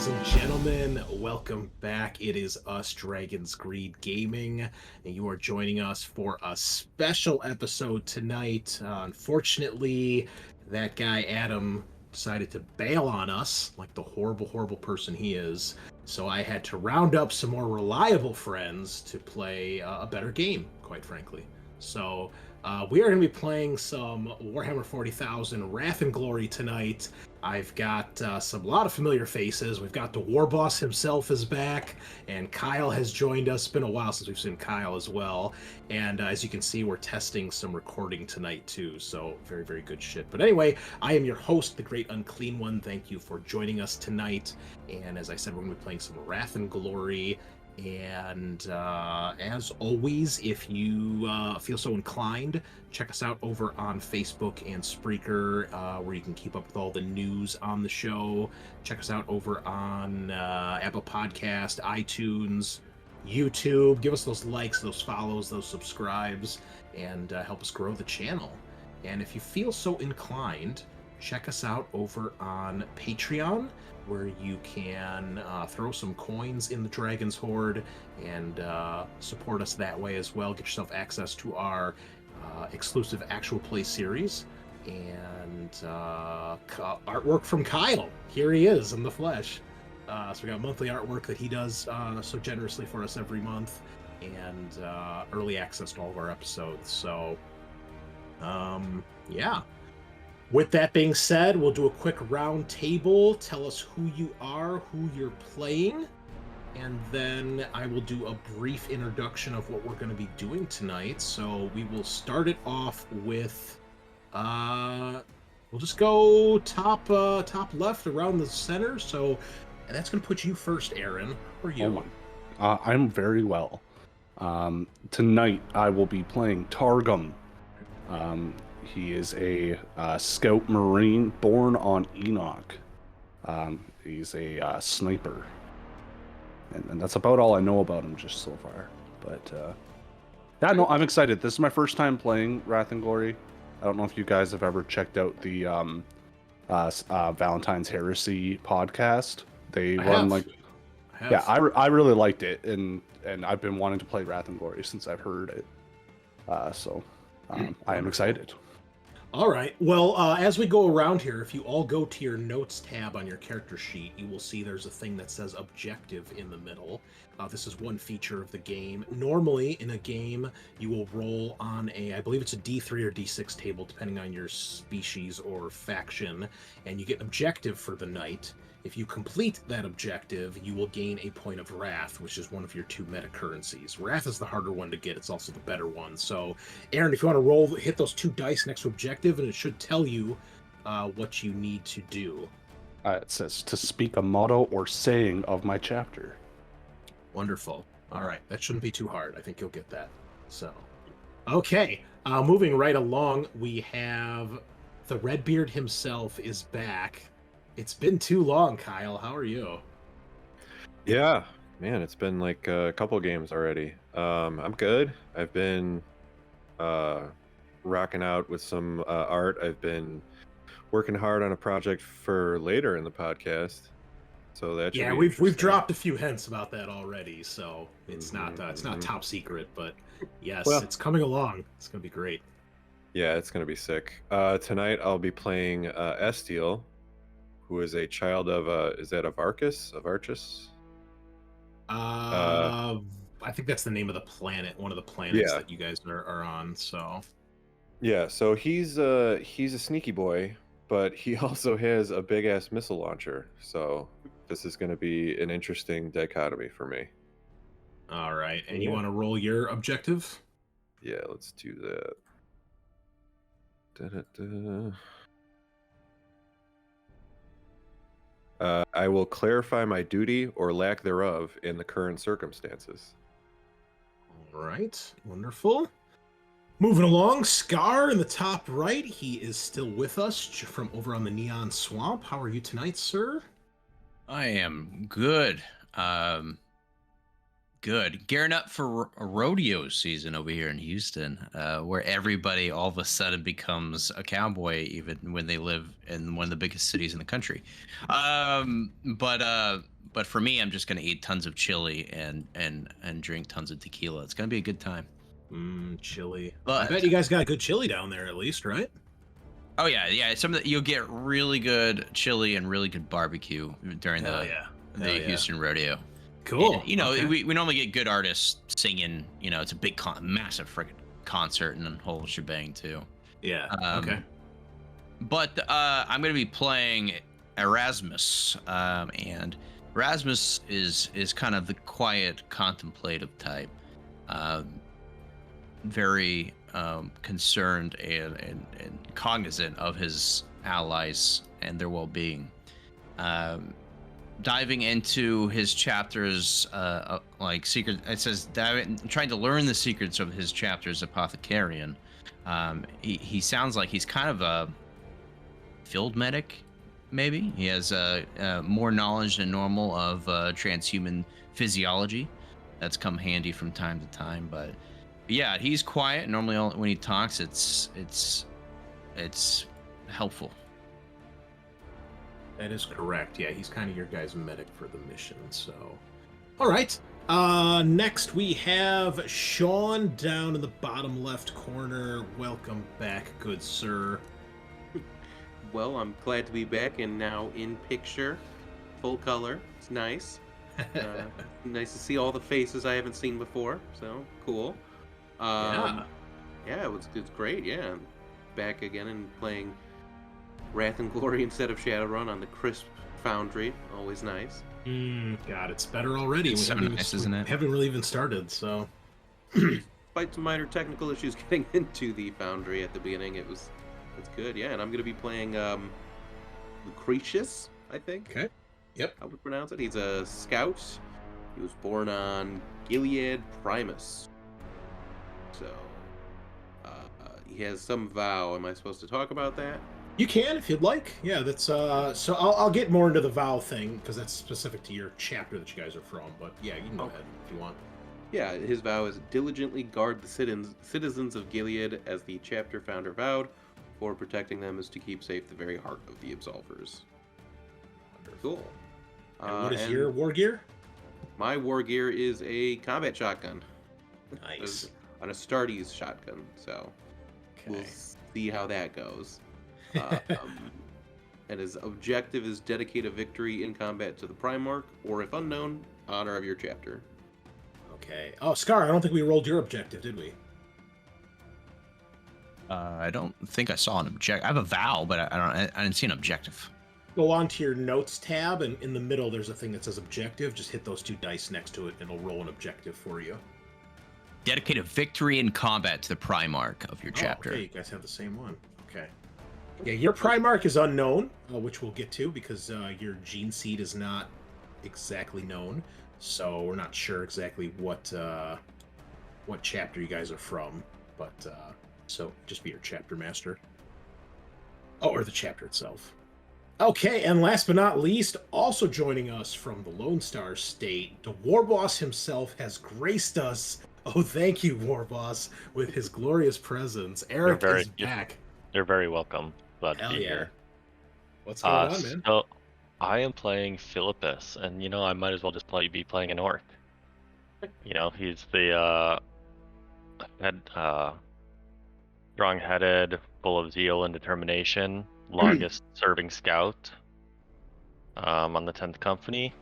ladies and gentlemen. Welcome back. It is us, Dragon's Greed Gaming, and you are joining us for a special episode tonight. Unfortunately, that guy Adam decided to bail on us, like the horrible, horrible person he is. So I had to round up some more reliable friends to play a better game, quite frankly. So we are going to be playing some Warhammer 40,000 Wrath and Glory tonight. I've got a lot of familiar faces. We've got the War Boss himself is back, and Kyle has joined us. It's been a while since we've seen Kyle as well. And as you can see, we're testing some recording tonight too, so very, very good shit. But anyway, I am your host, the Great Unclean One. Thank you for joining us tonight. And as I said, we're going to be playing some Wrath and Glory. And as always, if you feel so inclined, check us out over on Facebook and Spreaker, where you can keep up with all the news on the show. Check us out over on Apple Podcast, iTunes, YouTube. Give us those likes, those follows, those subscribes, and help us grow the channel. And if you feel so inclined, check us out over on Patreon, where you can throw some coins in the Dragon's Hoard and support us that way as well. Get yourself access to our exclusive actual play series and artwork from Kyle. Here he is in the flesh. So we got monthly artwork that he does so generously for us every month, and early access to all of our episodes. So, yeah. With that being said, we'll do a quick round table. Tell us who you are, who you're playing, and then I will do a brief introduction of what we're going to be doing tonight. So we will start it off with, we'll just go top left around the center. So, and that's going to put you first, Aaron. How are you? I'm very well. Tonight I will be playing Targum. He is a scout marine born on Enoch. He's a sniper. And that's about all I know about him just so far. But yeah, no, I'm excited. This is my first time playing Wrath and Glory. I don't know if you guys have ever checked out the Valentine's Heresy podcast. They run like... Yeah, I really liked it, and I've been wanting to play Wrath and Glory since I've heard it. So I am excited. All right. Well, as we go around here, if you all go to your notes tab on your character sheet, you will see there's a thing that says objective in the middle. This is one feature of the game. Normally, in a game, you will roll on I believe it's a D3 or D6 table, depending on your species or faction, and you get an objective for the night. If you complete that objective, you will gain a point of Wrath, which is one of your 2 meta currencies. Wrath is the harder one to get. It's also the better one. So, Aaron, if you want to hit those 2 dice next to objective, and it should tell you what you need to do. It says to speak a motto or saying of my chapter. Wonderful. All right. That shouldn't be too hard. I think you'll get that. So, okay. Moving right along, we have the Redbeard himself is back. It's been too long, Kyle. How are you? Yeah, man, it's been like a couple games already. I'm good. I've been rocking out with some art. I've been working hard on a project for later in the podcast. So that should be we've dropped a few hints about that already. So it's not top secret, but yes, it's coming along. It's gonna be great. Yeah, it's gonna be sick. Tonight I'll be playing Estiel, who is a child of is that of Arcus? I think that's the name of the planet, one of the planets that you guys are on. So yeah, so he's a sneaky boy, but he also has a big ass missile launcher. So this is going to be an interesting dichotomy for me. All right, and you want to roll your objective? Yeah, let's do that. Da-da-da. I will clarify my duty or lack thereof in the current circumstances. All right, wonderful. Moving along, Scaarr in the top right. He is still with us from over on the Neon Swamp. How are you tonight, sir? I am good. Good. Gearing up for a rodeo season over here in Houston, where everybody all of a sudden becomes a cowboy, even when they live in one of the biggest cities in the country. But but for me, I'm just gonna eat tons of chili and drink tons of tequila. It's gonna be a good time. Chili. I But bet you guys got good chili down there at least, right? oh yeah. Some of the, you'll get really good chili and really good barbecue during Hell the yeah. the Hell yeah. Houston rodeo. Cool. And, you know, Okay. we normally get good artists singing. You know, it's a big, massive freaking concert and the whole shebang too. Yeah. Um, Okay. But I'm going to be playing Erasmus, and Erasmus is kind of the quiet, contemplative type, very concerned and cognizant of his allies and their well-being. Diving into his chapters, like secret, it says trying to learn the secrets of his chapter's apothecarian. He sounds like he's kind of a field medic, maybe. He has more knowledge than normal of transhuman physiology. That's come handy from time to time, but yeah, he's quiet. Normally, when he talks, it's helpful. That is correct. Yeah, he's kind of your guys' medic for the mission. So, all right. Next we have Sean down in the bottom left corner. Welcome back, good sir. Well, I'm glad to be back and now in picture, full color. It's nice. Nice to see all the faces I haven't seen before. So cool. Yeah. Yeah, it's great. Yeah, I'm back again and playing Wrath and Glory instead of Shadowrun on the crisp Foundry. Always nice. God, it's better already. It's so nice, isn't it? Haven't really even started, so. Despite some minor technical issues getting into the Foundry at the beginning, it's good. Yeah, and I'm gonna be playing Lucretius, I think. Okay. Yep. How would pronounce it? He's a scout. He was born on Gilead Primus. So, he has some vow. Am I supposed to talk about that? You can if you'd like. Yeah, that's so I'll get more into the vow thing because that's specific to your chapter that you guys are from, but yeah, you can go ahead if you want. Yeah, his vow is diligently guard the citizens of Gilead as the chapter founder vowed, for protecting them is to keep safe the very heart of the Absolvers. Cool. And what is and your war gear? My war gear is a combat shotgun. Nice. On a Astartes shotgun, so we'll Okay. see how that goes. And his objective is dedicate a victory in combat to the Primarch, or if unknown, honor of your chapter. Okay. Oh, Scaarr, I don't think we rolled your objective, did we? I don't think I saw an objective. I have a vow, but I didn't see an objective. Go on to your notes tab, and in the middle there's a thing that says objective. Just hit those two dice next to it, and it'll roll an objective for you. Dedicate a victory in combat to the Primarch of your Oh, chapter. okay, you guys have the same one. Okay. Yeah, your Primarch is unknown, which we'll get to because your gene seed is not exactly known. So we're not sure exactly what chapter you guys are from, but so just be your chapter master. Oh, or the chapter itself. Okay, and last but not least, also joining us from the Lone Star State, the War Boss himself has graced us. Oh, thank you, War Boss, with his glorious presence. Eric is back. You're very welcome. Glad to Hell be yeah. here. What's going on, man? So I am playing Philippus, and I might as well just be playing an orc. He's the strong-headed, full of zeal and determination, longest serving scout on the 10th Company,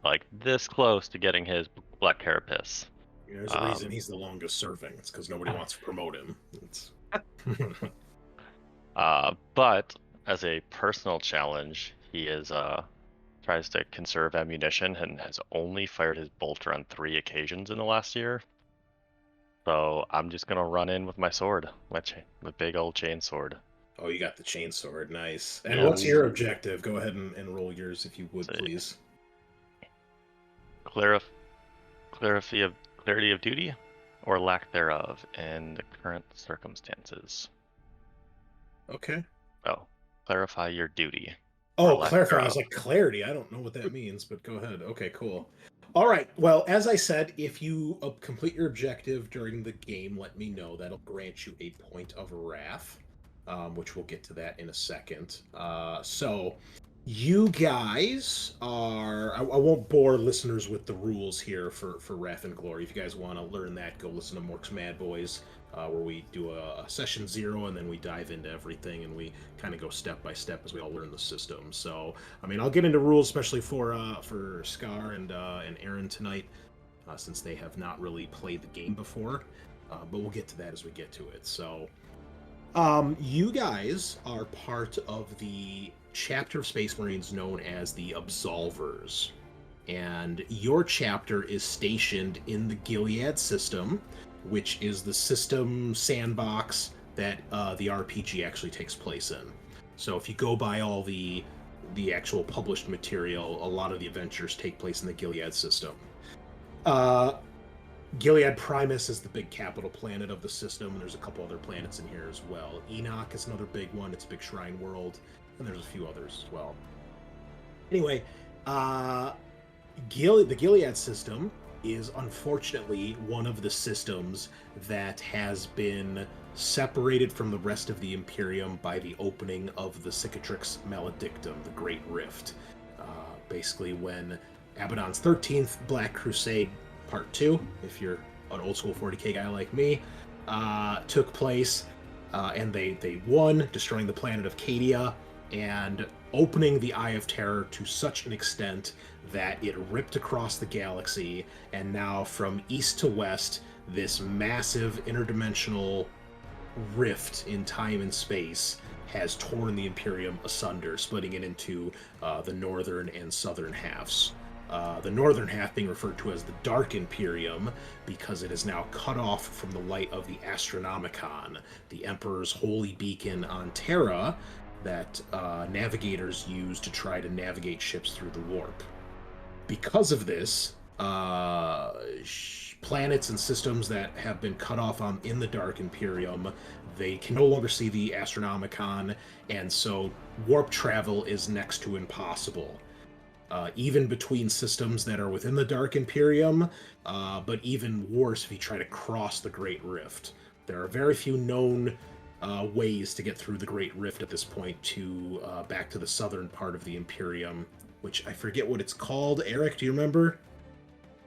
like this close to getting his black carapace. There's a reason he's the longest serving. It's because nobody wants to promote him. It's... But as a personal challenge, he tries to conserve ammunition and has only fired his bolter on 3 occasions in the last year. So I'm just gonna run in with my sword, my big old chain sword. Oh, you got the chainsword. Nice. And Yeah. what's your objective? Go ahead and roll yours if you would, please. Clarity of duty, or lack thereof, in the current circumstances. Okay. Oh, clarify your duty. Oh, lack clarify. I thereof. was like, clarity. I don't know what that means, but go ahead. Okay, cool. All right. Well, as I said, if you complete your objective during the game, let me know. That'll grant you a point of wrath, which we'll get to that in a second. So You guys are. I won't bore listeners with the rules here for Wrath and Glory. If you guys want to learn that, go listen to Mork's Mad Boys, where we do a session 0 and then we dive into everything and we kind of go step by step as we all learn the system. So, I mean, I'll get into rules, especially for Scaarr and Aaron tonight, since they have not really played the game before. But we'll get to that as we get to it. So, you guys are part of the chapter of Space Marines known as the Absolvers. And your chapter is stationed in the Gilead system, which is the system sandbox that the RPG actually takes place in. So if you go by all the actual published material, a lot of the adventures take place in the Gilead system. Gilead Primus is the big capital planet of the system, and there's a couple other planets in here as well. Enoch is another big one. It's a big shrine world, and there's a few others as well. Anyway, the Gilead system is unfortunately one of the systems that has been separated from the rest of the Imperium by the opening of the Cicatrix Maledictum, the Great Rift. Basically, when Abaddon's 13th Black Crusade Part 2, if you're an old school 40k guy like me, took place, and they won, destroying the planet of Cadia and opening the Eye of Terror to such an extent that it ripped across the galaxy, and now from east to west, this massive interdimensional rift in time and space has torn the Imperium asunder, splitting it into the northern and southern halves. The northern half being referred to as the Dark Imperium because it is now cut off from the light of the Astronomicon, the Emperor's holy beacon on Terra that navigators use to try to navigate ships through the warp. Because of this, planets and systems that have been cut off in the Dark Imperium, they can no longer see the Astronomicon, and so warp travel is next to impossible. Even between systems that are within the Dark Imperium, but even worse if you try to cross the Great Rift. There are very few known ways to get through the Great Rift at this point to back to the southern part of the Imperium, which I forget what it's called. Eric, do you remember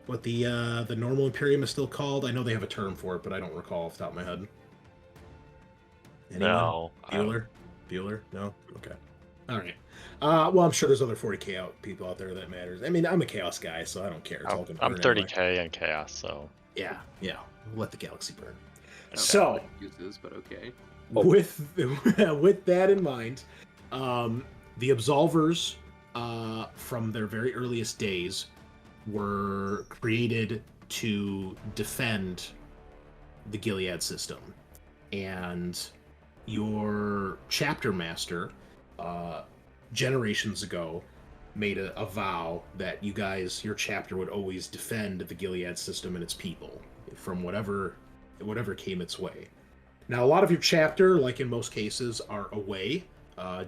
what the normal Imperium is still called? I know they have a term for it, but I don't recall off the top of my head. Anyone? No. Bueller? No? Okay. All right. Well, I'm sure there's other 40k people out there that matters. I mean, I'm a Chaos guy, so I don't care. It's all gonna I'm burn 30k anyway. in Chaos, so. Yeah. Let the galaxy burn. Okay. So, Uses, but okay. with that in mind, the Absolvers, from their very earliest days, were created to defend the Gilead system, and your chapter master, generations ago, made a vow that your chapter would always defend the Gilead system and its people from whatever came its way. Now, a lot of your chapter, like in most cases, are away,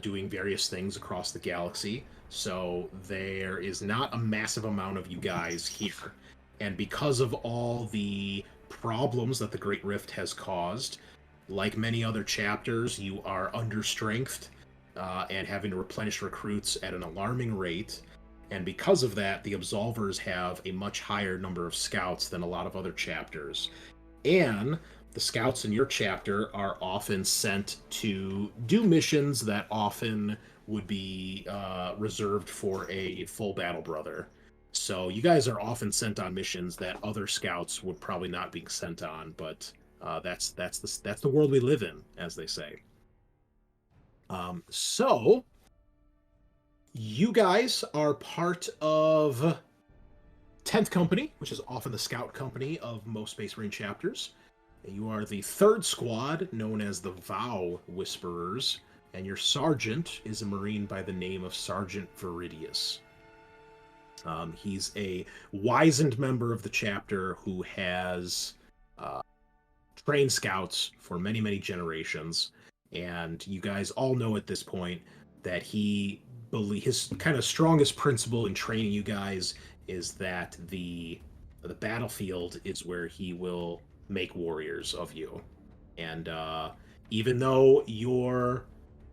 doing various things across the galaxy, so there is not a massive amount of you guys here. And because of all the problems that the Great Rift has caused, like many other chapters, you are understrengthed, and having to replenish recruits at an alarming rate. And because of that, the Absolvers have a much higher number of scouts than a lot of other chapters. And the scouts in your chapter are often sent to do missions that often would be reserved for a full battle brother. So you guys are often sent on missions that other scouts would probably not be sent on, but that's the world we live in, as they say. So you guys are part of 10th Company, which is often the scout company of most Space Marine chapters. You are the 3rd squad, known as the Vow Whisperers, and your sergeant is a Marine by the name of Sergeant Viridius. He's a wizened member of the chapter who has trained scouts for many, many generations, and you guys all know at this point that his kind of strongest principle in training you guys is that the battlefield is where he will make warriors of you. And even though your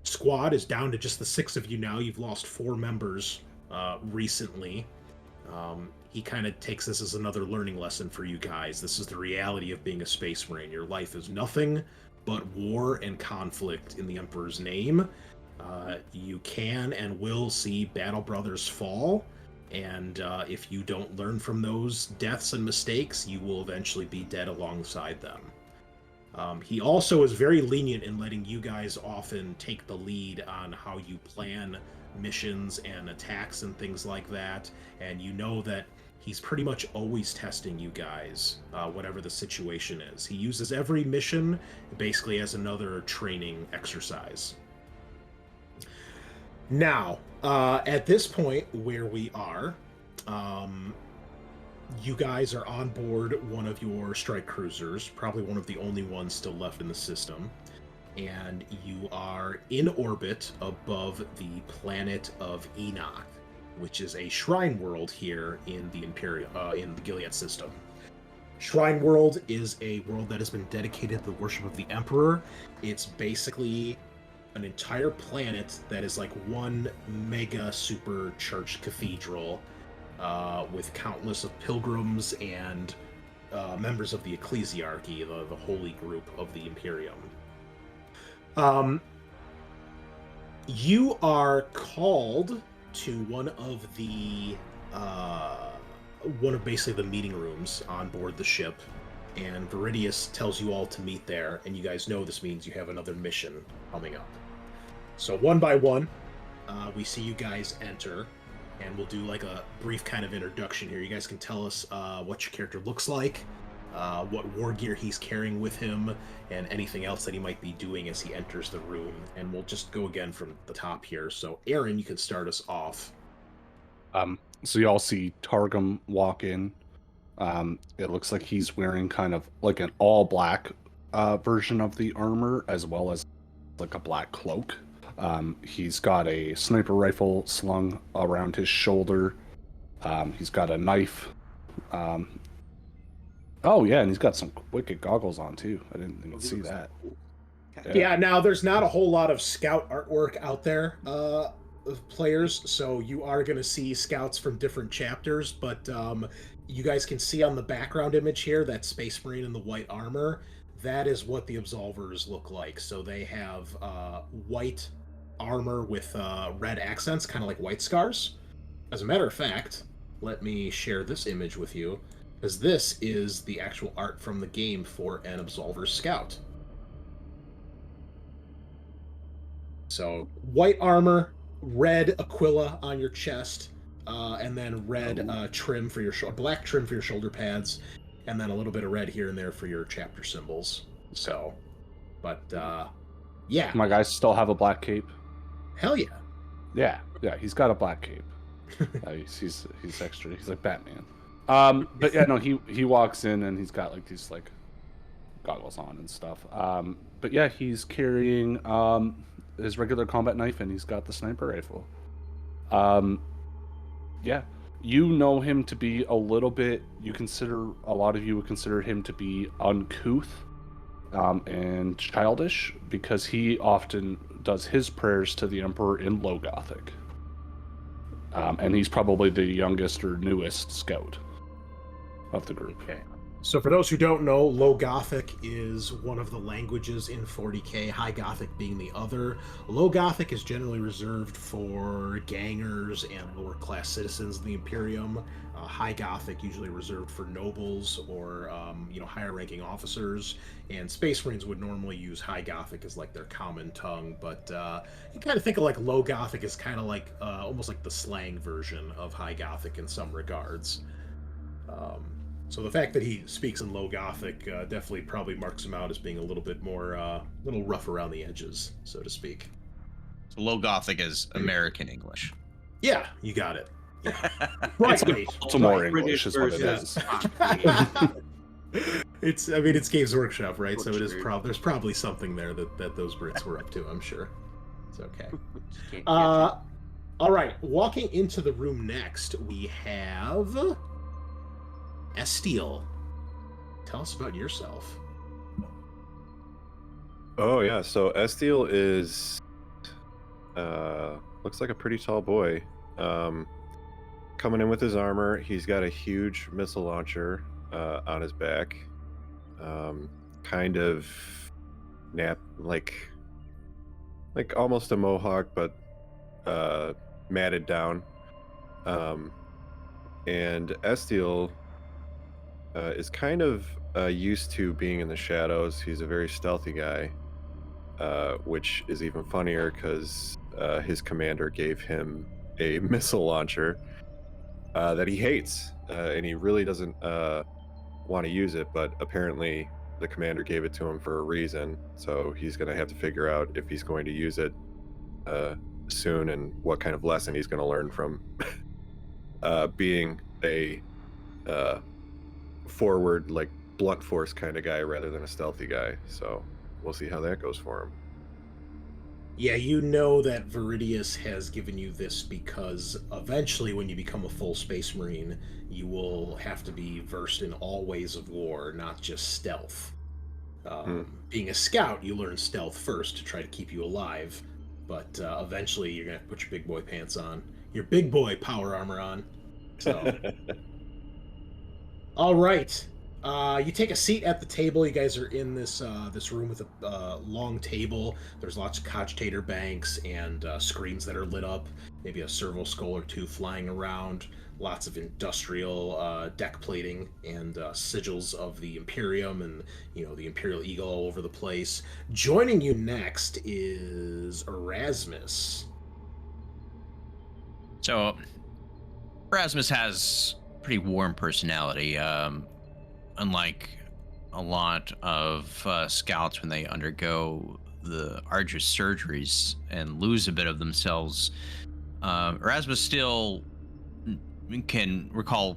squad is down to just the 6 of you now. You've lost 4 members recently. He kind of takes this as another learning lesson for you guys. This is the reality of being a Space Marine. Your life is nothing but war and conflict in the Emperor's name. You can and will see Battle Brothers fall, and if you don't learn from those deaths and mistakes, you will eventually be dead alongside them. He also is very lenient in letting you guys often take the lead on how you plan missions and attacks and things like that, and you know that he's pretty much always testing you guys, whatever the situation is. He uses every mission basically as another training exercise. Now, at this point where we are, you guys are on board one of your strike cruisers, probably one of the only ones still left in the system, and you are in orbit above the planet of Enoch, which is a shrine world here in the in the Gilead system. Shrine world is a world that has been dedicated to the worship of the Emperor. It's basically an entire planet that is like one mega super church cathedral with countless of pilgrims and members of the ecclesiarchy, the holy group of the Imperium. You are called to one of basically the meeting rooms on board the ship, and Viridius tells you all to meet there, and you guys know this means you have another mission coming up. So one by one, we see you guys enter, and we'll do like a brief kind of introduction here. You guys can tell us what your character looks like, what war gear he's carrying with him, and anything else that he might be doing as he enters the room. And we'll just go again from the top here. So Aaron, you can start us off. So y'all see Targum walk in. It looks like he's wearing kind of like an all black version of the armor, as well as like a black cloak. He's got a sniper rifle slung around his shoulder. He's got a knife. Oh yeah, and he's got some wicked goggles on too. I didn't even see that. Yeah, now there's not a whole lot of scout artwork out there, of players, so you are going to see scouts from different chapters, but you guys can see on the background image here that Space Marine in the white armor. That is what the Absolvers look like. So they have white armor with red accents, kind of like White Scars. As a matter of fact, let me share this image with you, because this is the actual art from the game for an Absolver Scout. So white armor, red Aquila on your chest, and then red trim for your black trim for your shoulder pads, and then a little bit of red here and there for your chapter symbols. So, but yeah. My guys still have a black cape. Hell yeah. Yeah, he's got a black cape. He's extra. He's like Batman. But yeah, no, he walks in and he's got like these like goggles on and stuff. But yeah, he's carrying his regular combat knife, and he's got the sniper rifle. Yeah, you know him to be a little bit. A lot of you would consider him to be uncouth and childish, because he often does his prayers to the Emperor in Low Gothic. And he's probably the youngest or newest scout of the group. Okay. So for those who don't know, Low Gothic is one of the languages in 40k, High Gothic being the other. Low Gothic is generally reserved for gangers and lower class citizens of the Imperium. High Gothic usually reserved for nobles or higher ranking officers. And Space Marines would normally use High Gothic as like their common tongue, but you kind of think of like Low Gothic as kind of like almost like the slang version of High Gothic in some regards. So the fact that he speaks in Low Gothic definitely probably marks him out as being a little bit more, little rough around the edges, so to speak. So Low Gothic is American English. Yeah, you got it. Yeah. Right. Baltimore English is what it is. It's Games Workshop, right? So it is there's probably something there that those Brits were up to, I'm sure. It's okay. All right, walking into the room next, we have Estiel. Tell us about yourself. Oh yeah, so Estiel is looks like a pretty tall boy. Coming in with his armor, he's got a huge missile launcher on his back. Kind of like almost a mohawk, but matted down. And Estiel is kind of used to being in the shadows. He's a very stealthy guy, which is even funnier because his commander gave him a missile launcher that he hates, and he really doesn't want to use it, but apparently the commander gave it to him for a reason, so he's going to have to figure out if he's going to use it soon and what kind of lesson he's going to learn from being a forward, like blunt force kind of guy rather than a stealthy guy. So we'll see how that goes for him. Yeah, you know that Viridius has given you this because eventually when you become a full Space Marine, you will have to be versed in all ways of war, not just stealth. Being a scout, you learn stealth first to try to keep you alive, but eventually you're going to put your big boy pants on, your big boy power armor on. So, all right. You take a seat at the table. You guys are in this room with a long table. There's lots of cogitator banks and screens that are lit up. Maybe a servo skull or two flying around. Lots of industrial deck plating and sigils of the Imperium and the Imperial Eagle all over the place. Joining you next is Erasmus. So, Erasmus has pretty warm personality. Unlike a lot of scouts when they undergo the arduous surgeries and lose a bit of themselves, Erasmus still can recall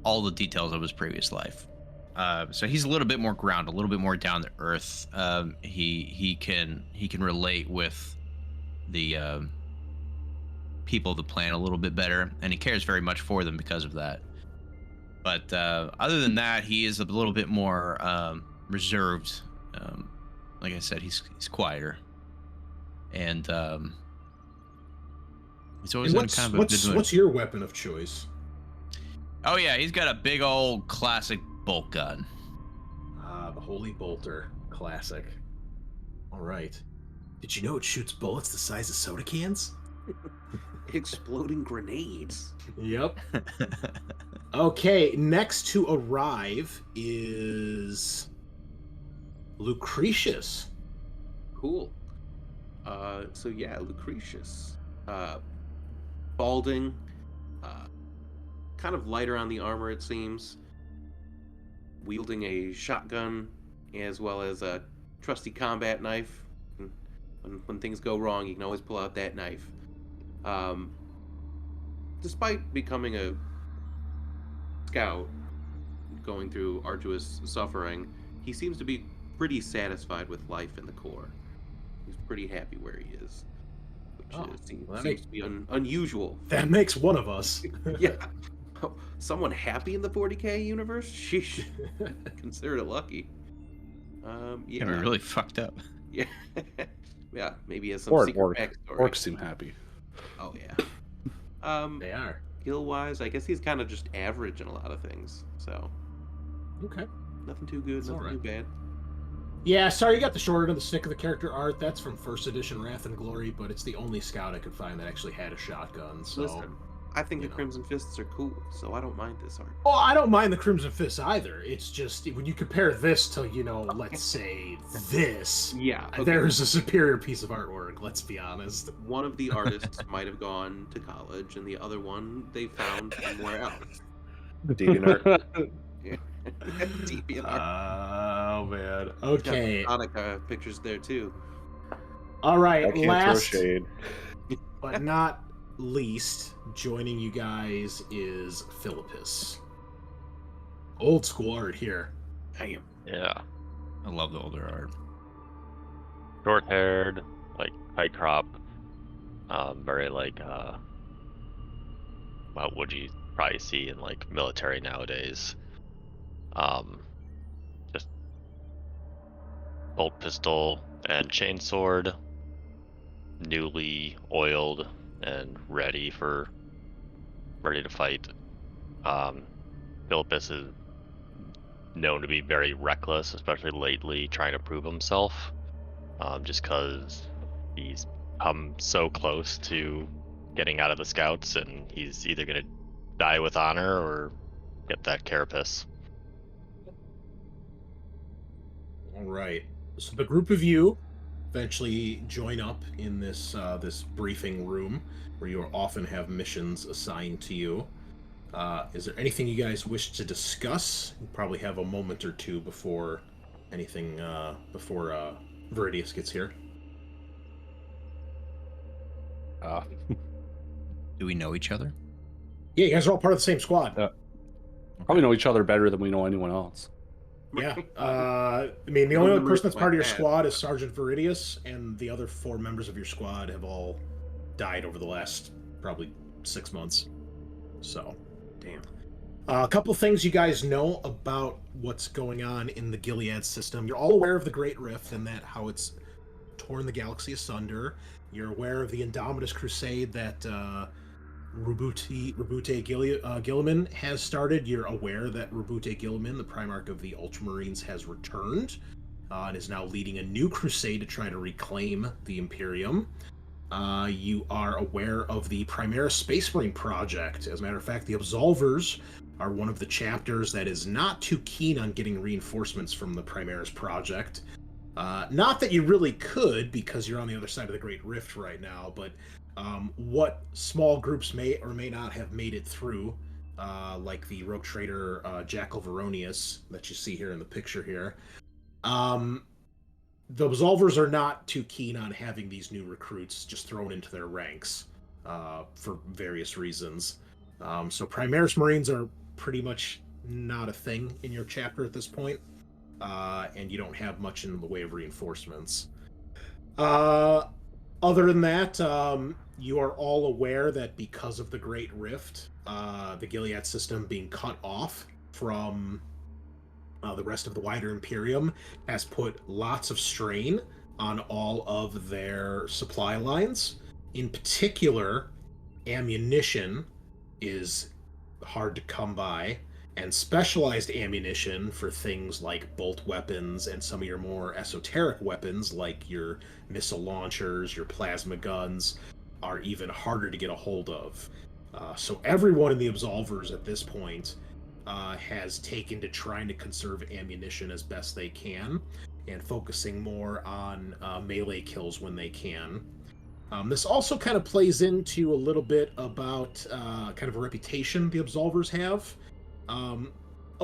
all the details of his previous life. So he's a little bit more grounded, a little bit more down to earth. He can relate with the people of the planet a little bit better, and he cares very much for them because of that. But other than that, he is a little bit more reserved. Like I said, he's quieter, and he's always in kind of a good mood. What's your weapon of choice? Oh yeah, he's got a big old classic bolt gun. The Holy Bolter, classic. All right. Did you know it shoots bullets the size of soda cans? Exploding grenades. Yep. Okay, next to arrive is Lucretius. Cool. So yeah, Lucretius. Balding. Kind of lighter on the armor, it seems. Wielding a shotgun as well as a trusty combat knife. When things go wrong, you can always pull out that knife. Despite becoming a scout, going through arduous suffering, he seems to be pretty satisfied with life in the Corps. He's pretty happy where he is, which seems to be unusual. That makes one of us. Yeah. Someone happy in the 40k universe? Sheesh. Consider it lucky. Yeah. Can be really fucked up. Yeah. Yeah, maybe he has some secret backstory. Orcs seem happy. Oh yeah. They are. Skill-wise, I guess he's kind of just average in a lot of things. So. Okay. Nothing too good, nothing too bad. Yeah, sorry you got the short end of the stick of the character art. That's from first edition Wrath and Glory, but it's the only scout I could find that actually had a shotgun. So. Listen, I think the Crimson Fists are cool, so I don't mind this art. Oh, I don't mind the Crimson Fists either. It's just when you compare this to, let's say this. Yeah. Okay. There's a superior piece of artwork, let's be honest. One of the artists might have gone to college, and the other one they found somewhere else. DeviantArt. Yeah. DeviantArt. Oh, man. Okay. Got pictures there, too. All right, I can't last throw shade. but not least, joining you guys is Philippus. Old school art here. Damn. Yeah. I love the older art. Short-haired, like high crop, very like what would you probably see in like military nowadays. Just bolt pistol and chainsword. newly oiled and ready to fight. Philippus is known to be very reckless, especially lately, trying to prove himself. Just because he's come so close to getting out of the scouts, and he's either gonna die with honor or get that carapace. All right. So the group of you eventually join up in this this briefing room where you often have missions assigned to you. Is there anything you guys wish to discuss? You probably have a moment or two before anything before Viridius gets here. Do we know each other? Yeah, you guys are all part of the same squad. Probably know each other better than we know anyone else. Yeah. I mean, the only other person that's part of your squad is Sergeant Viridius, and the other 4 members of your squad have all died over the last probably 6 months. So, damn. A couple things you guys know about what's going on in the Gilead system. You're all aware of the Great Rift and that how it's torn the galaxy asunder. You're aware of the Indomitus Crusade that Rabute Gilliman has started. You're aware that Rabute Gilliman, the Primarch of the Ultramarines, has returned and is now leading a new crusade to try to reclaim the Imperium. You are aware of the Primaris Space Marine project. As a matter of fact, the Absolvers are one of the chapters that is not too keen on getting reinforcements from the Primaris project. Not that you really could, because you're on the other side of the Great Rift right now, but what small groups may or may not have made it through, like the rogue trader Jackal Veronius that you see here in the picture here, the Absolvers are not too keen on having these new recruits just thrown into their ranks for various reasons. So Primaris Marines are pretty much not a thing in your chapter at this point, and you don't have much in the way of reinforcements. Other than that, you are all aware that because of the Great Rift, the Gilead system being cut off from the rest of the wider Imperium has put lots of strain on all of their supply lines. In particular, ammunition is hard to come by, and specialized ammunition for things like bolt weapons and some of your more esoteric weapons like your missile launchers, your plasma guns, are even harder to get a hold of. So everyone in the Absolvers at this point has taken to trying to conserve ammunition as best they can and focusing more on melee kills when they can. This also kind of plays into a little bit about kind of a reputation the Absolvers have.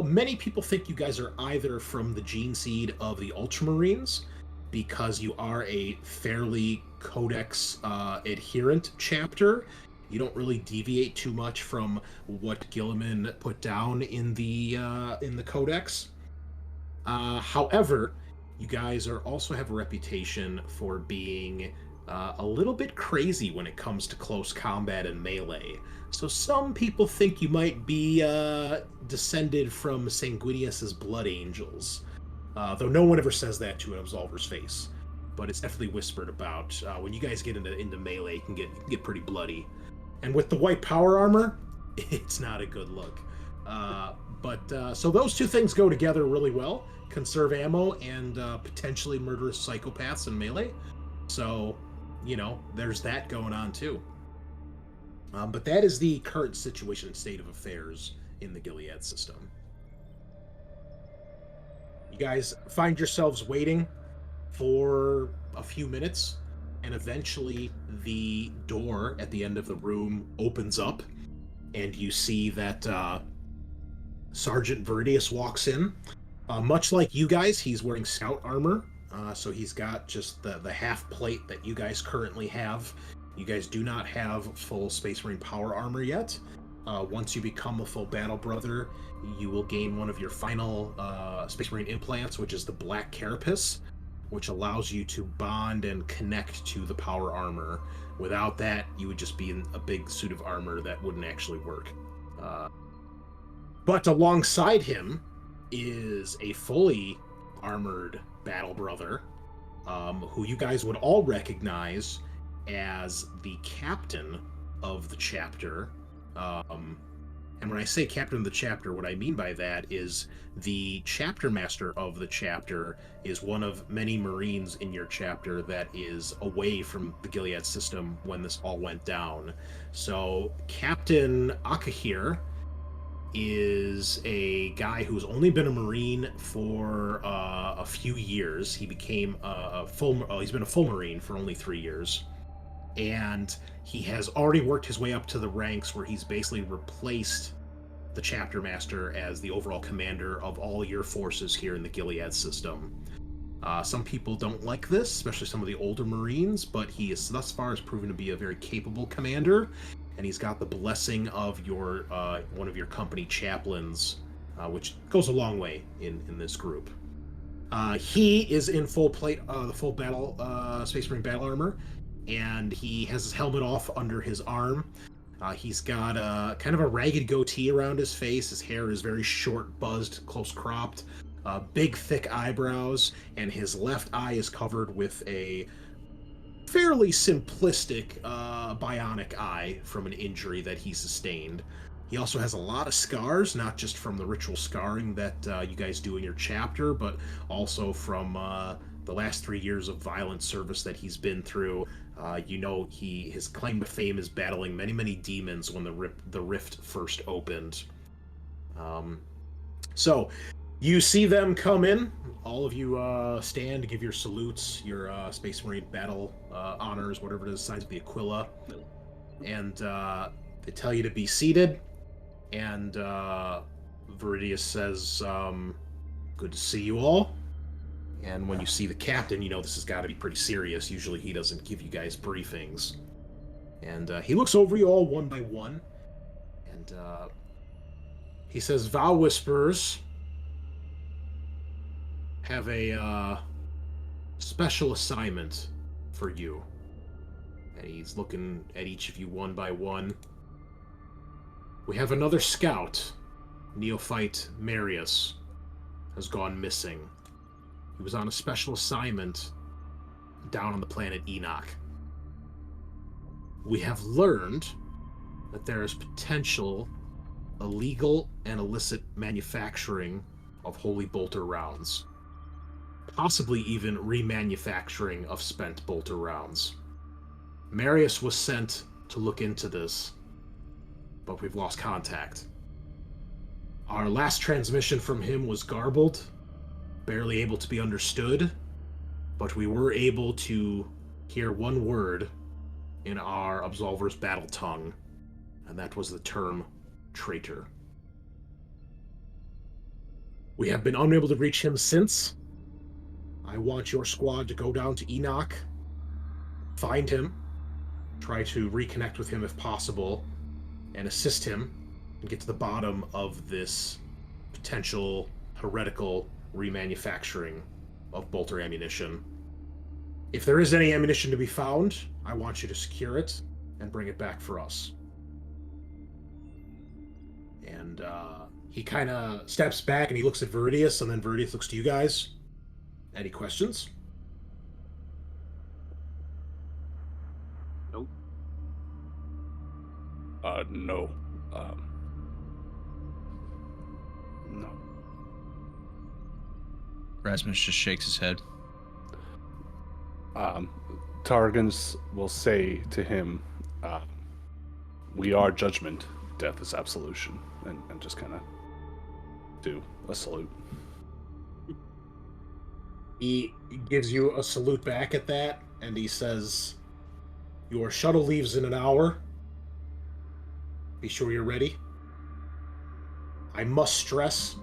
Many people think you guys are either from the gene seed of the Ultramarines, because you are a fairly codex adherent chapter. You don't really deviate too much from what Gilliman put down in the codex. However, you guys also have a reputation for being a little bit crazy when it comes to close combat and melee. So some people think you might be descended from Sanguinius's Blood Angels, though no one ever says that to an Absolver's face. But it's definitely whispered about. When you guys get into melee, it can get pretty bloody. And with the white power armor, it's not a good look. So those two things go together really well. Conserve ammo and potentially murderous psychopaths in melee. So, there's that going on too. But that is the current situation and state of affairs in the Gilead system. You guys find yourselves waiting for a few minutes, and eventually the door at the end of the room opens up, and you see that Sergeant Viridius walks in. Much like you guys, he's wearing scout armor, so he's got just the half plate that you guys currently have. You guys do not have full Space Marine power armor yet. Once you become a full Battle Brother, you will gain one of your final Space Marine implants, which is the Black Carapace, which allows you to bond and connect to the power armor. Without that, you would just be in a big suit of armor that wouldn't actually work. But alongside him is a fully armored Battle Brother, who you guys would all recognize as the captain of the chapter. And when I say captain of the chapter, what I mean by that is the chapter master of the chapter is one of many Marines in your chapter that is away from the Gilead system when this all went down. So Captain Akahir is a guy who's only been a Marine for a few years. He became he's been a full Marine for only 3 years. And he has already worked his way up to the ranks where he's basically replaced the chapter master as the overall commander of all your forces here in the Gilead system. Some people don't like this, especially some of the older Marines, but he is thus far has proven to be a very capable commander, and he's got the blessing of your one of your company chaplains, which goes a long way in this group. He is in full battle Space Marine battle armor, and he has his helmet off under his arm. He's got kind of a ragged goatee around his face. His hair is very short, buzzed, close cropped, big, thick eyebrows, and his left eye is covered with a fairly simplistic bionic eye from an injury that he sustained. He also has a lot of scars, not just from the ritual scarring that you guys do in your chapter, but also from the last 3 years of violent service that he's been through. His claim to fame is battling many demons when the rift first opened. So you see them come in. All of you stand to give your salutes, your Space Marine battle honors, whatever it is, signs of the Aquila, and they tell you to be seated. And Viridius says, "Good to see you all." And when you see the captain, you know this has got to be pretty serious. Usually he doesn't give you guys briefings. And he looks over you all one by one. And he says, "Vow Whisperers have a special assignment for you." And he's looking at each of you one by one. "We have another scout, neophyte Marius, has gone missing. He was on a special assignment down on the planet Enoch. We have learned that there is potential illegal and illicit manufacturing of holy bolter rounds, possibly even remanufacturing of spent bolter rounds. Marius was sent to look into this, but we've lost contact. Our last transmission from him was garbled, barely able to be understood, but we were able to hear one word in our Absolvers' battle tongue, and that was the term traitor. We have been unable to reach him since. I want your squad to go down to Enoch, find him, try to reconnect with him if possible, and assist him and get to the bottom of this potential heretical remanufacturing of bolter ammunition. If there is any ammunition to be found, I want you to secure it and bring it back for us." And he kind of steps back and he looks at Viridius, and then Viridius looks to you guys. Any questions? Nope. No. No. Rasmus just shakes his head. Targans will say to him, "We are judgment, death is absolution," and just kind of do a salute. He gives you a salute back at that, and he says, "Your shuttle leaves in an hour. Be sure you're ready. I must stress,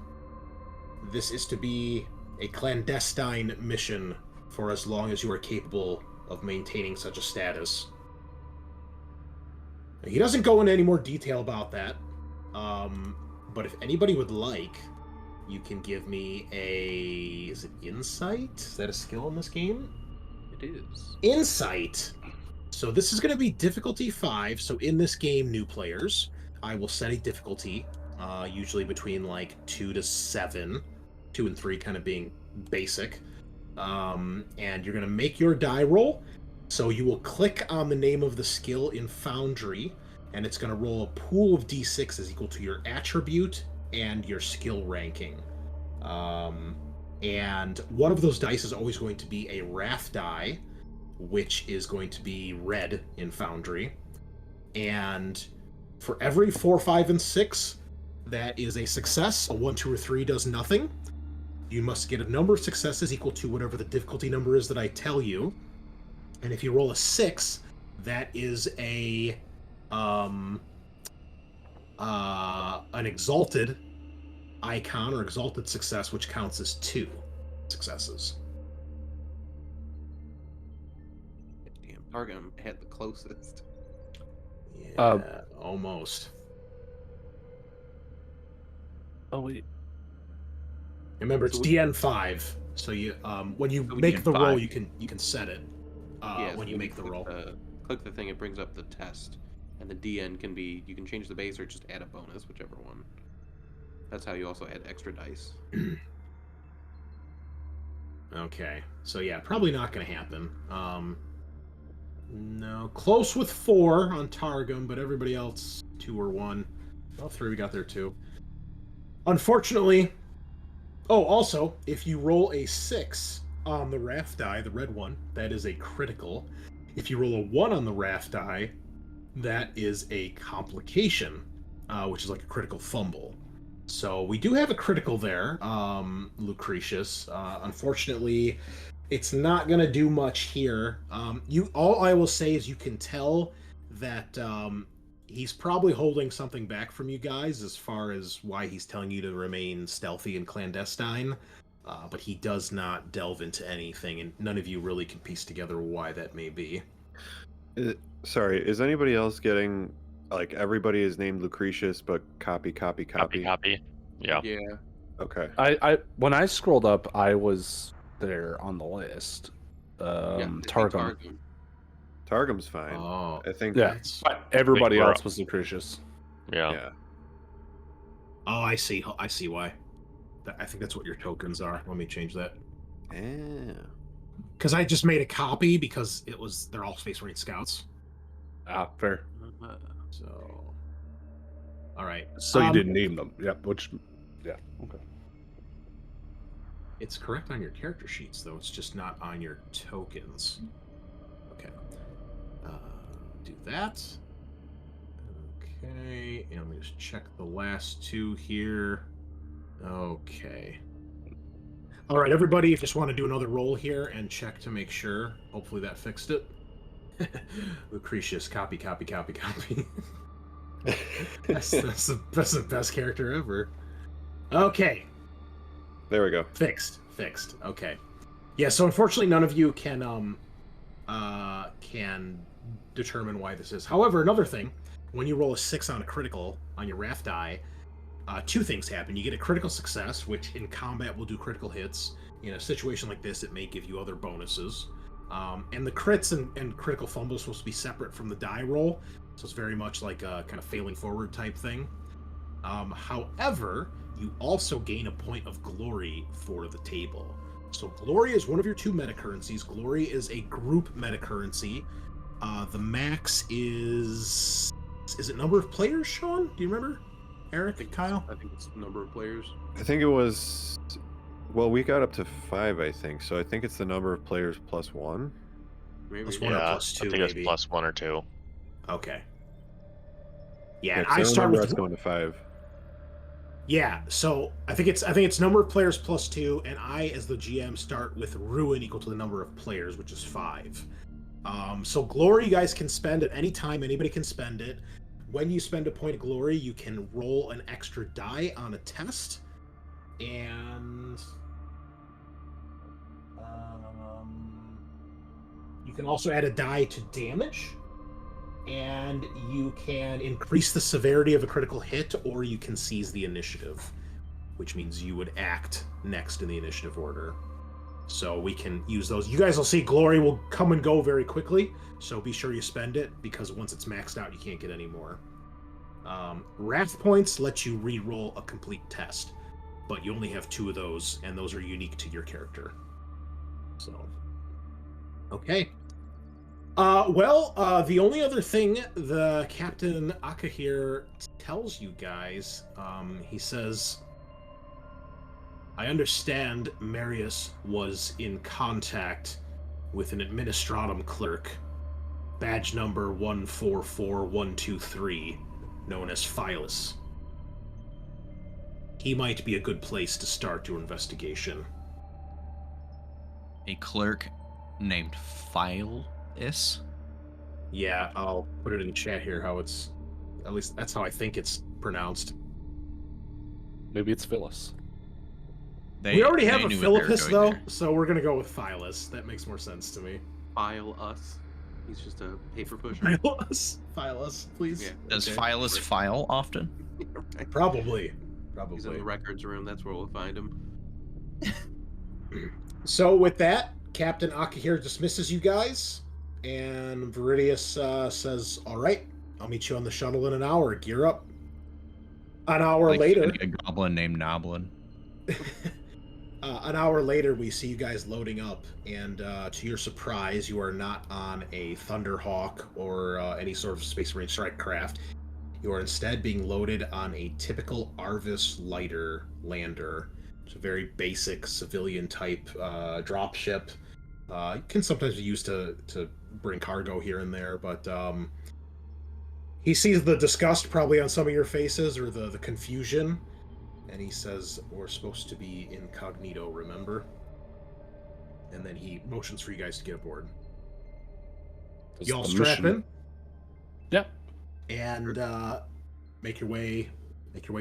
this is to be a clandestine mission for as long as you are capable of maintaining such a status." He doesn't go into any more detail about that, but if anybody would like, you can give me is it insight? Is that a skill in this game? It is. Insight! So this is going to be difficulty 5, so in this game, new players, I will set a difficulty, usually between like 2 to 7, 2 and 3 kind of being basic, and you're going to make your die roll, So you will click on the name of the skill in Foundry, and it's going to roll a pool of d6s equal to your attribute and your skill ranking. And one of those dice is always going to be a Wrath die, which is going to be red in Foundry. And for every 4, 5, and 6, that is a success. A 1, 2, or 3 does nothing. You must get a number of successes equal to whatever the difficulty number is that I tell you. And if you roll a 6, that is an exalted icon or exalted success, which counts as 2 successes. Damn, Targum had the closest. Yeah, almost. Oh wait. Remember, it's So DN5. So you, when you So we make did the roll, 5. you can set it. Yeah, When so you make the click roll. click the thing, it brings up the test, and the DN can be, you can change the base or just add a bonus, whichever one. That's how you also add extra dice. Okay, so yeah, probably not going to happen. No, close with 4 on Targum, but everybody else 2 or 1. Well, 3 we got there too. Unfortunately. Oh, also, if you roll a 6 on the Wrath die, the red one, that is a critical. If you roll a 1 on the Wrath die, that is a complication, which is like a critical fumble. So we do have a critical there, Lucretius. Unfortunately, it's not going to do much here. All I will say is you can tell that he's probably holding something back from you guys as far as why he's telling you to remain stealthy and clandestine. But he does not delve into anything, and none of you really can piece together why that may be. Sorry, is anybody else getting, like, everybody is named Lucretius, but copy? Yeah. Yeah. Okay. I when I scrolled up, I was there on the list. It'd be Targum. Targum's fine. Oh, I think. Yeah, but everybody we're else up. was Lucretius. Yeah. Yeah. Oh, I see. I see why. I think that's what your tokens are. Let me change that. Yeah. Because I just made a copy because they're all Space Marine Scouts. Ah, fair. So, all right. So you didn't name them. Yep. Yeah. Okay. It's correct on your character sheets, though. It's just not on your tokens. Okay. Do that. Okay. And let me just check the last 2 here. Okay. All right, everybody, if you just want to do another roll here and check to make sure. Hopefully that fixed it. Lucretius, copy. that's the best character ever. Okay. There we go. Fixed. Okay. Yeah, so unfortunately none of you can determine why this is. However, another thing, when you roll a 6 on a critical on your Wrath die, 2 things happen. You get a critical success, which in combat will do critical hits. In a situation like this, it may give you other bonuses. And the crits and critical fumbles are supposed to be separate from the die roll, so it's very much like a kind of failing forward type thing. However, you also gain a point of glory for the table. So glory is one of your 2 meta currencies. Glory is a group meta currency. The max is it number of players, Sean? Do you remember? Eric, Kyle? I think it's the number of players. I think it was. Well, we got up to 5, I think. So I think it's the number of players plus 1. Maybe. Plus 1 or Yeah, plus 2, I think maybe. it's plus 1 or 2. Okay. Yeah, Yeah, and 'cause I start remember with us going to 5. Yeah, so I think it's number of players plus 2, and I, as the GM, start with ruin equal to the number of players, which is 5. So glory you guys can spend at any time. Anybody can spend it. When you spend a point of glory, you can roll an extra die on a test, and you can also add a die to damage. And you can increase the severity of a critical hit, or you can seize the initiative, which means you would act next in the initiative order. So we can use those. You guys will see glory will come and go very quickly, so be sure you spend it, because once it's maxed out, you can't get any more. Wrath points let you re-roll a complete test, but you only have 2 of those, and those are unique to your character. So, okay. The only other thing the Captain Akahir tells you guys, he says, I understand Marius was in contact with an administratum clerk, badge number 144123, known as Phyllis. He might be a good place to start your investigation. A clerk named Phyllis? Yeah, I'll put it in chat here how it's... At least that's how I think it's pronounced. Maybe it's Phyllis. We already have a knew what they were Philippus, doing though, there. so we're gonna go with Phyllis. That makes more sense to me. File us. He's just a paper pusher. Phyllis, please. Yeah. Does Okay. Phyllis file often? Right. Probably. He's in the records room. That's where we'll find him. So with that, Captain Akahir dismisses you guys, and Viridius says, all right, I'll meet you on the shuttle in an hour. Gear up. An hour Like later... a goblin named Noblin. An hour later, we see you guys loading up, and to your surprise, you are not on a Thunderhawk or any sort of Space Marine strike craft. You are instead being loaded on a typical Arvis lighter lander. It's a very basic civilian type dropship. It can sometimes be used to bring cargo here and there, but he sees the disgust probably on some of your faces, or the confusion. And he says, we're supposed to be incognito, remember? And then he motions for you guys to get aboard. That's Y'all the strap mission. in Yep. and make your way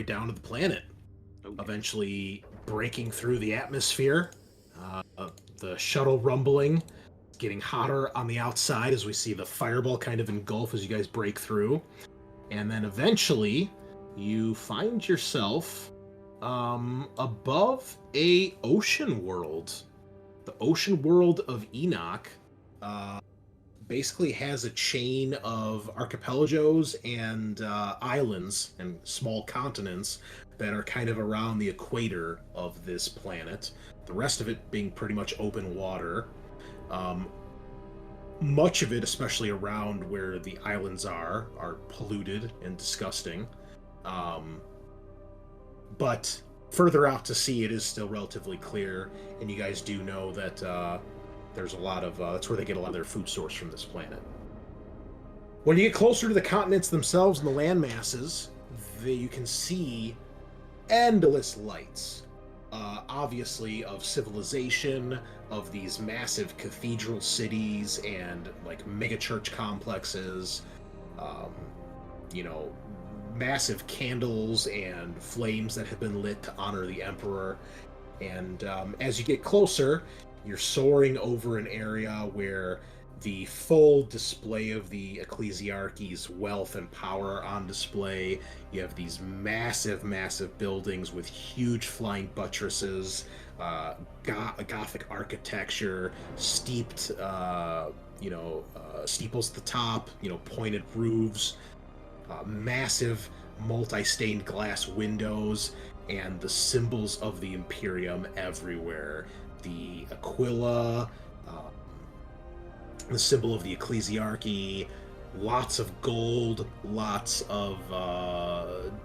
down to the planet. Okay. Eventually breaking through the atmosphere. The shuttle rumbling, getting hotter on the outside as we see the fireball kind of engulf as you guys break through. And then eventually you find yourself above a ocean world. The ocean world of Enoch basically has a chain of archipelagos and islands and small continents that are kind of around the equator of this planet. The rest of it being pretty much open water. Much of it, especially around where the islands are polluted and disgusting. But further out to sea, it is still relatively clear, and you guys do know that there's a lot of... that's where they get a lot of their food source from this planet. When you get closer to the continents themselves and the land masses, you can see endless lights. Obviously of civilization, of these massive cathedral cities and like megachurch complexes, massive candles and flames that have been lit to honor the Emperor. And as you get closer, you're soaring over an area where the full display of the ecclesiarchy's wealth and power are on display. You have these massive, massive buildings with huge flying buttresses, Gothic architecture, steeped, steeples at the top, pointed roofs, massive multi-stained glass windows, and the symbols of the Imperium everywhere. The Aquila, the symbol of the ecclesiarchy, lots of gold, lots of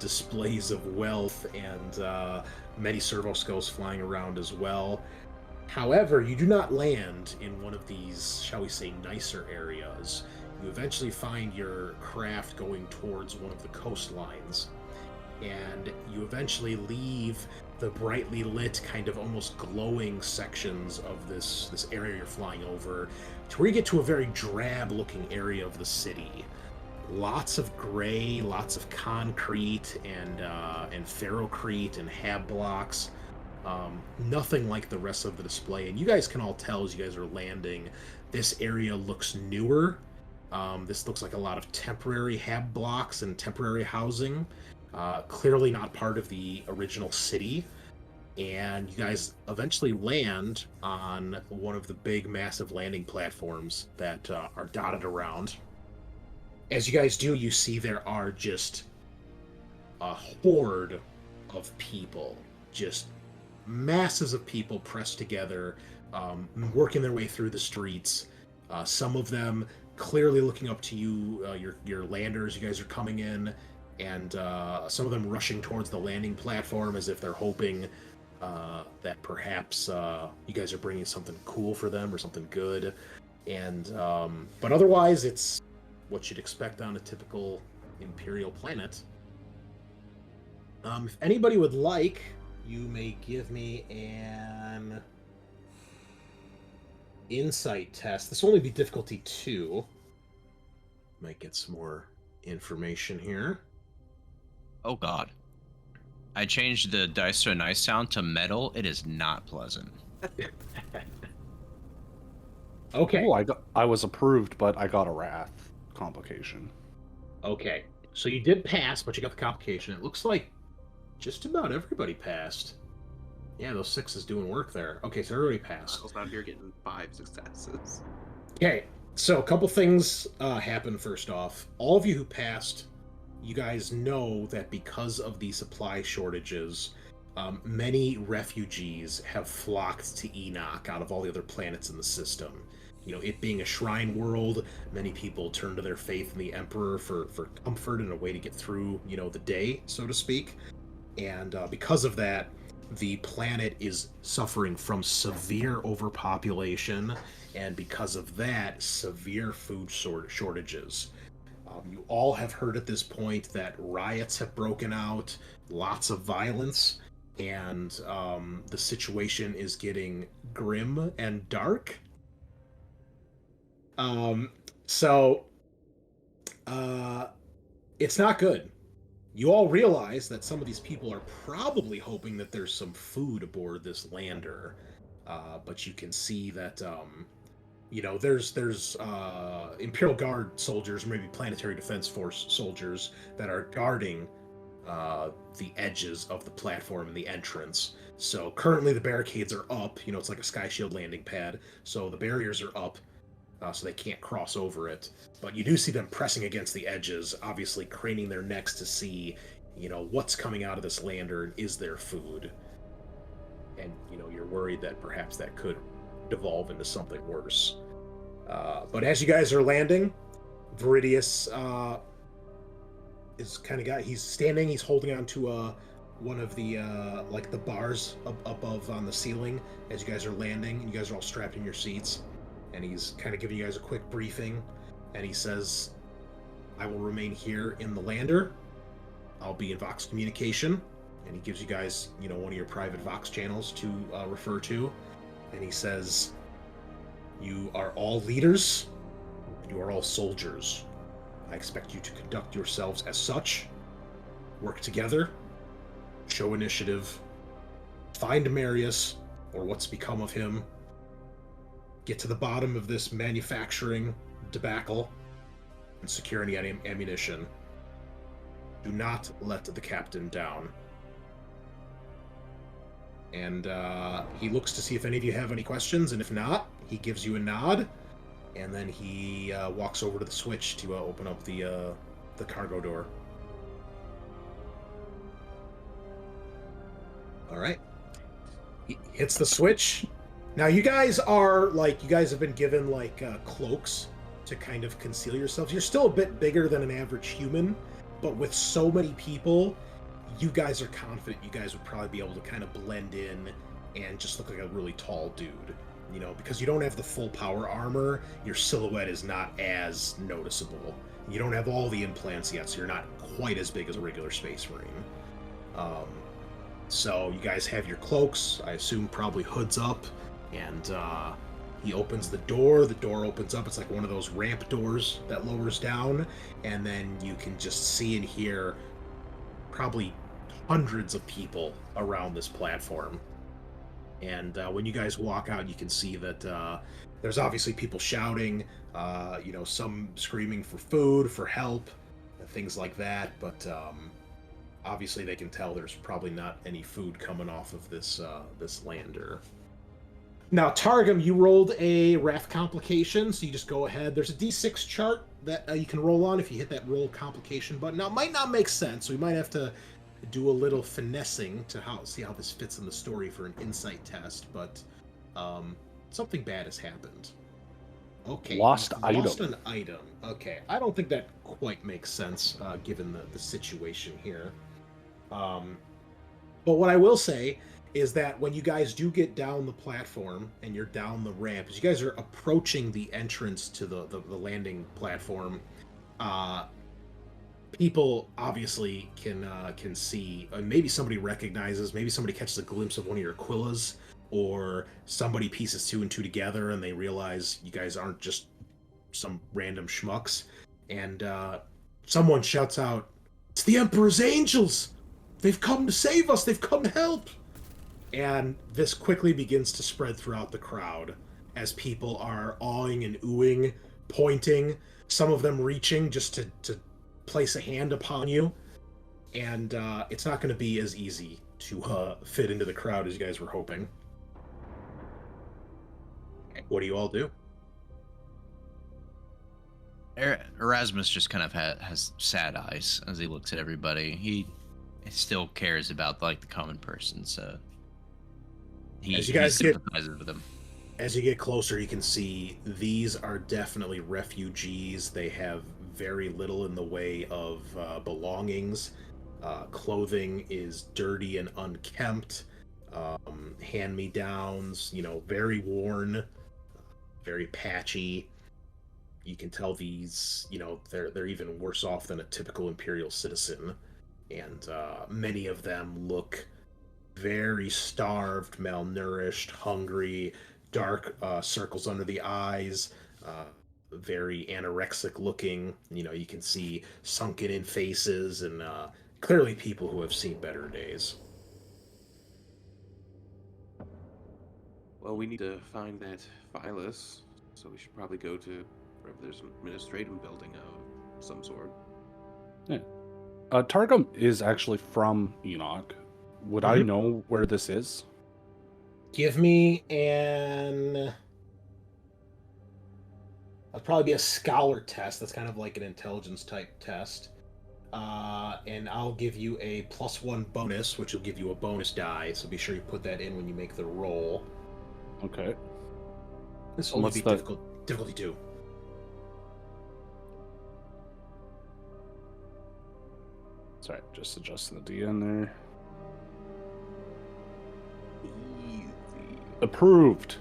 displays of wealth, and many servo skulls flying around as well. However, you do not land in one of these, shall we say, nicer areas. You eventually find your craft going towards one of the coastlines, and you eventually leave the brightly lit, kind of almost glowing sections of this area you're flying over, to where you get to a very drab-looking area of the city. Lots of gray, lots of concrete and ferrocrete and hab blocks. Nothing like the rest of the display. And you guys can all tell as you guys are landing, this area looks newer. This looks like a lot of temporary hab blocks and temporary housing. Clearly not part of the original city. And you guys eventually land on one of the big, massive landing platforms that are dotted around. As you guys do, you see there are just a horde of people, just masses of people pressed together, working their way through the streets. Some of them clearly looking up to you, your landers. You guys are coming in, and some of them rushing towards the landing platform as if they're hoping that perhaps you guys are bringing something cool for them or something good. And but otherwise, it's what you'd expect on a typical Imperial planet. If anybody would like, you may give me an insight test. This will only be difficulty 2. Might get some more information here. Oh God. I changed the dice to a nice sound to metal. It is not pleasant. Okay. Oh, I was approved, but I got a wrath complication. Okay. So you did pass, but you got the complication. It looks like just about everybody passed. Yeah, those 6s doing work there. Okay, so everybody passed. Miles out here getting 5 successes. Okay, so a couple things happened first off. All of you who passed, you guys know that because of the supply shortages, many refugees have flocked to Enoch out of all the other planets in the system. You know, it being a shrine world, many people turn to their faith in the Emperor for comfort and a way to get through, you know, the day, so to speak. And because of that, the planet is suffering from severe overpopulation, and because of that, severe food shortages. You all have heard at this point that riots have broken out, lots of violence, and the situation is getting grim and dark. So it's not good. You all realize that some of these people are probably hoping that there's some food aboard this lander, but you can see that you know, there's Imperial Guard soldiers, maybe Planetary Defense Force soldiers that are guarding the edges of the platform and the entrance. So currently the barricades are up. You know, it's like a Sky Shield landing pad. So the barriers are up, so they can't cross over it. But you do see them pressing against the edges, obviously craning their necks to see, you know, what's coming out of this lander and is there food. And, you know, you're worried that perhaps that could devolve into something worse. But as you guys are landing, Viridius is kind of got, he's standing, he's holding on to one of the like the bars above on the ceiling as you guys are landing, and you guys are all strapped in your seats, and he's kind of giving you guys a quick briefing, and he says, I will remain here in the lander. I'll be in Vox communication, and he gives you guys, you know, one of your private Vox channels to refer to, and he says, you are all leaders, and you are all soldiers. I expect you to conduct yourselves as such, work together, show initiative, find Marius, or what's become of him, get to the bottom of this manufacturing debacle, and secure any ammunition. Do not let the captain down. And he looks to see if any of you have any questions, and if not, he gives you a nod, and then he walks over to the switch to open up the cargo door. All right. He hits the switch. Now you guys are like, you guys have been given like cloaks to kind of conceal yourselves. You're still a bit bigger than an average human, but with so many people, you guys are confident you guys would probably be able to kind of blend in and just look like a really tall dude. You know, because you don't have the full power armor, your silhouette is not as noticeable. You don't have all the implants yet, so you're not quite as big as a regular Space Marine. So you guys have your cloaks, I assume probably hoods up, and he opens the door opens up, it's like one of those ramp doors that lowers down, and then you can just see and hear probably hundreds of people around this platform. And when you guys walk out, you can see that there's obviously people shouting, you know, some screaming for food, for help, and things like that. But obviously they can tell there's probably not any food coming off of this this lander. Now, Targum, you rolled a Wrath complication, so you just go ahead. There's a D6 chart that you can roll on if you hit that roll complication button. Now, it might not make sense, so we might have to do a little finessing to see how this fits in the story for an insight test, but something bad has happened. Okay, Lost you've item. lost an item. Okay, I don't think that quite makes sense given the situation here. Um, but what I will say is that when you guys do get down the platform and you're down the ramp, as you guys are approaching the entrance to the landing platform, uh, people obviously can see. Maybe somebody recognizes. Maybe somebody catches a glimpse of one of your Aquillas, or somebody pieces two and two together and they realize you guys aren't just some random schmucks. And someone shouts out, "It's the Emperor's angels! They've come to save us! They've come to help!" And this quickly begins to spread throughout the crowd as people are awing and oohing, pointing, some of them reaching just to place a hand upon you. And it's not going to be as easy to fit into the crowd as you guys were hoping. What do you all do? Erasmus just kind of has sad eyes as he looks at everybody. He still cares about like the common person, so he sympathizes with them. As you get closer, you can see these are definitely refugees. They have very little in the way of belongings. Clothing is dirty and unkempt. Hand-me-downs, very worn, very patchy. You can tell these, they're even worse off than a typical Imperial citizen. And many of them look very starved, malnourished, hungry, dark circles under the eyes, very anorexic looking. You can see sunken in faces, and clearly people who have seen better days. Well, we need to find that Phyllis, so we should probably go to wherever there's an administrative building of some sort. Yeah. Targum is actually from Enoch. Would I know where this is? Give me that'd probably be a scholar test. That's kind of like an intelligence type test. And I'll give you a +1 bonus, which will give you a bonus die. So be sure you put that in when you make the roll. Okay. This will only be difficulty 2. Sorry, just adjusting the D in there. Easy. Approved.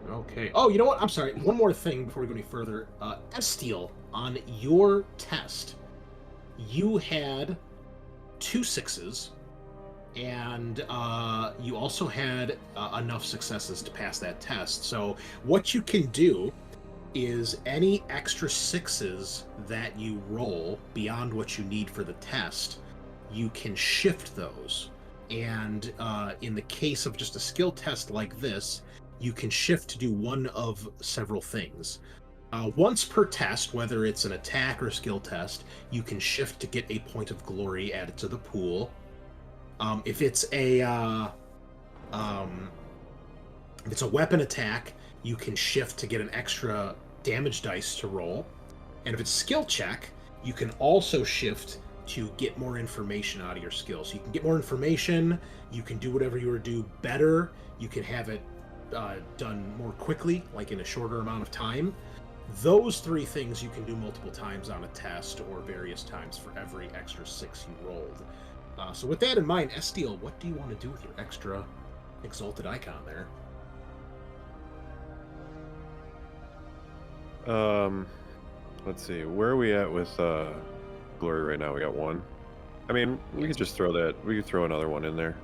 Okay. Oh, you know what? I'm sorry. One more thing before we go any further. Estiel, on your test, you had 2 6s, and you also had enough successes to pass that test. So what you can do is any extra 6s that you roll beyond what you need for the test, you can shift those. And in the case of just a skill test like this, you can shift to do one of several things. Once per test, whether it's an attack or skill test, you can shift to get a point of glory added to the pool. If it's a weapon attack, you can shift to get an extra damage dice to roll. And if it's skill check, you can also shift to get more information out of your skills. So you can get more information, you can do whatever you were to do better, you can have it done more quickly, like in a shorter amount of time. Those 3 things you can do multiple times on a test, or various times for every extra 6 you rolled. So with that in mind, Estiel, what do you want to do with your extra exalted icon there? Let's see. Where are we at with glory right now? We got 1. I mean, we could just throw that. We could throw another one in there.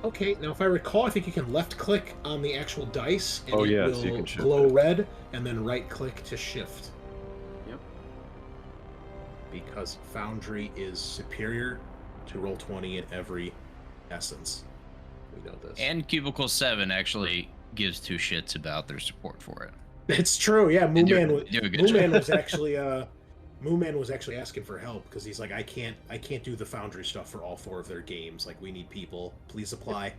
Okay, now if I recall, I think you can left-click on the actual dice, and so you will can shift glow it. red, and then right-click to shift. Yep. Because Foundry is superior to Roll20 in every essence. We know this. And Cubicle 7 actually gives 2 shits about their support for it. It's true, yeah. Mooman was actually asking for help because he's like, I can't do the Foundry stuff for all 4 of their games. Like, we need people. Please apply.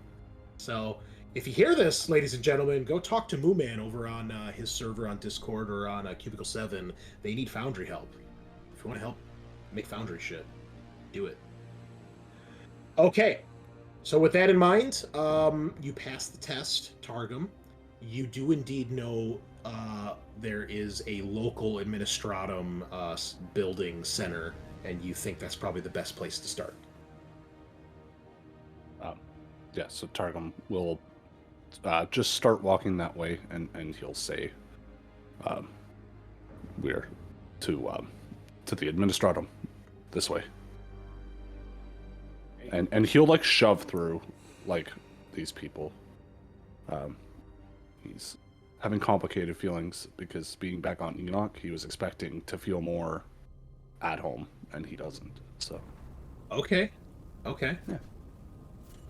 So if you hear this, ladies and gentlemen, go talk to Mooman over on his server on Discord or on Cubicle 7. They need Foundry help. If you want to help make Foundry shit, do it. Okay. So with that in mind, you pass the test, Targum. You do indeed know there is a local administratum building center, and you think that's probably the best place to start. Yeah, so Targum will just start walking that way, and he'll say, "We're to the administratum, this way." And he'll like shove through like these people. He's having complicated feelings because being back on Enoch, he was expecting to feel more at home, and he doesn't. So. Okay. Okay. Yeah.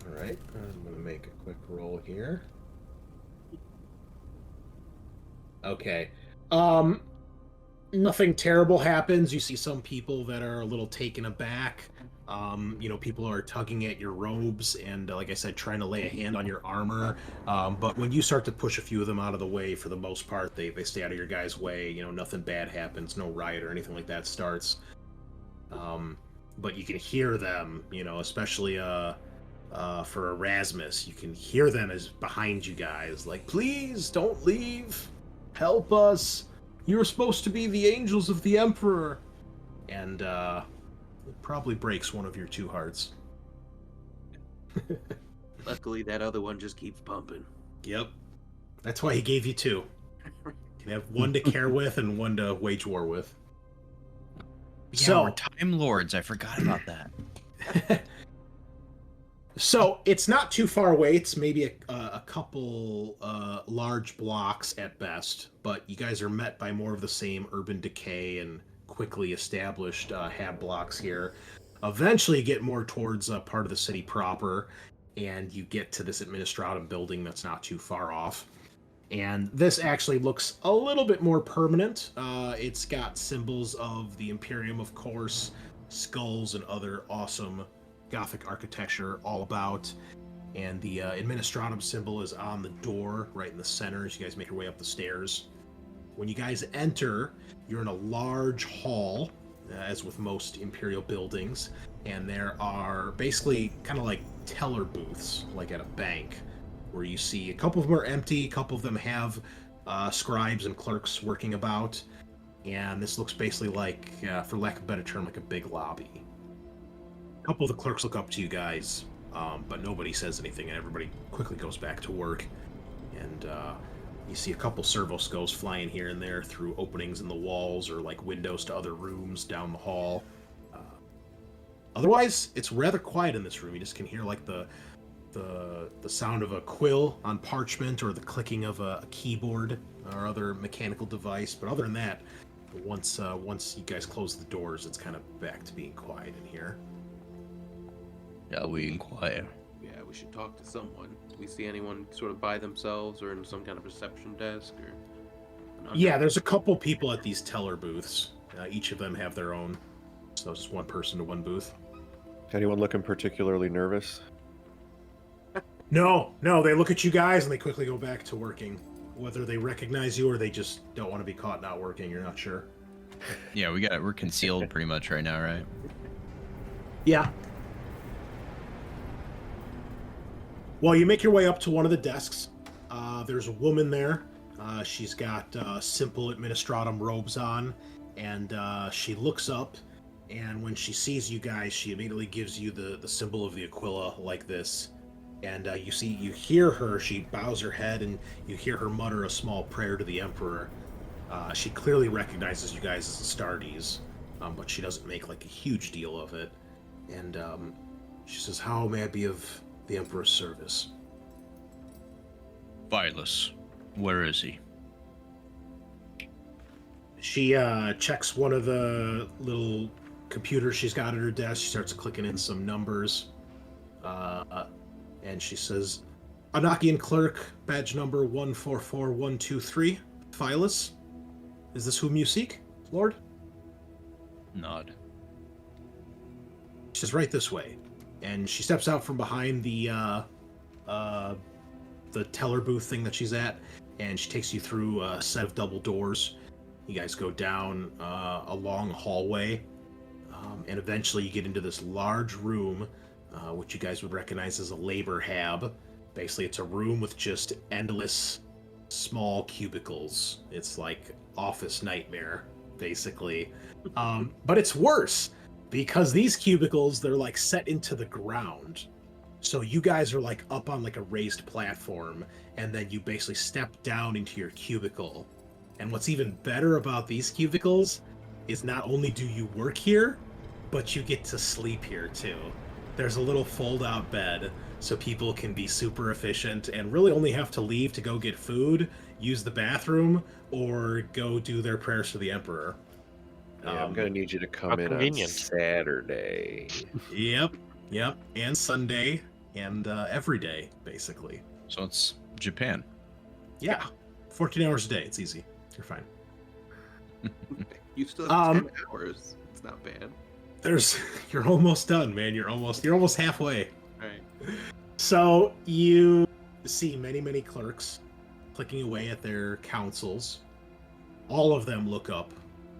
All right. I'm gonna make a quick roll here. Okay. Nothing terrible happens. You see some people that are a little taken aback. People are tugging at your robes and, like I said, trying to lay a hand on your armor. But when you start to push a few of them out of the way, for the most part, they stay out of your guys' way. Nothing bad happens. No riot or anything like that starts. But you can hear them, especially for Erasmus. You can hear them as behind you guys, like, please don't leave. Help us. You're supposed to be the angels of the Emperor. And it probably breaks one of your two hearts. Luckily, that other one just keeps pumping. Yep. That's why he gave you two. You can have one to care with and one to wage war with. Yeah, So, we're Time Lords. I forgot about that. So it's not too far away. It's maybe a couple large blocks at best, but you guys are met by more of the same urban decay and quickly established hab blocks here. Eventually, you get more towards part of the city proper, and you get to this administrative building that's not too far off. And this actually looks a little bit more permanent. It's got symbols of the Imperium, of course, skulls and other awesome Gothic architecture all about. And the administratum symbol is on the door right in the center as you guys make your way up the stairs. When you guys enter, you're in a large hall, as with most Imperial buildings, and there are basically kind of like teller booths, like at a bank, where you see a couple of them are empty, a couple of them have scribes and clerks working about, and this looks basically like, for lack of a better term, like a big lobby. A couple of the clerks look up to you guys, but nobody says anything, and everybody quickly goes back to work. And you see a couple servoscopes flying here and there through openings in the walls or like windows to other rooms down the hall. Otherwise, it's rather quiet in this room. You just can hear like the sound of a quill on parchment or the clicking of a keyboard or other mechanical device. But other than that, once you guys close the doors, it's kind of back to being quiet in here. Yeah, we inquire. Yeah, we should talk to someone. Do we see anyone sort of by themselves or in some kind of reception desk? Or Yeah, there's a couple people at these teller booths. Each of them have their own. So just one person to one booth. Anyone looking particularly nervous? No, they look at you guys and they quickly go back to working. Whether they recognize you or they just don't want to be caught not working, you're not sure. Yeah, we're concealed pretty much right now, right? Yeah. Well, you make your way up to one of the desks. There's a woman there. She's got simple administratum robes on, and she looks up, and when she sees you guys, she immediately gives you the symbol of the Aquila like this. And you hear her, she bows her head, and you hear her mutter a small prayer to the Emperor. She clearly recognizes you guys as the Astartes, but she doesn't make like a huge deal of it. And she says, "How may I be of the Emperor's service?" Vilas, where is he? She checks one of the little computers she's got at her desk. She starts clicking in some numbers. And she says, "Enochian clerk, badge number 144123, Philus. Is this whom you seek, Lord?" Nod. She says, "Right this way." And she steps out from behind the teller booth thing that she's at, and she takes you through a set of double doors. You guys go down a long hallway, and eventually you get into this large room, which you guys would recognize as a labor hab. Basically, it's a room with just endless small cubicles. It's like office nightmare, basically. But it's worse because these cubicles, they're like set into the ground. So you guys are like up on like a raised platform, and then you basically step down into your cubicle. And what's even better about these cubicles is not only do you work here, but you get to sleep here too. There's a little fold-out bed, so people can be super efficient and really only have to leave to go get food, use the bathroom, or go do their prayers to the Emperor. Yeah, I'm gonna need you to come in convenient. on Saturday. Yep, and Sunday, and every day, basically. So it's Japan. Yeah, 14 hours a day. It's easy. You're fine. You still have 10 hours. It's not bad. You're almost done, man. You're almost halfway. Right. So you see many clerks clicking away at their councils. All of them look up,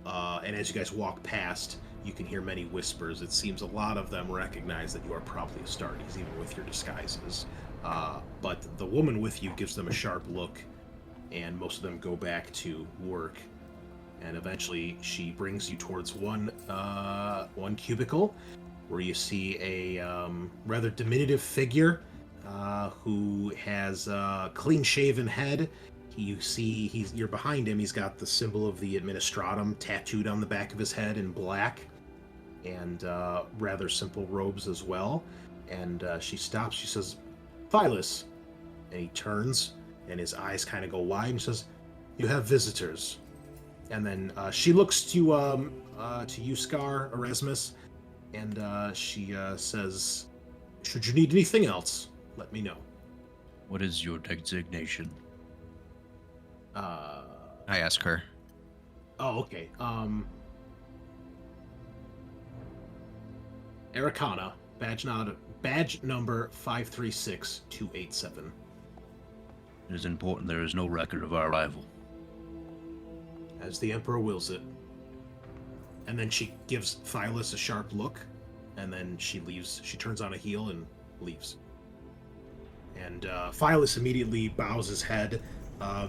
and as you guys walk past, you can hear many whispers. It seems a lot of them recognize that you are probably Astartes, even with your disguises. But the woman with you gives them a sharp look, and most of them go back to work. And eventually, she brings you towards one cubicle, where you see a rather diminutive figure who has a clean-shaven head. You're behind him. He's got the symbol of the Administratum tattooed on the back of his head in black, and rather simple robes as well. And she stops. She says, "Phyllis," and he turns, and his eyes kind of go wide, and says, "You have visitors." And then she looks to you, Scaarr, Erasmus, and she says, "Should you need anything else, let me know." What is your designation? I ask her. Oh, okay. Aricana, badge number 536287. It is important there is no record of our arrival. As the Emperor wills it. And then she gives Phyllis a sharp look, and then she leaves. She turns on a heel and leaves. And Phyllis immediately bows his head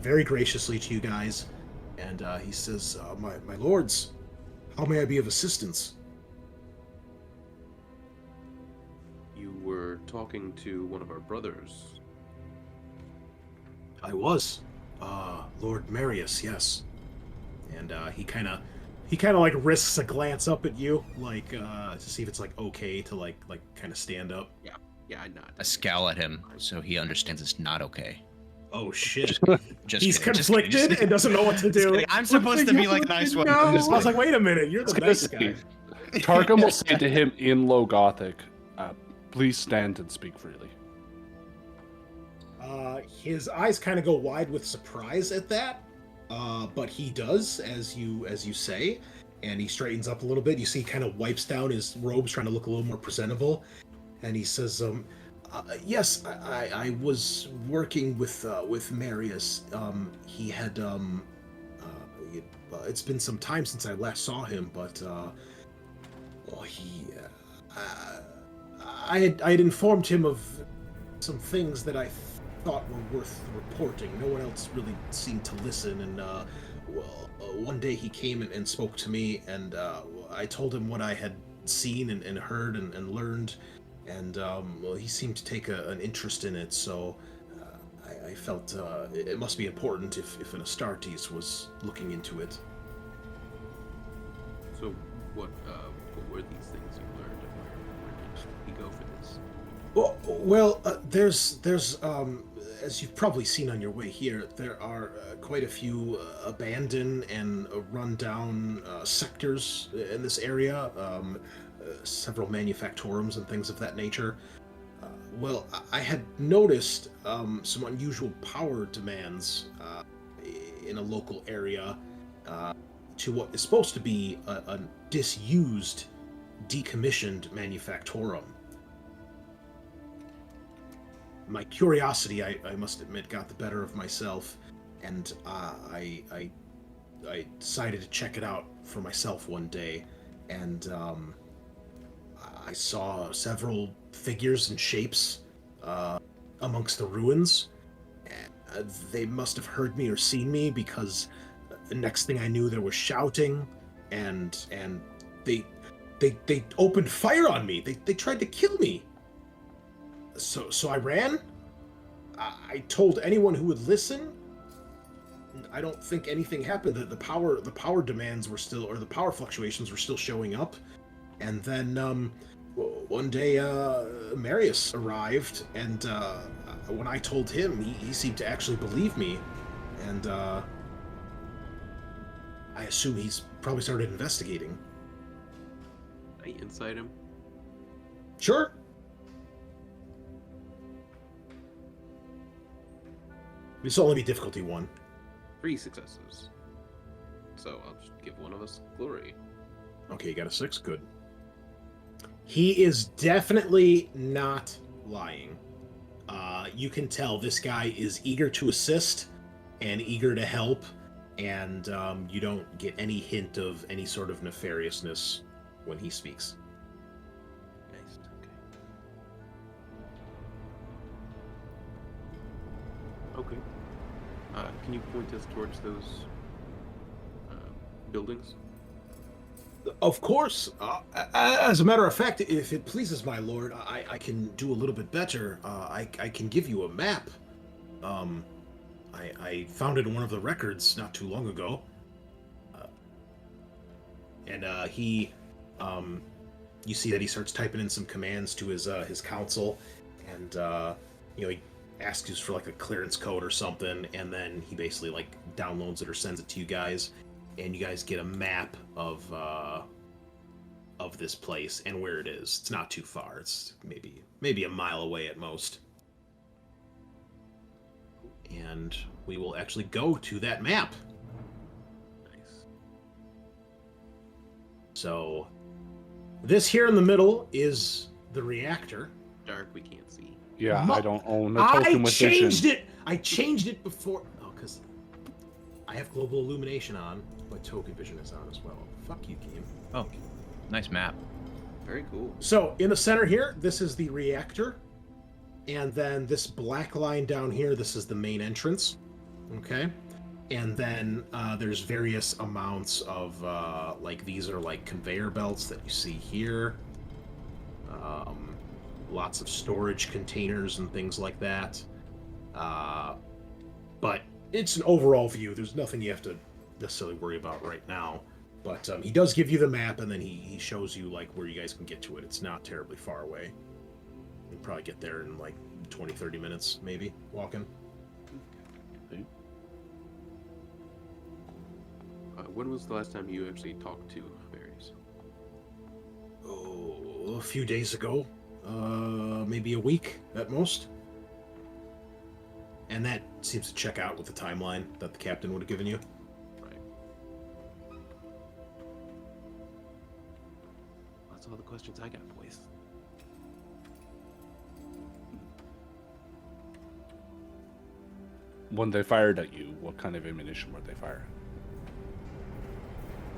very graciously to you guys, and he says, my lords, how may I be of assistance?" You were talking to one of our brothers. "I was. Lord Marius, yes." And he kind of like risks a glance up at you, like to see if it's like okay to like kind of stand up. Yeah, I nod. I scowl at him so he understands it's not okay. Oh shit! Just He's kidding, just conflicted kidding, just and doesn't know what to kidding. do. I'm supposed to be like a nice one. No. I'm I just was like, kidding. wait a minute, you're the nice guy. Targum will say to him in Low Gothic, "Please stand and speak freely." His eyes kind of go wide with surprise at that, but he does as you say, and he straightens up a little bit. You see, he kind of wipes down his robes, trying to look a little more presentable, and he says, "Yes, I was working with Marius. He had it's been some time since I last saw him, but I had informed him of some things that I thought were worth reporting. No one else really seemed to listen, and one day he came and spoke to me, and I told him what I had seen and heard and learned, and he seemed to take an interest in it, so I felt it must be important if an Astartes was looking into it." So, what were these things you learned, and where did he go for this? Well, there's as you've probably seen on your way here, there are quite a few abandoned and run-down sectors in this area, several manufactorums and things of that nature. Well, I had noticed some unusual power demands in a local area to what is supposed to be a disused, decommissioned manufactorum. My curiosity, I must admit, got the better of myself, and I decided to check it out for myself one day, and I saw several figures and shapes amongst the ruins. they must have heard me or seen me, because the next thing I knew, there was shouting, and they opened fire on me. They tried to kill me. So I ran. I told anyone who would listen. I don't think anything happened. The power demands were still, or the power fluctuations were still showing up. And then one day Marius arrived, and when I told him, he seemed to actually believe me. And I assume he's probably started investigating. I insight him. Sure. This will only be difficulty 1. 3 successes. So I'll just give one of us glory. Okay, you got a 6. Good. He is definitely not lying. You can tell this guy is eager to assist and eager to help, and you don't get any hint of any sort of nefariousness when he speaks. Nice. Okay. Can you point us towards those buildings? Of course. As a matter of fact, if it pleases my lord, I can do a little bit better. I can give you a map. I found it in one of the records not too long ago. And he, you see that he starts typing in some commands to his council, and he asks you for like a clearance code or something, and then he basically like downloads it or sends it to you guys, and you guys get a map of this place and where it is. It's not too far. It's maybe a mile away at most. And we will actually go to that map. Nice. So this here in the middle is the reactor. Dark, we can't see. Yeah, Mu- I don't own a token with changed vision. it. I changed it before. Oh, because I have global illumination on, but token vision is on as well. Fuck you, game. Oh, nice map. Very cool. So in the center here, this is the reactor, and then this black line down here, this is the main entrance. Okay, and then there's various amounts of like these are like conveyor belts that you see here. Lots of storage containers and things like that. But it's an overall view. There's nothing you have to necessarily worry about right now. But he does give you the map, and then he shows you like where you guys can get to it. It's not terribly far away. You can probably get there in like 20, 30 minutes, maybe, walking. When was the last time you actually talked to Marius? Oh, a few days ago. Maybe a week at most. And that seems to check out with the timeline that the captain would have given you. Right. That's all the questions I got, boys. When they fired at you, what kind of ammunition were they firing?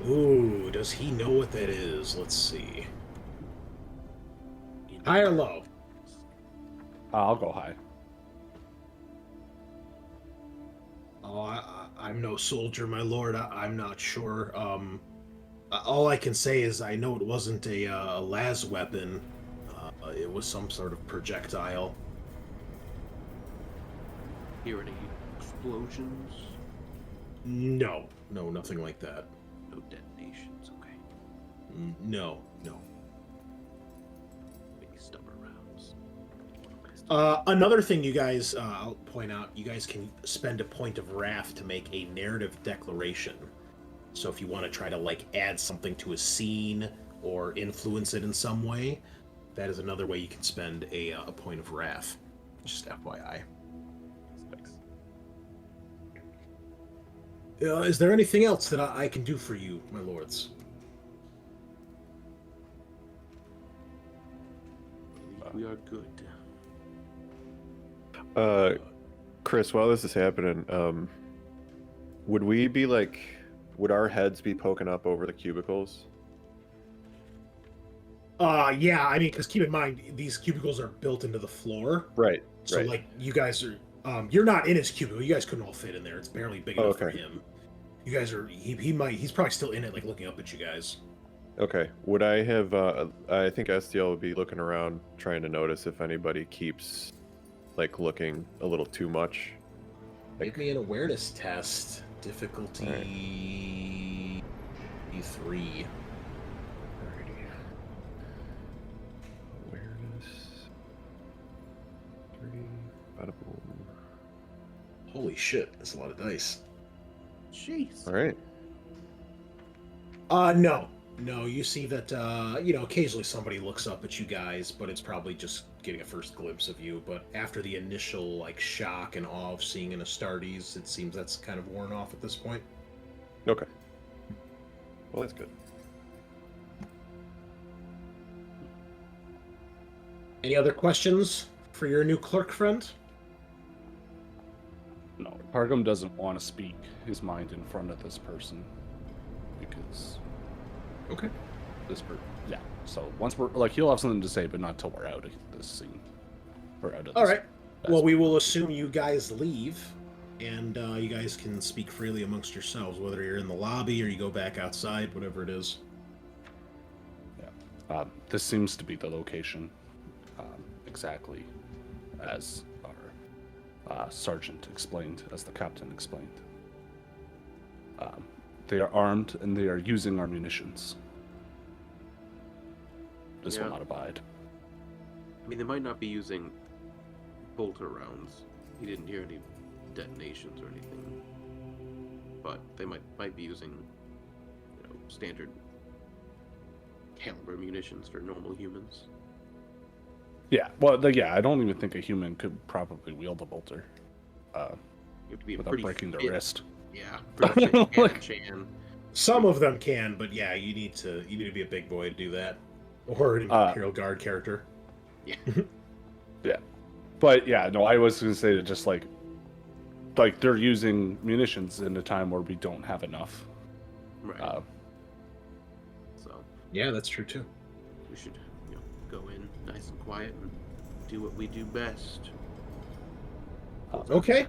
Ooh, does he know what that is? Let's see. High or low? I'll go high. Oh, I'm no soldier, my lord. I'm not sure. All I can say is I know it wasn't a las weapon. It was some sort of projectile. Hear any explosions? No, nothing like that. No detonations, okay. No. Maybe stubborn rounds. Another thing you guys, I'll point out, you guys can spend a point of wrath to make a narrative declaration. So if you want to try to like add something to a scene or influence it in some way, that is another way you can spend a point of wrath. Just FYI. Thanks. Is there anything else that I can do for you, my lords? We are good. Chris, while this is happening, would we be like, would our heads be poking up over the cubicles? Yeah, I mean, because keep in mind, these cubicles are built into the floor. Right. So, like, you guys are You're not in his cubicle. You guys couldn't all fit in there. It's barely big enough for okay. him. You guys are. He's probably still in it, like looking up at you guys. Okay. Would I have? I think STL would be looking around, trying to notice if anybody keeps, like, looking a little too much. Make me an awareness test. Difficulty 3. Alrighty. Awareness. 3. Bada boom. Holy shit! That's a lot of dice. Jeez. All right. No. You see that, occasionally somebody looks up at you guys, but it's probably just getting a first glimpse of you. But after the initial, like, shock and awe of seeing an Astartes, it seems that's kind of worn off at this point. Okay. Well, that's good. Any other questions for your new clerk friend? No, Targum doesn't want to speak his mind in front of this person because Okay. yeah. So once we're like, he'll have something to say, but not till we're out of this scene. Or out of All this. right. Well, we will assume you guys leave, and you guys can speak freely amongst yourselves, whether you're in the lobby or you go back outside, whatever it is. Yeah. This seems to be the location, exactly as our sergeant explained, as the captain explained. They are armed and they are using our munitions. This will Yeah. not abide. I mean, they might not be using bolter rounds. He didn't hear any detonations or anything. But they might be using, standard caliber munitions for normal humans. Yeah, well, I don't even think a human could probably wield a bolter You have to be without pretty breaking their fit. wrist. Yeah, pretty fit Like- Chan. Some of them can, but yeah, you need to be a big boy to do that, or an Imperial Guard character. But yeah, no, I was going to say that just like they're using munitions in a time where we don't have enough. Right. So Yeah, that's true too. we should, go in nice and quiet and do what we do best. Okay.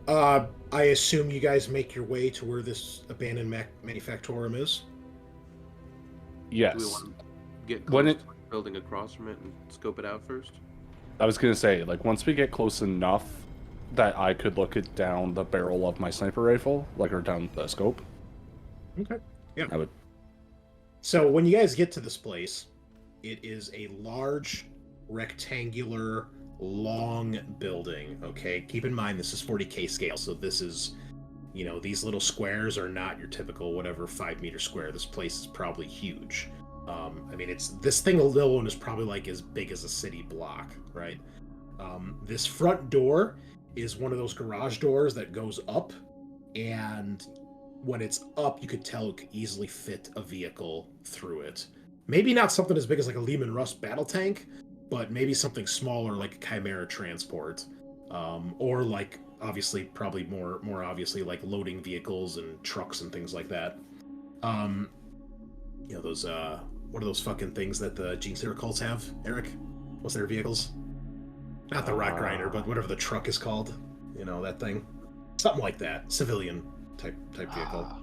I assume you guys make your way to where this abandoned manufactorum is. Yes. Do we want to get When close it- to the building across from it and scope it out first? I was going to say, like, once we get close enough that I could look it down the barrel of my sniper rifle, like, or down the scope. Okay. Yeah. I would. So when you guys get to this place, it is a large, rectangular, long building. Okay, keep in mind this is 40K scale, so this is, these little squares are not your typical whatever 5-meter square. This place is probably huge. I mean, this thing alone is probably like as big as a city block, right? This front door is one of those garage doors that goes up, and when it's up, you could tell it could easily fit a vehicle through it. Maybe not something as big as like a Lehman Russ battle tank, but maybe something smaller like a Chimera transport, or like obviously probably more obviously like loading vehicles and trucks and things like that. Those what are those fucking things that the Gene Stealer cults have, Eric? What's their vehicles? Not the rock grinder, but whatever the truck is called. That thing. Something like that. Civilian type vehicle.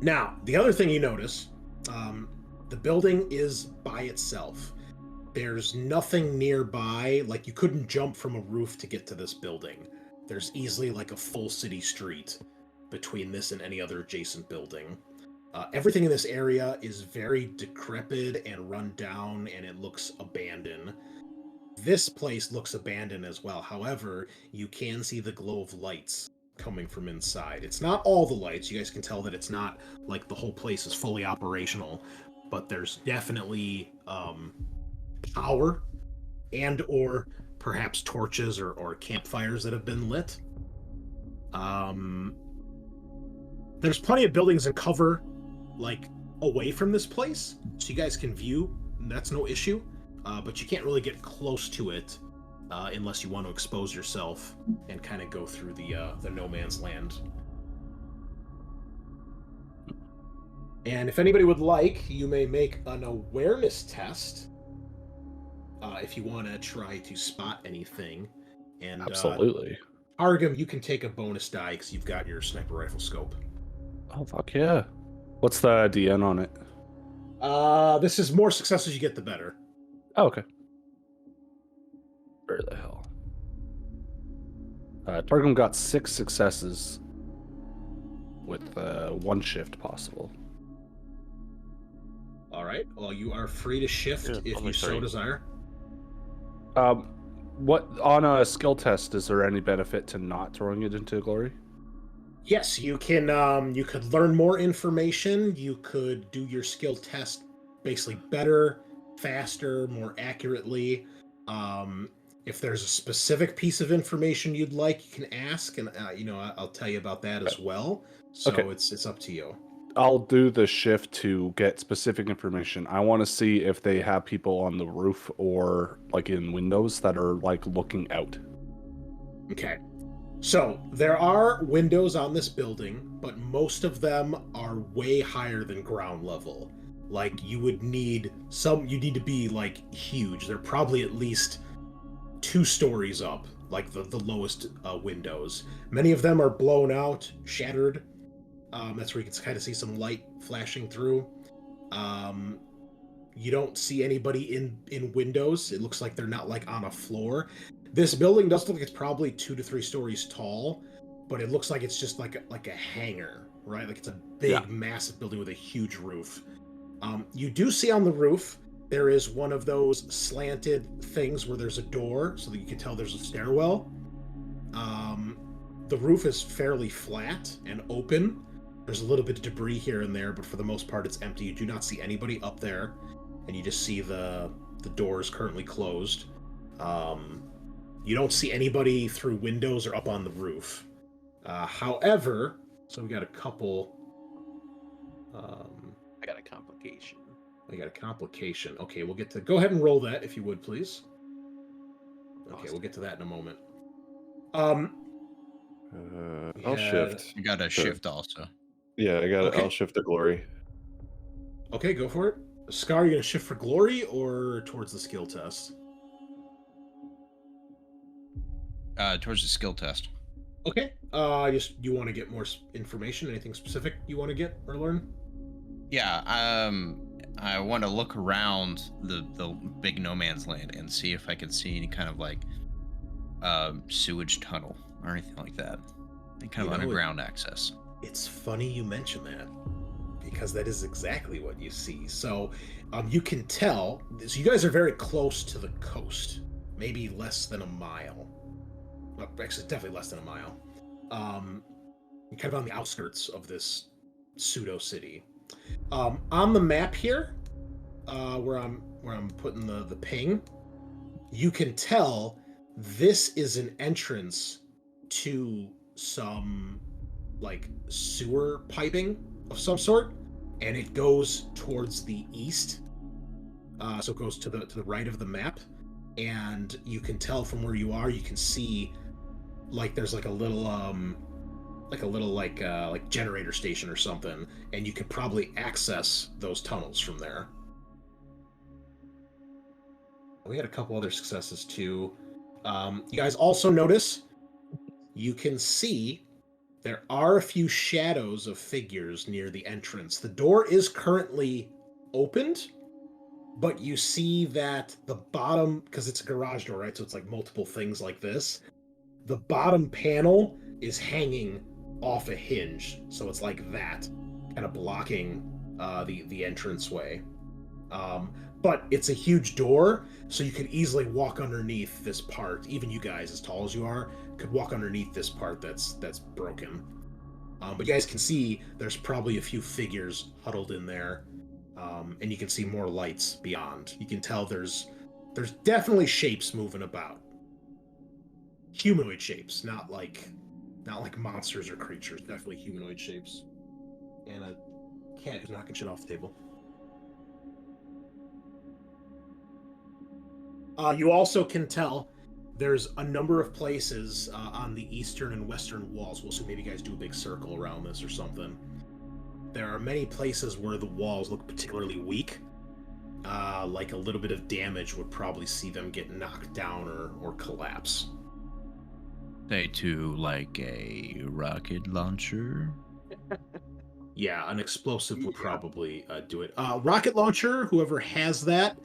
Now, the other thing you notice, the building is by itself. There's nothing nearby, like you couldn't jump from a roof to get to this building. There's easily like a full city street between this and any other adjacent building. Everything in this area is very decrepit and run down, and it looks abandoned. This place looks abandoned as well. However, you can see the glow of lights coming from inside. It's not all the lights. You guys can tell that it's not like the whole place is fully operational, but there's definitely power and or perhaps torches or campfires that have been lit. There's plenty of buildings and cover like away from this place, so you guys can view. That's no issue, but you can't really get close to it unless you want to expose yourself and kind of go through the no man's land. And if anybody would like, you may make an awareness test if you want to try to spot anything And Absolutely. Argum, you can take a bonus die because you've got your sniper rifle scope. Oh, fuck yeah. What's the DN on it? This is more successes you get, the better. Oh, okay. Where the hell? Targum got 6 successes with 1 shift possible. All right. Well, you are free to shift Yeah, if only you so 3. desire. What on a skill test is there any benefit to not throwing it into glory? Yes, you can. You could learn more information. You could do your skill test basically better, faster, more accurately. If there's a specific piece of information you'd like, you can ask, and I'll tell you about that as well. So Okay. it's up to you. I'll do the shift to get specific information. I want to see if they have people on the roof or like in windows that are like looking out. Okay. So there are windows on this building, but most of them are way higher than ground level. Like you need to be like huge. They're probably at least 2 stories up, like the lowest windows. Many of them are blown out, shattered. That's where you can kind of see some light flashing through. You don't see anybody in windows. It looks like they're not like on a floor. This building does look like it's probably 2 to 3 stories tall, but it looks like it's just like a hangar, right? Like it's a big, massive building with a huge roof. You do see on the roof there is one of those slanted things where there's a door, so that you can tell there's a stairwell. The roof is fairly flat and open. There's a little bit of debris here and there, but for the most part, it's empty. You do not see anybody up there, and you just see the doors currently closed. You don't see anybody through windows or up on the roof. However, so we got a couple. I got a complication. We got a complication. Okay, we'll get to. Go ahead and roll that if you would, please. Okay, we'll get to that in a moment. I'll shift. You got a shift also. Yeah, I got it. Okay. I'll shift to glory. Okay, go for it. Scaarr, you gonna shift for glory or towards the skill test? Towards the skill test. Okay. You want to get more information? Anything specific you want to get or learn? Yeah. I want to look around the big no man's land and see if I can see any kind of like sewage tunnel or anything like that. Any kind of underground access. It's funny you mention that, because that is exactly what you see. So you can tell, so you guys are very close to the coast, maybe less than a mile. Well, actually, definitely less than a mile. You're kind of on the outskirts of this pseudo city. On the map here, where I'm putting the ping, you can tell this is an entrance to some like sewer piping of some sort, and it goes towards the east. So it goes to the right of the map, and you can tell from where you are, you can see like there's like a little like generator station or something, and you could probably access those tunnels from there. We had a couple other successes too. You guys also notice you can see there are a few shadows of figures near the entrance. The door is currently opened, but you see that the bottom, because it's a garage door, right? So it's like multiple things like this. The bottom panel is hanging off a hinge, so it's like that, kind of blocking the entranceway. But it's a huge door, so you could easily walk underneath this part. Even you guys, as tall as you are, could walk underneath this part that's broken. But you guys can see there's probably a few figures huddled in there, and you can see more lights beyond. You can tell there's definitely shapes moving about. Humanoid shapes, not like monsters or creatures. Definitely humanoid shapes. And a cat who's knocking shit off the table. You also can tell there's a number of places on the eastern and western walls. We'll see, maybe you guys do a big circle around this or something. There are many places where the walls look particularly weak. Like a little bit of damage would probably see them get knocked down or collapse. Say to like a rocket launcher. Yeah, an explosive would Yeah. probably do it. Rocket launcher, whoever has that,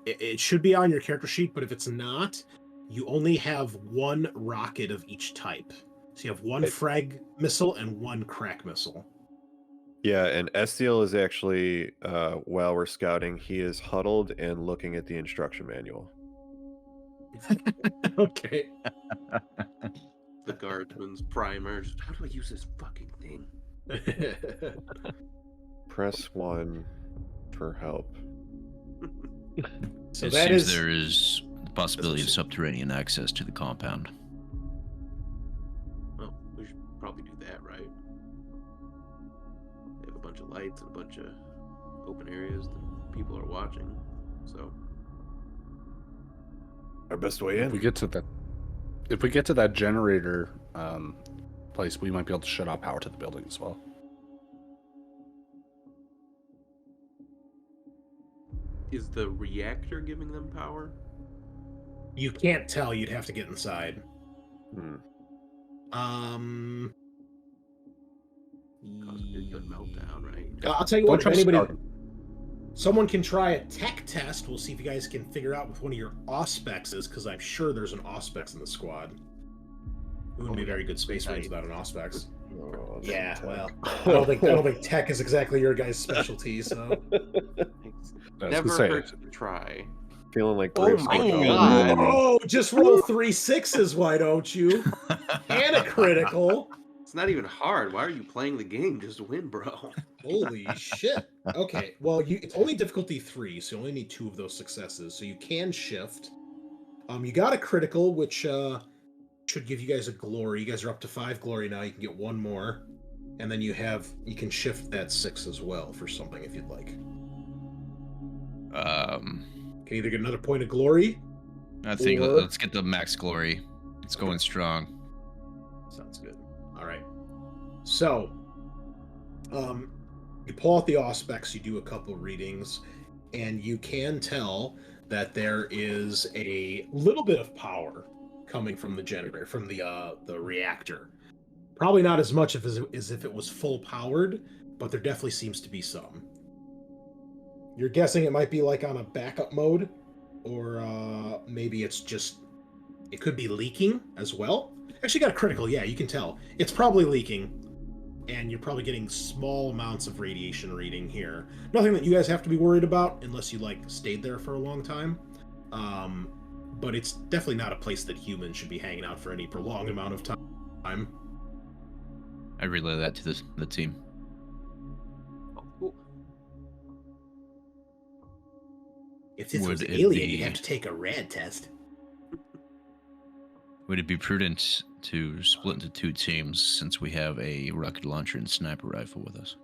it should be on your character sheet, but if it's not, you only have one rocket of each type. So you have one frag missile and one crack missile. Yeah, and Estiel is actually, while we're scouting, he is huddled and looking at the instruction manual. Okay. The guardsman's primer. Just, how do I use this fucking thing? Press 1 for help. So It that seems is there is the possibility of subterranean access to the compound. Well, we should probably do that, right? They have a bunch of lights and a bunch of open areas that people are watching. So Our best way If in. we get to that generator place, we might be able to shut off power to the building as well. is the reactor giving them power? you can't tell. You'd have to get inside. Hmm. Causing a meltdown, right? I'll tell you Don't what. If trust anybody, Scaarr. someone can try a tech test. We'll see if you guys can figure out what one of your auspex is, because I'm sure there's an auspex in the squad. It wouldn't be a very good space marines without an auspex. Oh, Yeah, tech. well, I don't think tech is exactly your guys' specialty. So It's I was never gonna say, hurts to try. Feeling like Oh Griff's my going God. whoa, just roll 3 6s, why don't you? And a critical. It's not even hard. Why are you playing the game? Just win, bro. Holy shit. Okay, well, it's only difficulty 3, so you only need 2 of those successes. So you can shift. You got a critical, which should give you guys a glory. You guys are up to 5 glory now. You can get 1 more, and then you can shift that 6 as well for something if you'd like. Can either get another point of glory. I think Or- let's get the max glory. It's going strong. Sounds good. All right. So, you pull out the auspex, you do a couple readings, and you can tell that there is a little bit of power coming from the generator, from the reactor. Probably not as much as if it was full powered, but there definitely seems to be some. You're guessing it might be like on a backup mode, or maybe it could be leaking as well. Actually got a critical, yeah, you can tell. It's probably leaking, and you're probably getting small amounts of radiation reading here. Nothing that you guys have to be worried about unless you, stayed there for a long time. But it's definitely not a place that humans should be hanging out for any prolonged amount of time. I relay that to the team. Oh, cool. If this was Would it alien, you'd be- have to take a rad test. Would it be prudent to split into 2 teams since we have a rocket launcher and sniper rifle with us?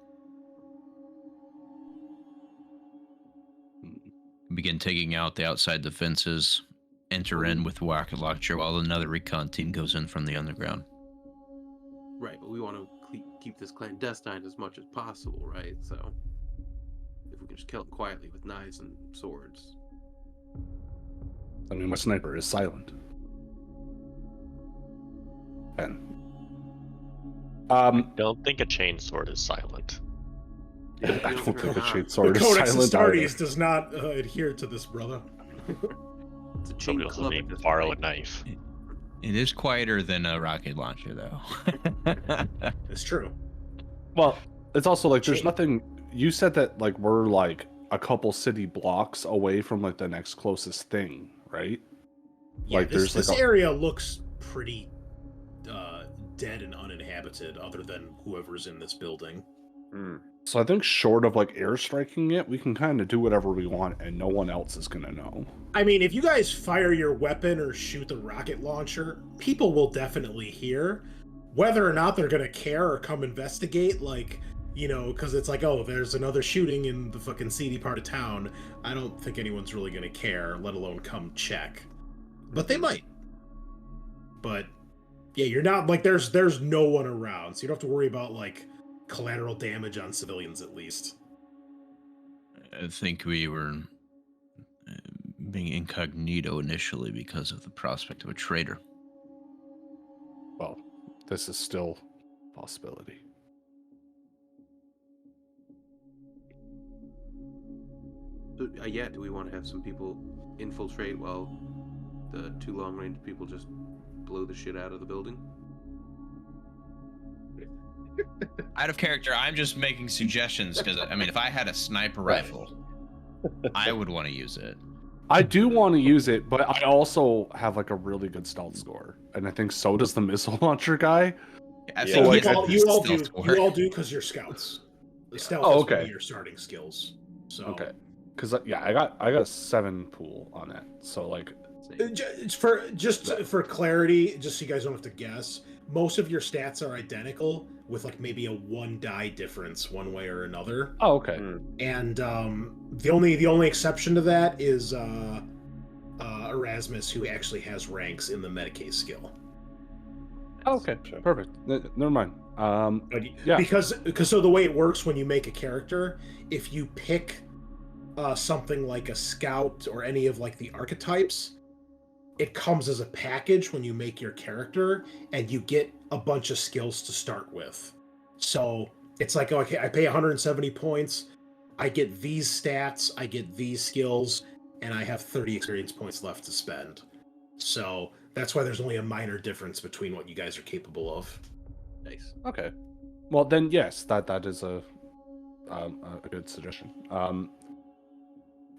Begin taking out the outside defenses, enter in with rocket launcher while another recon team goes in from the underground. Right, but we want to keep this clandestine as much as possible, right? So if we can just kill them quietly with knives and swords. I mean, my sniper is silent. Ben. Don't think a chain sword is silent. I You don't think turn a on. chain sword The is Codex silent Astartes either. does not adhere to this, brother. It's a chain Somebody else club let at me this borrow a point. knife. It is quieter than a rocket launcher, though. It's true. Well, it's also like there's Chain. nothing. You said that we're a couple city blocks away from the next closest thing, right? Yeah, There's this area looks pretty dead and uninhabited, other than whoever's in this building. Hmm. So I think short of airstriking it, we can kind of do whatever we want, and no one else is gonna know. I mean, if you guys fire your weapon or shoot the rocket launcher, people will definitely hear. Whether or not they're gonna care or come investigate, because it's oh, there's another shooting in the fucking seedy part of town. I don't think anyone's really gonna care, let alone come check. But they might. But yeah, you're not there's no one around, so you don't have to worry about collateral damage on civilians, at least. I think we were being incognito initially because of the prospect of a traitor. Well, this is still a possibility. So, yeah, do we want to have some people infiltrate while the 2 long-range people just blow the shit out of the building? Out of character, I'm just making suggestions because, I mean, if I had a sniper rifle, I would want to use it. I do want to use it, but I also have like a really good stealth score, and I think so does the missile launcher guy. I Yeah. think So, he like, has a you all stealth do. score. You all do because you're scouts. The stealth Oh, is one okay. of your starting skills. So Okay, because yeah, I got a 7 pool on that. So like, For clarity, just so you guys don't have to guess, most of your stats are identical with like maybe a 1 die difference one way or another. oh okay, And the only exception to that is Erasmus, who actually has ranks in the Medicaid skill. okay, perfect. Never mind. But Yeah. because so the way it works when you make a character, if you pick something like a scout or any of like the archetypes, it comes as a package when you make your character, and you get a bunch of skills to start with. So it's like, okay, I pay 170 points, I get these stats, I get these skills, and I have 30 experience points left to spend. So that's why there's only a minor difference between what you guys are capable of. Nice. Okay. Well then, yes, that is a good suggestion.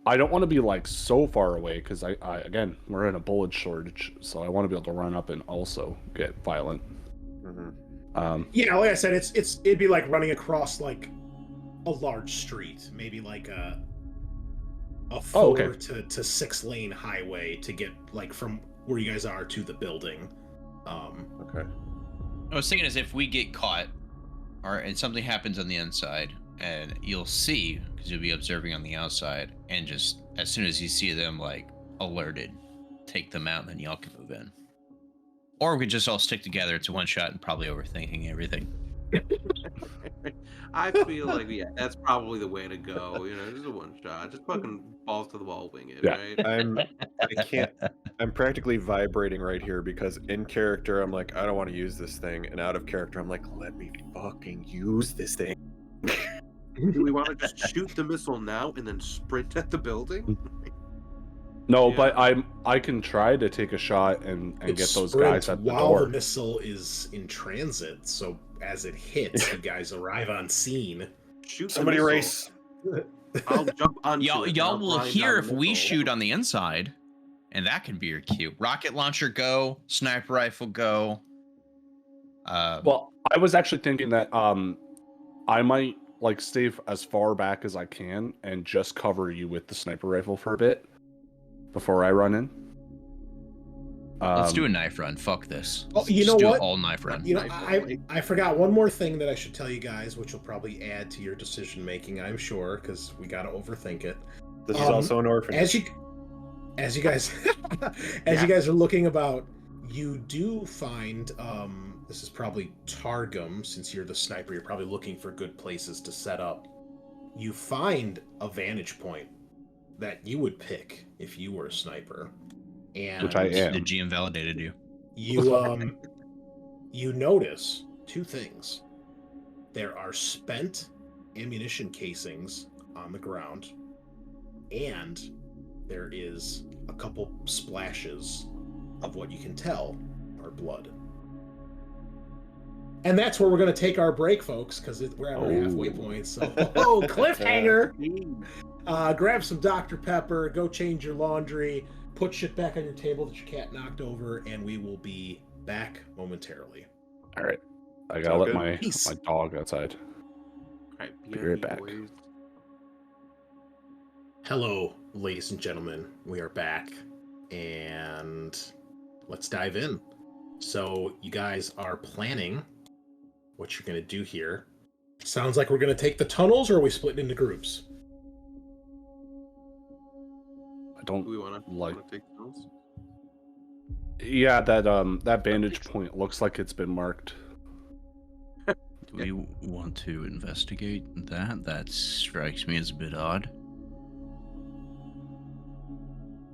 I don't want to be like so far away because I again, we're in a bullet shortage, so I want to be able to run up and also get violent. Yeah, like I said, it'd be like running across like a large street, maybe like a 4 to 6 lane highway to get like from where you guys are to the building. Okay. I was thinking as if we get caught, and something happens on the inside, and you'll see because you'll be observing on the outside, and just as soon as you see them like alerted, take them out, and then y'all can move in. Or we could just all stick together. It's a one shot and probably overthinking everything. I feel like, yeah, that's probably the way to go. You know, just a 1 shot. Just fucking balls to the wall, wing it, Yeah. right? I'm practically vibrating right here because in character I'm like, I don't want to use this thing, and out of character I'm like, let me fucking use this thing. Do we want to just shoot the missile now and then sprint at the building? No, Yeah. but I can try to take a shot and It get those sprints guys at the while door. the missile is in transit, so as it hits, you guys arrive on scene. Shoot Somebody the race. missile. I'll jump onto it. and Y'all I'll will grind hear down if the we missile. shoot on the inside, and that can be your cue. Rocket launcher go, sniper rifle go. Well, I was actually thinking that I might like stay as far back as I can and just cover you with the sniper rifle for a bit before I run in. Let's do a knife run. Fuck this. Oh, you Just know do what? an all knife run. You know, Knife I forgot one more thing that I should tell you guys, which will probably add to your decision making, I'm sure, because we got to overthink it. This is also an orphanage. As you guys you guys are looking about, you do find this is probably Targum, since you're the sniper, you're probably looking for good places to set up. You find a vantage point that you would pick if you were a sniper. And Which I am. The GM validated you. You notice 2 things. There are spent ammunition casings on the ground, and there is a couple splashes of what you can tell are blood. And that's where we're going to take our break, folks, because we're at our halfway point. So, cliffhanger! Grab some Dr. Pepper, go change your laundry, put shit back on your table that your cat knocked over, and we will be back momentarily. All right, I gotta let my dog outside. All right, Be right back. boys. Hello, ladies and gentlemen. We are back, and let's dive in. So, you guys are planning what you're going to do here. Sounds like we're going to take the tunnels, or are we splitting into groups? I don't Do we want to take those? Yeah, that vantage point looks like it's been marked. Do we want to investigate that? That strikes me as a bit odd.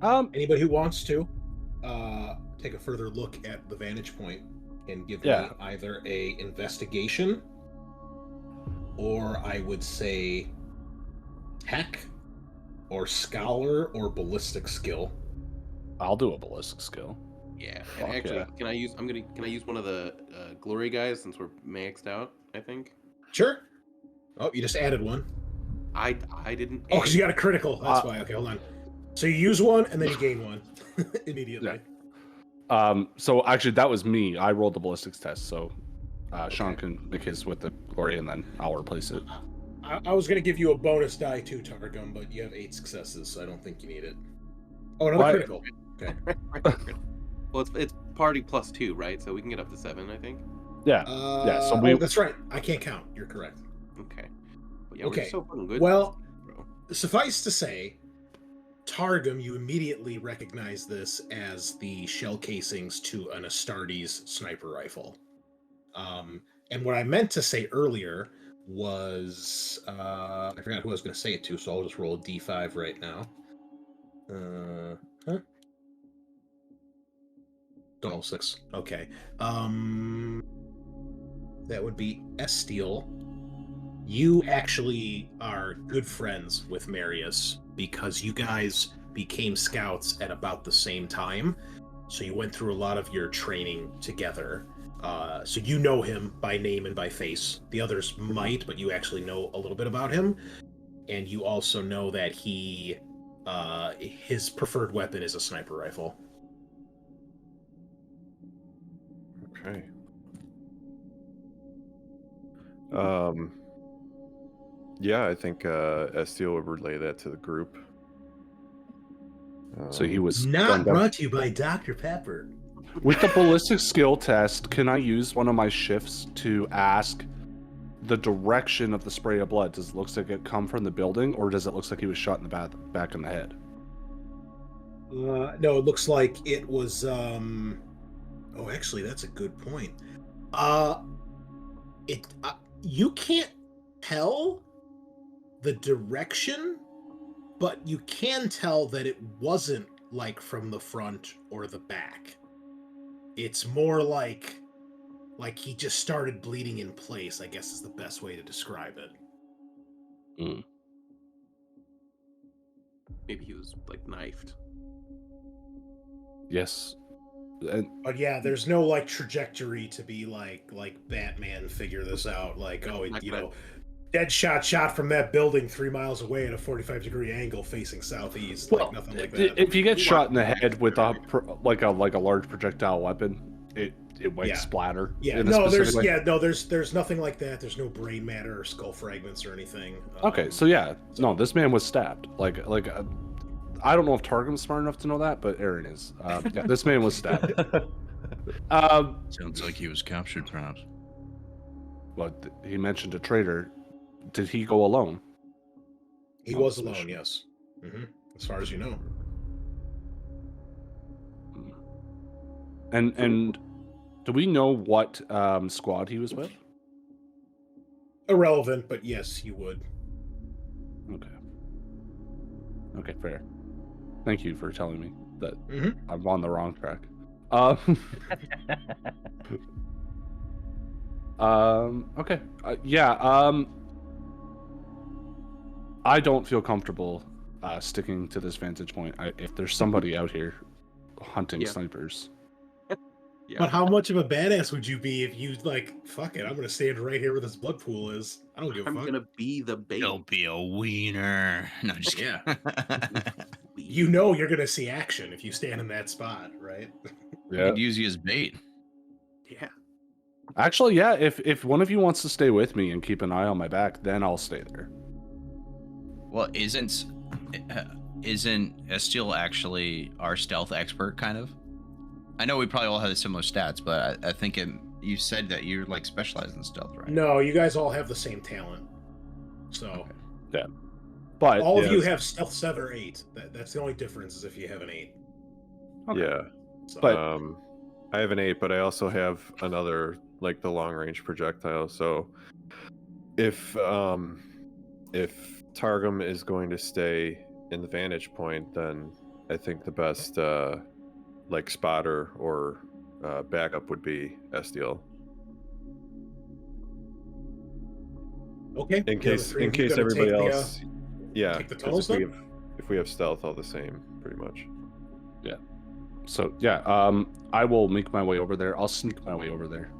Anybody who wants to take a further look at the vantage point and give me Yeah. either a investigation or I would say tech or scholar or ballistic skill. I'll do a ballistic skill. Yeah, Fuck and actually, yeah. can I use one of the glory guys since we're maxed out? I think Sure. Oh, you just added one. I didn't. Oh, because add- you got a critical. That's why. Okay, hold on. So you use one and then you gain one immediately. So actually, that was me. I rolled the ballistics test, so Sean Okay. can make his with the glory, and then I'll replace it. I was going to give you a bonus die too, Targum, but you have 8 successes, so I don't think you need it. Oh, another Why- critical. Okay. Well, it's party +2, right? So we can get up to 7, I think. Yeah. So we- Oh, that's right. I can't count. You're correct. Okay. But yeah, Okay. we're so fucking good. Well, bro. suffice to say, Targum, you immediately recognize this as the shell casings to an Astartes sniper rifle. And what I meant to say earlier was I forgot who I was going to say it to, so I'll just roll a d5 right now. Don't roll 6. Okay. That would be Estiel. You actually are good friends with Marius because you guys became scouts at about the same time. So you went through a lot of your training together. So you know him by name and by face. The others might, but you actually know a little bit about him. And you also know that his preferred weapon is a sniper rifle. Okay. Yeah, I think Estiel would relay that to the group. So he was Not done- brought to you by Dr. Pepper. With the ballistic skill test, can I use one of my shifts to ask the direction of the spray of blood? Does it look like it come from the building, or does it look like he was shot in the back in the head? No, it looks like it was. Oh, actually, that's a good point. You can't tell the direction, but you can tell that it wasn't like from the front or the back. It's more like he just started bleeding in place, I guess is the best way to describe it. Maybe he was like knifed. Yes. And But yeah, there's no like trajectory to be like Batman figure this out. Like, oh, Not you gonna- know, dead shot from that building 3 miles away at a 45-degree angle facing southeast. well, Like nothing like that. if you get shot in the head with a large projectile weapon, it might Yeah. splatter. Yeah, in a no, specific way. there's nothing like that. There's no brain matter or skull fragments or anything. Okay, so yeah, no, this man was stabbed. I don't know if Targum's smart enough to know that, but Aaron is. Yeah, this man was stabbed. Sounds like he was captured, perhaps. But he mentioned a traitor. Did he go alone? He on was this alone, mission? yes. As far as you know. And do we know what squad he was with? Irrelevant, but yes, you would. Okay, fair. Thank you for telling me that Mhm. I'm on the wrong track. Okay. I don't feel comfortable sticking to this vantage point. If there's somebody out here hunting Yeah. snipers. Yeah. But how much of a badass would you be if you like, fuck it, I'm gonna stand right here where this blood pool is. I don't give a I'm fuck. gonna be the bait. He'll be a wiener. No, just Yeah. kidding. You know you're gonna see action if you stand in that spot, right? Yeah. Could use you as bait. Yeah. Actually, yeah. If one of you wants to stay with me and keep an eye on my back, then I'll stay there. Well, isn't Estiel actually our stealth expert, kind of? I know we probably all have similar stats, but I think you said that you're like specialized in stealth, right? No, you guys all have the same talent. So Okay. But all of yeah, you have stealth 7 or 8. That's the only difference is if you have an 8. Okay. Yeah. So, But- I have an 8, but I also have another, like the long range projectile. So if Targum is going to stay in the vantage point, then I think the best like spotter or backup would be Estiel. Okay. In the other case three in of you case gonna everybody take else, yeah, take the 'cause tunnels then? if we have stealth, all the same, pretty much. So yeah, I will make my way over there. I'll sneak my way over there,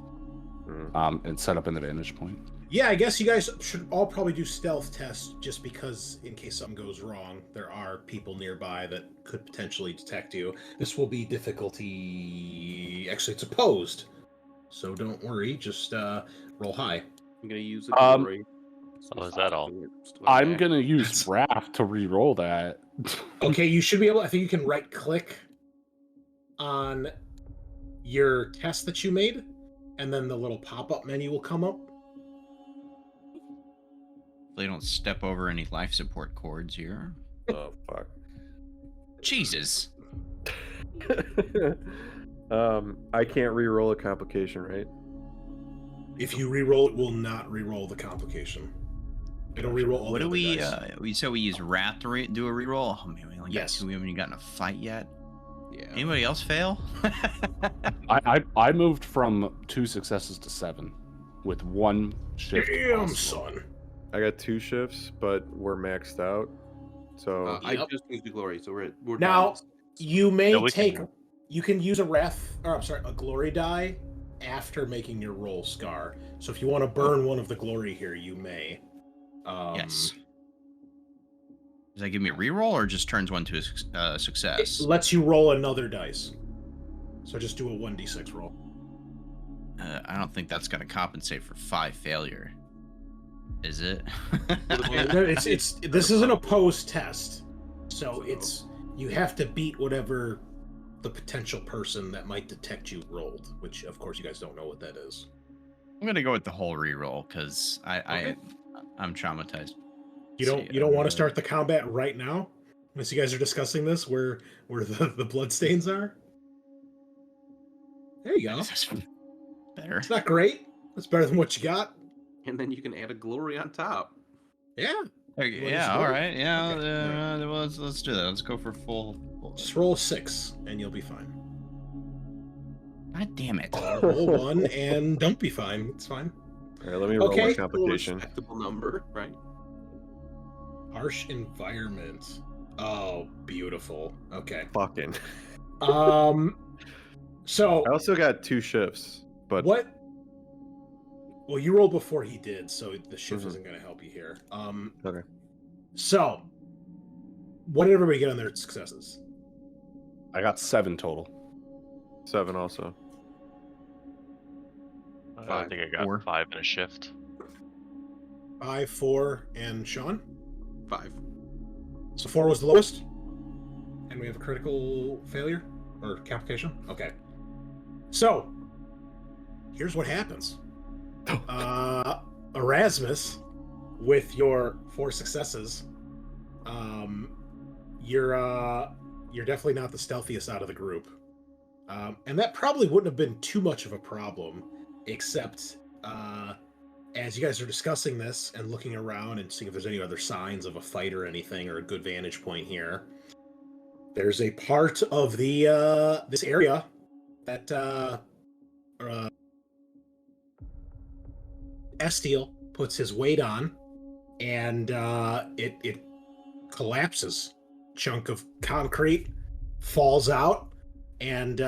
and set up an advantage point. Yeah, I guess you guys should all probably do stealth tests just because in case something goes wrong, there are people nearby that could potentially detect you. This will be difficulty. Actually, it's opposed, so don't worry. Just roll high. I'm gonna use a glory. Oh, is that all? I'm gonna use Wrath to re-roll that. Okay, you should be able. I think you can right click on your test that you made, and then the little pop-up menu will come up. They don't step over any life support cords here. Oh fuck. Jesus. I can't re-roll a complication, right? If you re-roll, it will not re-roll the complication. It'll re-roll all What the do other we? dice. We said we use Wrath to do a reroll. Oh man, we only got Yes. two. We haven't even gotten a fight yet. Yeah. Anybody else fail? I moved from 2 successes to 7, with 1 shift. Damn, possible. son. I got 2 shifts, but we're maxed out. So I Yep. just used a glory, so we're Now, down to six. You may No, we take. can- You can use a a glory die after making your roll, Scaarr. So if you want to burn one of the glory here, you may. Yes. Does that give me a reroll or just turns one to a It success? lets you roll another dice. So just do a 1d6 roll. I don't think that's going to compensate for 5 failure. Is it? It's this is an opposed test, so it's you have to beat whatever the potential person that might detect you rolled, which of course you guys don't know what that is. I'm gonna go with the whole reroll because Okay. I'm traumatized. You don't want to start the combat right now, unless you guys are discussing this where the bloodstains are. There you go. That's better. It's not great. It's better than what you got. And then you can add a glory on top. Yeah. Okay, Well, yeah, just all roll. right. Yeah, Okay, well, let's do that. Let's go for full. Just roll a 6 and you'll be fine. God damn it. Roll 1 and don't be fine. It's fine. all right, let me roll Okay. a A complication. respectable number, right? Harsh environment. Oh, beautiful. Okay. Fucking. So I also got 2 shifts, but what? Well, you rolled before he did, so the shift Mhm. isn't going to help you here. Okay. So, what did everybody get on their successes? I got 7 total. 7 also. I think I got 4. 5 in a shift. 5, 4, and Sean. 5. So 4 was the lowest, and we have a critical failure or complication. Okay. So, here's what happens. Erasmus, with your 4 successes, you're definitely not the stealthiest out of the group, and that probably wouldn't have been too much of a problem, except as you guys are discussing this and looking around and seeing if there's any other signs of a fight or anything or a good vantage point here. There's a part of the this area that Estiel puts his weight on, and it collapses. Chunk of concrete falls out, and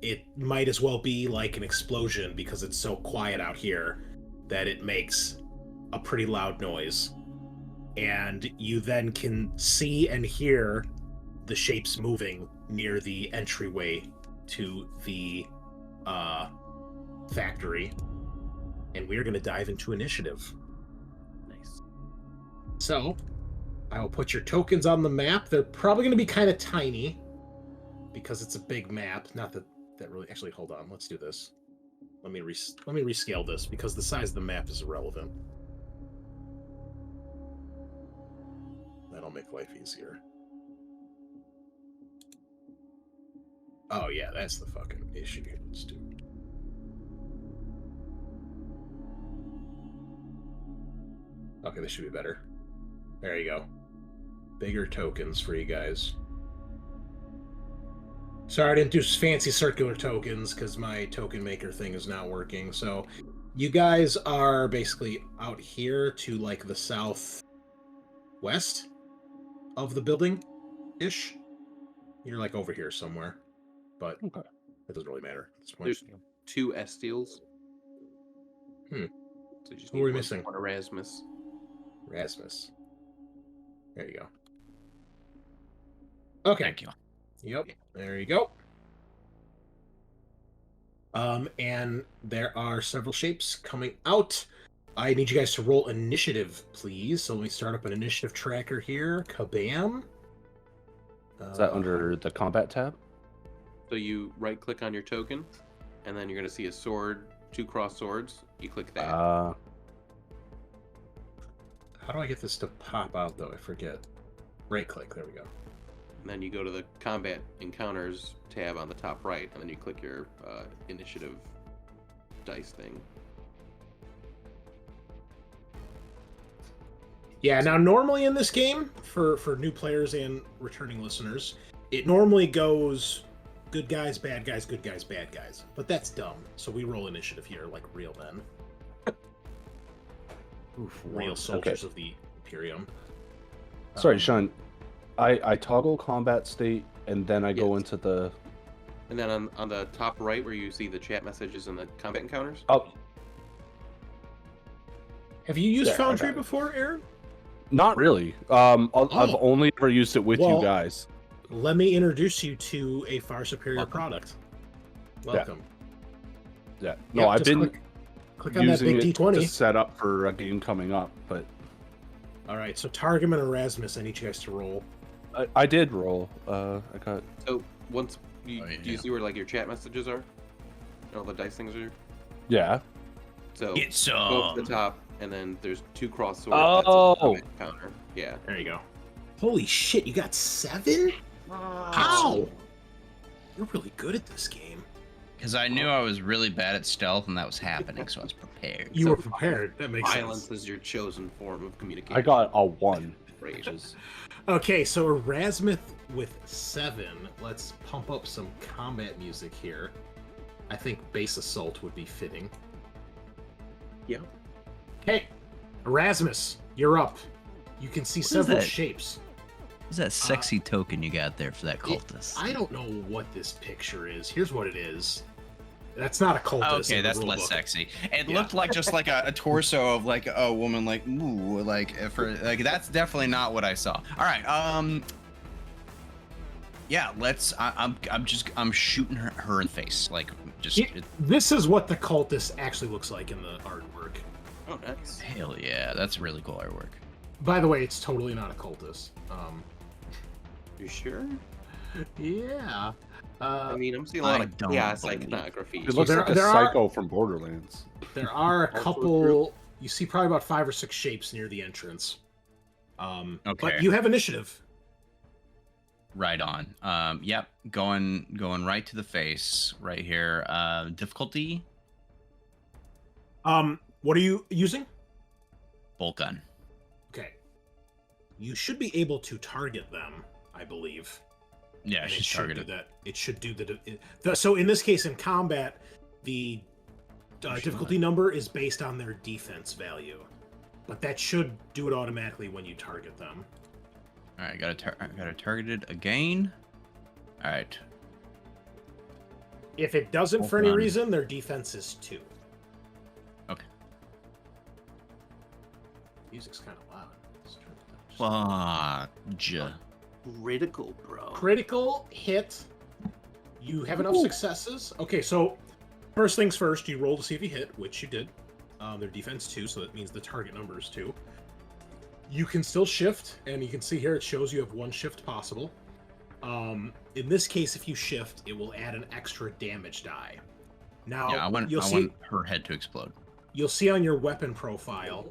it might as well be like an explosion because it's so quiet out here that it makes a pretty loud noise. And you then can see and hear the shapes moving near the entryway to the factory. And we're going to dive into initiative. Nice. So, I will put your tokens on the map. They're probably going to be kind of tiny because it's a big map. Not that really... Actually, hold on. Let's do this. Let me rescale this because the size of the map is irrelevant. That'll make life easier. Oh, yeah, that's the fucking issue here. Let's do it. Okay, this should be better. There you go. Bigger tokens for you guys. Sorry, I didn't do fancy circular tokens because my token maker thing is not working. So you guys are basically out here to like the southwest of the building-ish. You're like over here somewhere, but Okay. it doesn't really matter at this point. There's 2 Estiles. Hmm. So you just Who need are we one- missing? one Erasmus. Rasmus. There you go. Okay. Thank you. Yep. There you go. And there are several shapes coming out. I need you guys to roll initiative, please. So let me start up an initiative tracker here. Kabam. Is that under the combat tab? So you right-click on your token, and then you're going to see a sword, 2 cross swords. You click that. How do I get this to pop out, though? I forget. Right click. There we go. And then you go to the Combat Encounters tab on the top right, and then you click your initiative dice thing. Yeah, now normally in this game, for new players and returning listeners, it normally goes good guys, bad guys, good guys, bad guys. But that's dumb. So we roll initiative here like real men. Oof, real soldiers of the Imperium. Sorry, Sean. I toggle combat state and then I go Yes. into the. And then on the top right, where you see the chat messages and the Combat Encounters, Oh, Have you used There, I Foundry got it. before, Aaron? not really. I've only ever used it with Well, you guys. Let me introduce you to a far superior product. Welcome. Yeah. No, Yep, I've just been click on that using big it D20. to set up for a game coming up, but All right, so Targum and Erasmus, I need you guys to roll. I did roll. I got. so once you Oh, yeah, do you yeah. see where like your chat messages are? And all the dice things are. Yeah. So It's go up to the top, and then there's 2 cross swords. Oh. That's a Combat Encounter. Yeah. There you go. Holy shit, you got 7? How? You're really good at this game. Because I knew I was really bad at stealth, and that was happening, so I was prepared. You So were prepared. That makes Violence sense. is your chosen form of communication. I got a 1. Rages. Okay, so Erasmus with 7. Let's pump up some combat music here. I think Base Assault would be fitting. Yeah. Hey, Erasmus, you're up. You can see is several that? shapes. What's that sexy token you got there for that cultist? I don't know what this picture is. Here's what it is. That's not a cultist. Okay, in the that's rule less book. sexy. It Yeah. looked like just like a torso of like a woman, like ooh, like for like that's definitely not what I saw. All right, yeah, let's. I'm shooting her in the face, like just This is what the cultist actually looks like in the artwork. Oh, nice. hell yeah, that's really cool artwork. By the way, it's totally not a cultist. You sure? Yeah. I mean, I'm seeing a I lot of don't chaos believe- iconography. It looks there- like a there are- psycho from Borderlands. There are a Also couple. You see probably about 5 or 6 shapes near the entrance. Okay. But you have initiative. Right on. Yep, going right to the face, right here. Difficulty, What are you using? bolt gun. Okay. You should be able to target them, I believe. Yeah, And it she's should targeted. do that. It should do so in this case, in combat, the Oh, she difficulty number is based on their defense value, but that should do it automatically when you target them. All right, got it targeted again. All right. If it doesn't, for Hold any on. reason, their defense is 2. Okay. Music's kind of loud. Let's turn it down just a Fudge. Critical, bro. Critical hit. You have enough successes. Okay, so first things first, you roll to see if you hit, which you did. Their defense 2, so that means the target number is 2. You can still shift, and you can see here it shows you have 1 shift possible. In this case, if you shift, it will add an extra damage die. Now, Yeah, I want her head to explode. you'll see on your weapon profile,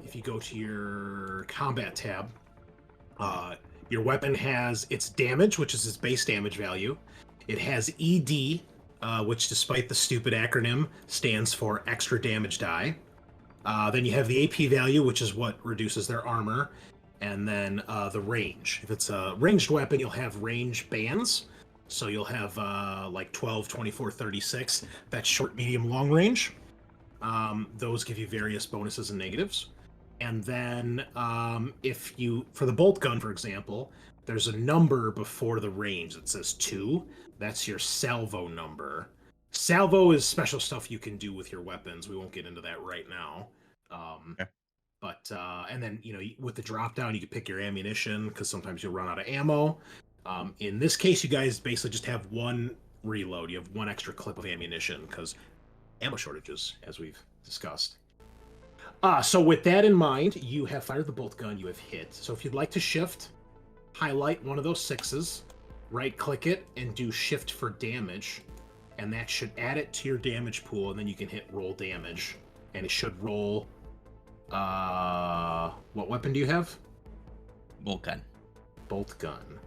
if you go to your combat tab, your weapon has its damage, which is its base damage value. It has ED, which, despite the stupid acronym, stands for extra damage die. Then you have the AP value, which is what reduces their armor. And then the range. If it's a ranged weapon, you'll have range bands. So you'll have like 12, 24, 36. That's short, medium, long range. Those give you various bonuses and negatives. And then if you, for the bolt gun, for example, there's a number before the range that says 2. That's your salvo number. Salvo is special stuff you can do with your weapons. We won't get into that right now. Okay. But and then with the drop down, you can pick your ammunition because sometimes you'll run out of ammo. In this case, you guys basically just have one reload. You have one extra clip of ammunition because ammo shortages, as we've discussed. So with that in mind, you have fired the bolt gun, you have hit. So if you'd like to shift, highlight one of those 6s, right-click it, and do shift for damage. And that should add it to your damage pool, and then you can hit roll damage. And it should roll... what weapon do you have? Bolt gun. Bolt gun.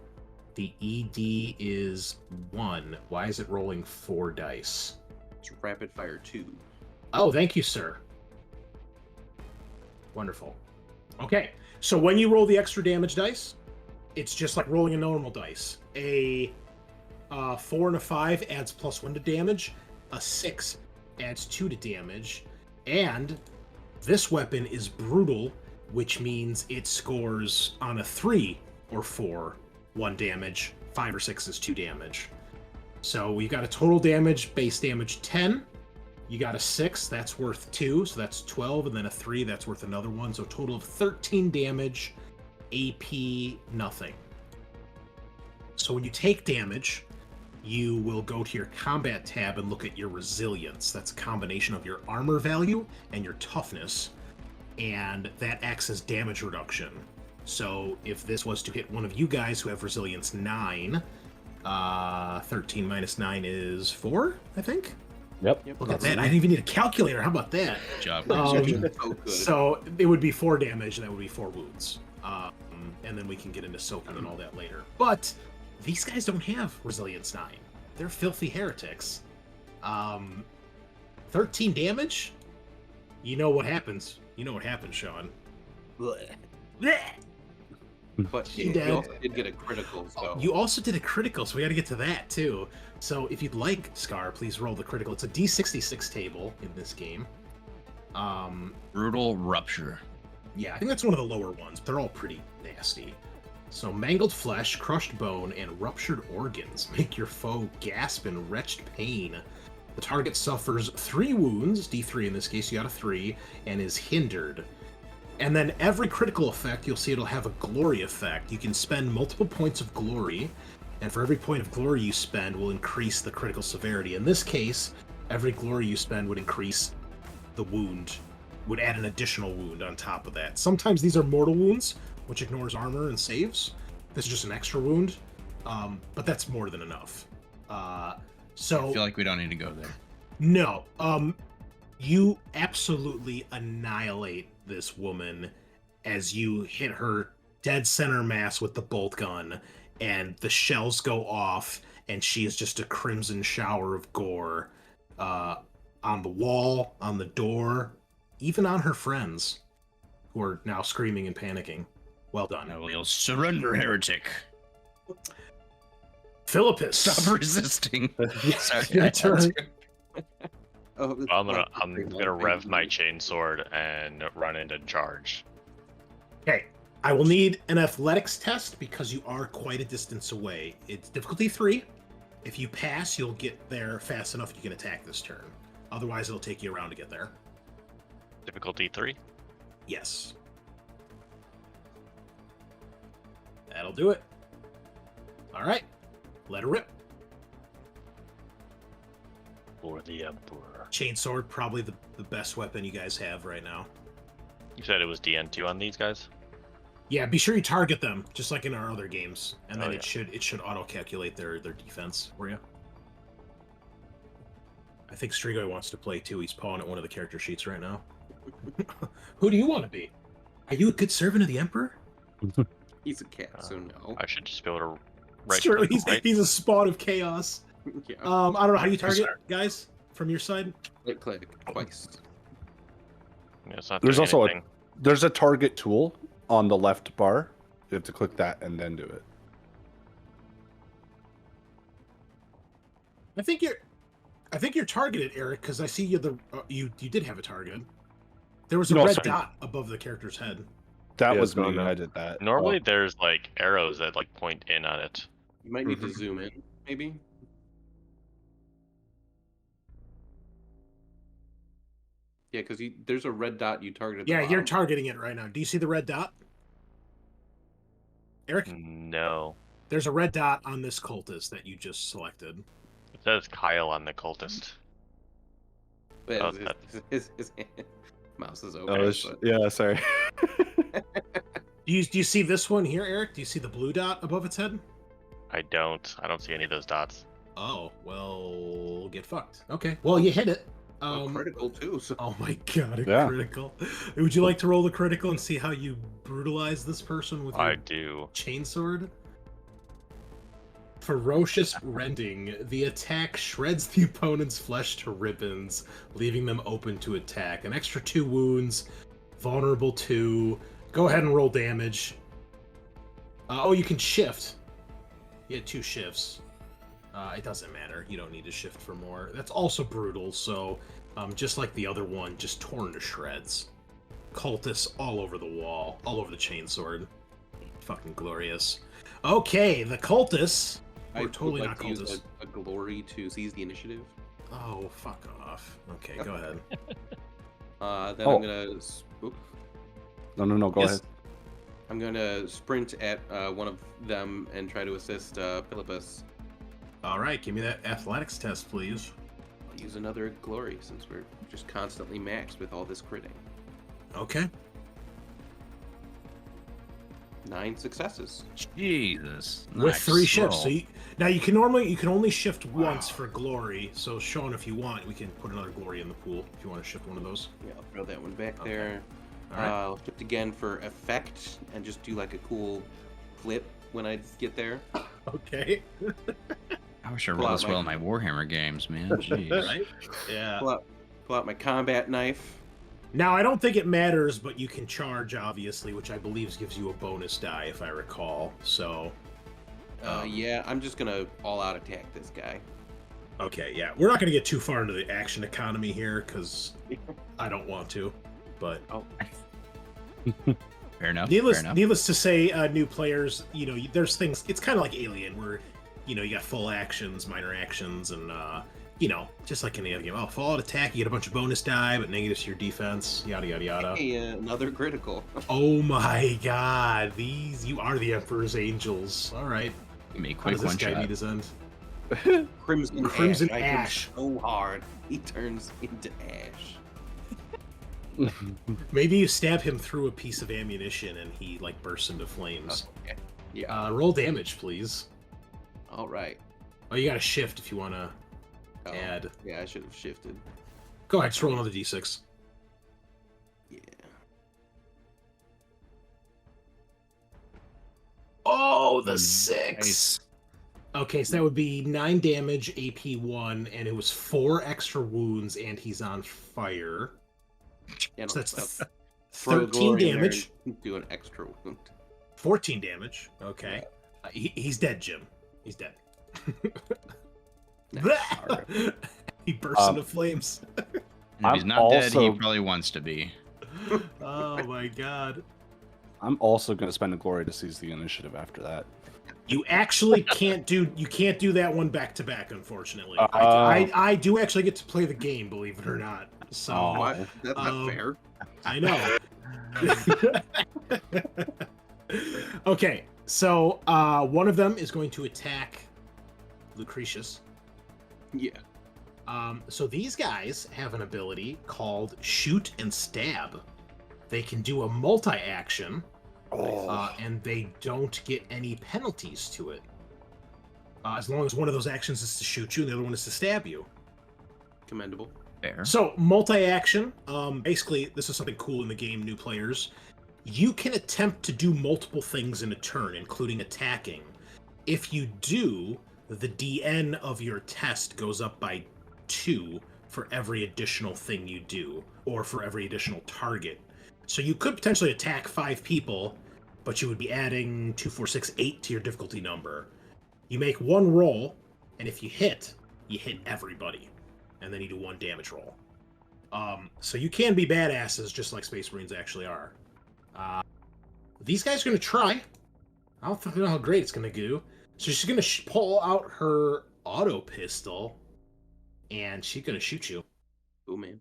The ED is 1. Why is it rolling 4 dice? It's rapid fire 2. Oh, thank you, sir. Wonderful. Okay, so when you roll the extra damage dice, it's just like rolling a normal dice. A 4 and a 5 adds +1 to damage. A 6 adds 2 to damage. And this weapon is brutal, which means it scores on a 3 or 4, 1 damage. 5 or 6 is 2 damage. So we got a total damage, base damage 10. You got a 6, that's worth 2, so that's 12, and then a 3, that's worth another 1. So a total of 13 damage, AP nothing. So when you take damage, you will go to your combat tab and look at your resilience. That's a combination of your armor value and your toughness, and that acts as damage reduction. So if this was to hit one of you guys who have resilience 9, 13 minus 9 is 4, I think? Yep. Look at that. I didn't even need a calculator. How about that? Good job. So good. So it would be 4 damage, and that would be 4 wounds. And then we can get into soaking and all that later. But these guys don't have resilience 9. They're filthy heretics. 13 damage? You know what happens. You know what happens, Sean. But You you dead. also did get a critical, so You also did a critical, so we got to get to that too. So if you'd like, Scaarr, please roll the critical. It's a D66 table in this game. Brutal rupture. Yeah, I think that's one of the lower ones, but they're all pretty nasty. So mangled flesh, crushed bone, and ruptured organs make your foe gasp in wretched pain. The target suffers 3 wounds, D3 in this case, you got a 3, and is hindered. And then every critical effect, you'll see it'll have a glory effect. You can spend multiple points of glory, and for every point of glory you spend will increase the critical severity. In this case, every glory you spend would increase the wound, would add an additional wound on top of that. Sometimes these are mortal wounds, which ignores armor and saves. This is just an extra wound, but that's more than enough. So I feel like we don't need to go there. no, you absolutely annihilate this woman as you hit her dead center mass with the bolt gun, and the shells go off, and she is just a crimson shower of gore on the wall, on the door, even on her friends, who are now screaming and panicking. Well done. I will surrender, heretic. Philippus. Stop resisting. Sorry, Your I had turn. to. I'm gonna rev my chainsword and run into charge. Okay, I will need an athletics test because you are quite a distance away. It's difficulty 3. If you pass, you'll get there fast enough you can attack this turn. Otherwise, it'll take you around to get there. Difficulty 3. Yes. That'll do it. All right, let her rip. For the Emperor. Chainsword, probably the best weapon you guys have right now. You said it was DN2 on these guys? Yeah, be sure you target them, just like in our other games, and then Oh, it should auto-calculate their defense for you. I think Strigoi wants to play too. He's pawing at one of the character sheets right now. Who do you want to be? Are you a good servant of the Emperor? he's a cat, so no. I should just be able to right Sure, click, he's right? a spawn of chaos. Yeah. I don't know how you target, guys, from your side. Right click twice. Yeah, it's not There's doing also anything. there's a target tool on the left bar. You have to click that and then do it. I think you're targeted, Eric, because I see you did have a target. There was a No, red sorry. dot above the character's head. That Yeah, was it's gone me. now. I did that. Normally, there's like arrows that like point in on it. You might need to Mhm. zoom in, maybe. Yeah, because there's a red dot you targeted. Yeah, you're bottom. targeting it right now. Do you see the red dot? Eric, No. there's a red dot on this cultist that you just selected. It says Kyle on the cultist. But Oh, his mouse is Oh, okay. but- yeah, sorry. Do you see this one here, Eric? Do you see the blue dot above its head? I don't see any of those dots. Oh, well, get fucked. Okay. Well, you hit it. critical too. So Oh my god, a Yeah. critical. Would you like to roll the critical and see how you brutalize this person with your I do. chainsword? Ferocious rending. The attack shreds the opponent's flesh to ribbons, leaving them open to attack. An extra 2 wounds. Vulnerable 2. Go ahead and roll damage. Oh, you can shift. You had 2 shifts. It doesn't matter. You don't need to shift for more. That's also brutal, so just like the other one, just torn to shreds. Cultists all over the wall, all over the chainsword. Fucking glorious. Okay, the cultists. I We're totally would not like to use cultists. a glory to seize the initiative. Oh, fuck off. Okay, go ahead. Then Oh. I'm gonna. Oop. No, go Yes. ahead. I'm gonna sprint at one of them and try to assist Philippus. All right, give me that athletics test, please. I'll use another glory since we're just constantly maxed with all this critting. Okay. 9 successes. Jesus. With 3 shifts. roll. So now you can only shift once for glory. So Sean, if you want, we can put another glory in the pool if you want to shift one of those. Yeah, I'll throw that one back Okay. there. All right. I'll shift again for effect and just do like a cool flip when I get there. Okay. I wish I Pull rolled out this well in my Warhammer games, man. Jeez. Right? Yeah. Pull out my combat knife. Now, I don't think it matters, but you can charge, obviously, which I believe gives you a bonus die, if I recall. So, Yeah, I'm just gonna all-out attack this guy. okay, yeah. We're not going to get too far into the action economy here, because I don't want to. But Fair enough. needless, fair enough. needless to say, new players, there's things, it's kind of like Alien, where, you got full actions, minor actions, and, just like any other game. Oh, full-out attack, you get a bunch of bonus die, but negatives to your defense, yada, yada, yada. Hey, another critical. Oh my god, you are the Emperor's Angels. All right. Make How quick does this one guy shot. meet his end? Crimson, Crimson Ash. I hit him Ash. so hard, he turns into ash. Maybe you stab him through a piece of ammunition and he, bursts into flames. Okay. Yeah. Roll damage, please. All right. Oh, you got to shift if you want to Oh, add. Yeah, I should have shifted. Go ahead, just roll another d6. Yeah. Oh, the Nice. 6! Okay, so that would be 9 damage, AP 1, and it was 4 extra wounds, and he's on fire. Yeah, So that's throw 13 glory in there damage. and do an extra wound. 14 damage. Okay. He's dead, Jim. He's dead. He bursts into flames. And if he's I'm not dead, he also- probably wants to be. Oh my god. I'm also going to spend a glory to seize the initiative after that. You actually can't do that one back to back, unfortunately. Oh. I do actually get to play the game, believe it or not. So Oh. What? That's not Um, fair. I know. Okay, so one of them is going to attack Lucretius. Yeah. So these guys have an ability called Shoot and Stab. They can do a multi-action, and they don't get any penalties to it. As long as one of those actions is to shoot you and the other one is to stab you. Commendable. Fair. So, multi-action, basically, this is something cool in the game, new players. You can attempt to do multiple things in a turn, including attacking. If you do, the DN of your test goes up by 2 for every additional thing you do, or for every additional target. So you could potentially attack 5 people, but you would be adding 2, 4, 6, 8 to your difficulty number. You make one roll, and if you hit, you hit everybody, and then you do 1 damage roll. So you can be badasses just like Space Marines actually are. These guys are going to try. I don't think know how great it's going to do. So she's going to pull out her auto pistol, and she's going to shoot you. Oh, man.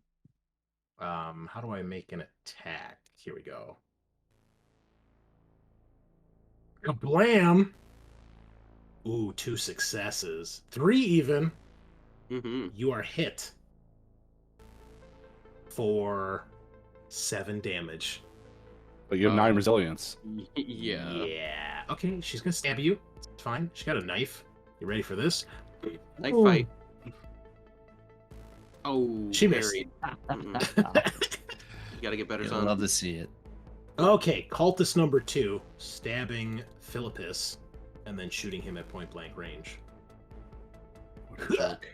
How do I make an attack? Here we go. Kablam! Ooh, 2 successes. 3 even. Mm-hmm. You are hit for 7 damage. But you have 9 resilience. Yeah. Yeah. Okay, she's gonna stab you. It's fine. She got a knife. You ready for this? Knife Ooh. fight. Oh, She missed. buried. You gotta get better, I'd son. love to see it. Okay, cultist number 2, stabbing Philippus, and then shooting him at point blank range. What a joke.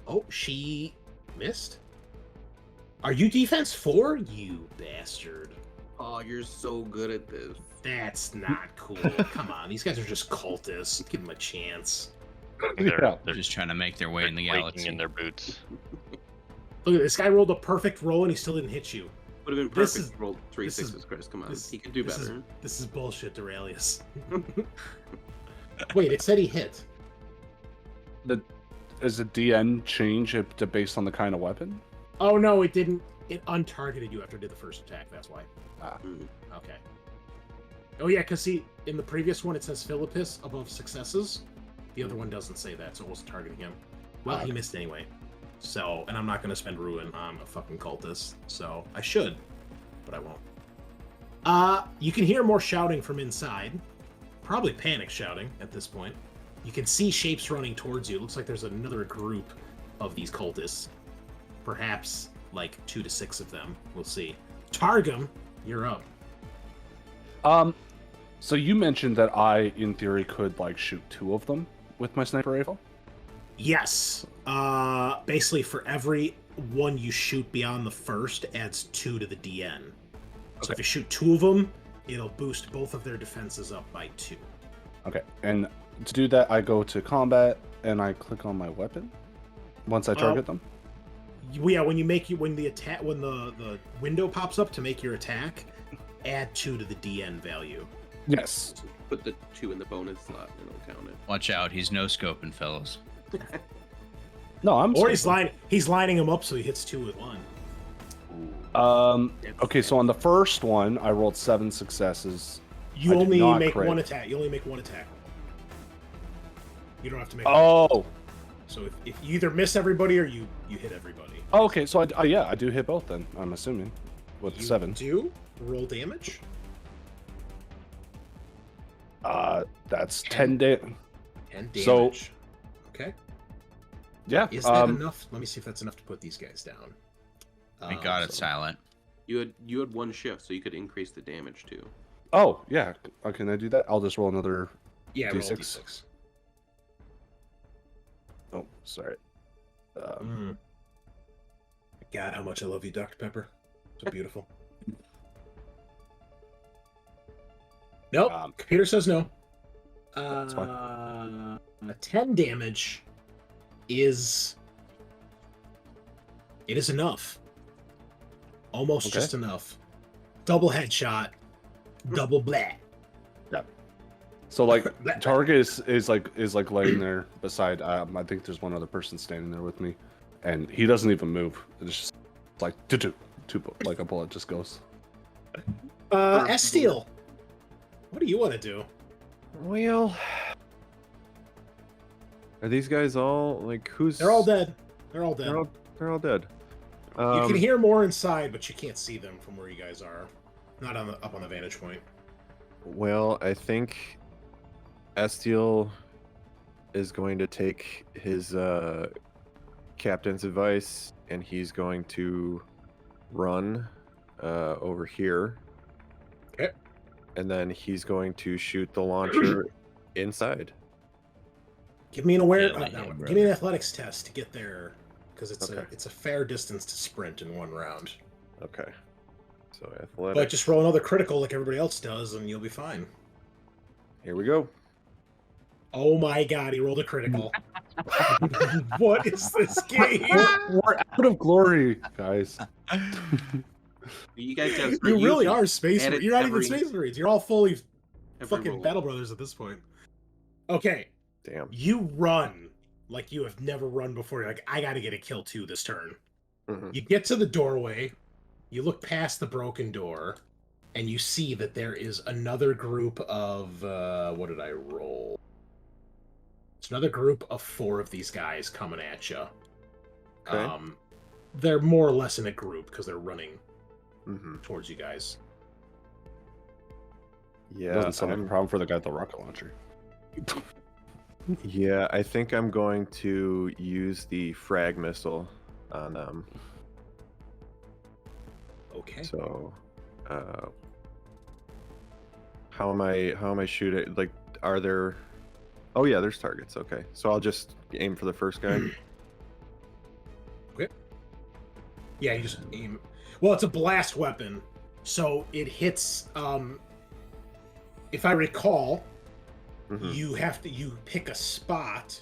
Oh, she missed? Are you defense 4? You bastard. Oh, you're so good at this. That's not cool. Come on, these guys are just cultists. Give them a chance. Yeah. They're They're just trying to make their way they're in the quaking galaxy. in their boots. Look at this guy rolled a perfect roll and he still didn't hit you. Would have been This perfect. is- Rolled 3 this is- sixes, Chris. Come on. this- He could do this is- better. This is bullshit, Duralius. Wait, it said he hit. Is the DN change it based on the kind of weapon? Oh no, it didn't. It untargeted you after it did the first attack. That's why. Mm. Okay. Oh yeah, because see, in the previous one it says Philippus above successes. The other one doesn't say that, so it wasn't targeting him. Well, he missed anyway. So, and I'm not going to spend ruin on a fucking cultist. So I should, but I won't. You can hear more shouting from inside. Probably panic shouting at this point. You can see shapes running towards you. It looks like there's another group of these cultists. Perhaps like 2 to 6 of them. We'll see. Targum, you're up. So you mentioned that I, in theory, could like shoot 2 of them with my sniper rifle. Yes. Basically, for every one you shoot beyond the first, adds 2 to the DN. So if you shoot 2 of them, it'll boost both of their defenses up by 2. Okay, and to do that, I go to combat and I click on my weapon once I target them. Yeah, when the window pops up to make your attack, add 2 to the DN value. Yes. Put the 2 in the bonus slot and it'll count it. Watch out, he's no scoping, fellas. No, I'm. Or sorry. he's lining them up so he hits 2 with 1. Okay, so on the first one, I rolled 7 successes. You I did only not make crit. 1 attack. You only make 1 attack. You don't have to make. Oh. So if you either miss everybody or you hit everybody. Oh, okay, so I do hit both then. I'm assuming with You 7. do roll damage. That's 10. 10 damage. 10 damage. So- Okay. Yeah. Is that enough? Let me see if that's enough to put these guys down. Thank God it's silent. You had 1 shift, so you could increase the damage too. Oh, yeah. Can I do that? I'll just roll another. Yeah, roll D6. D6. Oh, sorry. God, how much I love you, Dr. Pepper. So beautiful. Nope. Computer says no. That's fine. 10 damage is enough. Almost Okay. just enough. Double headshot. Double blah. So like target is like laying there beside. I think there's one other person standing there with me, and he doesn't even move. It's just like two, like a bullet just goes. Estiel, what do you want to do? Well, are these guys all like who's? They're all dead. They're all dead. They're all dead. You can hear more inside, but you can't see them from where you guys are. Not up on the vantage point. Well, I think Estiel is going to take his captain's advice, and he's going to run over here. Okay. And then he's going to shoot the launcher inside. Give me an Yeah, give me an athletics test to get there, because Okay. it's a fair distance to sprint in 1 round. Okay. So athletics. But just roll another critical like everybody else does, and you'll be fine. Here we go. Oh my god, he rolled a critical. What is this game? We're out of glory, guys. You guys gotta start You really using are Space add Marines. it You're not even every- Space Marines. You're all fully every fucking roll. Battle Brothers at this point. Okay, Damn. you run like you have never run before. You're like, I gotta get a kill 2 this turn. Mhm. You get to the doorway, you look past the broken door, and you see that there is another group of, what did I roll? It's another group of 4 of these guys coming at you. Okay. They're more or less in a group because they're running Mm-hmm. towards you guys. Yeah, Doesn't sound like a I'm- problem for the guy with the rocket launcher. yeah. I think I'm going to use the frag missile on them. Okay. So, how am I shooting? Like, are there? Oh yeah, there's targets. Okay, so I'll just aim for the first guy. Yeah, you just aim. Well, it's a blast weapon, so it hits. If I recall, Mhm. you pick a spot,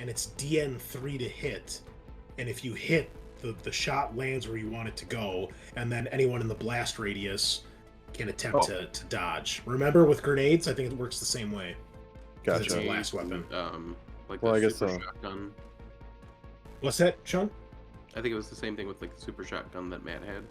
and it's DN3 to hit, and if you hit, the shot lands where you want it to go, and then anyone in the blast radius can attempt to dodge. Remember, with grenades, I think it works the same way. 'Cause it's a Gotcha. blast weapon. Like Well, the I guess super so. shotgun. What's that, Sean? I think it was the same thing with like the super shotgun that Matt had.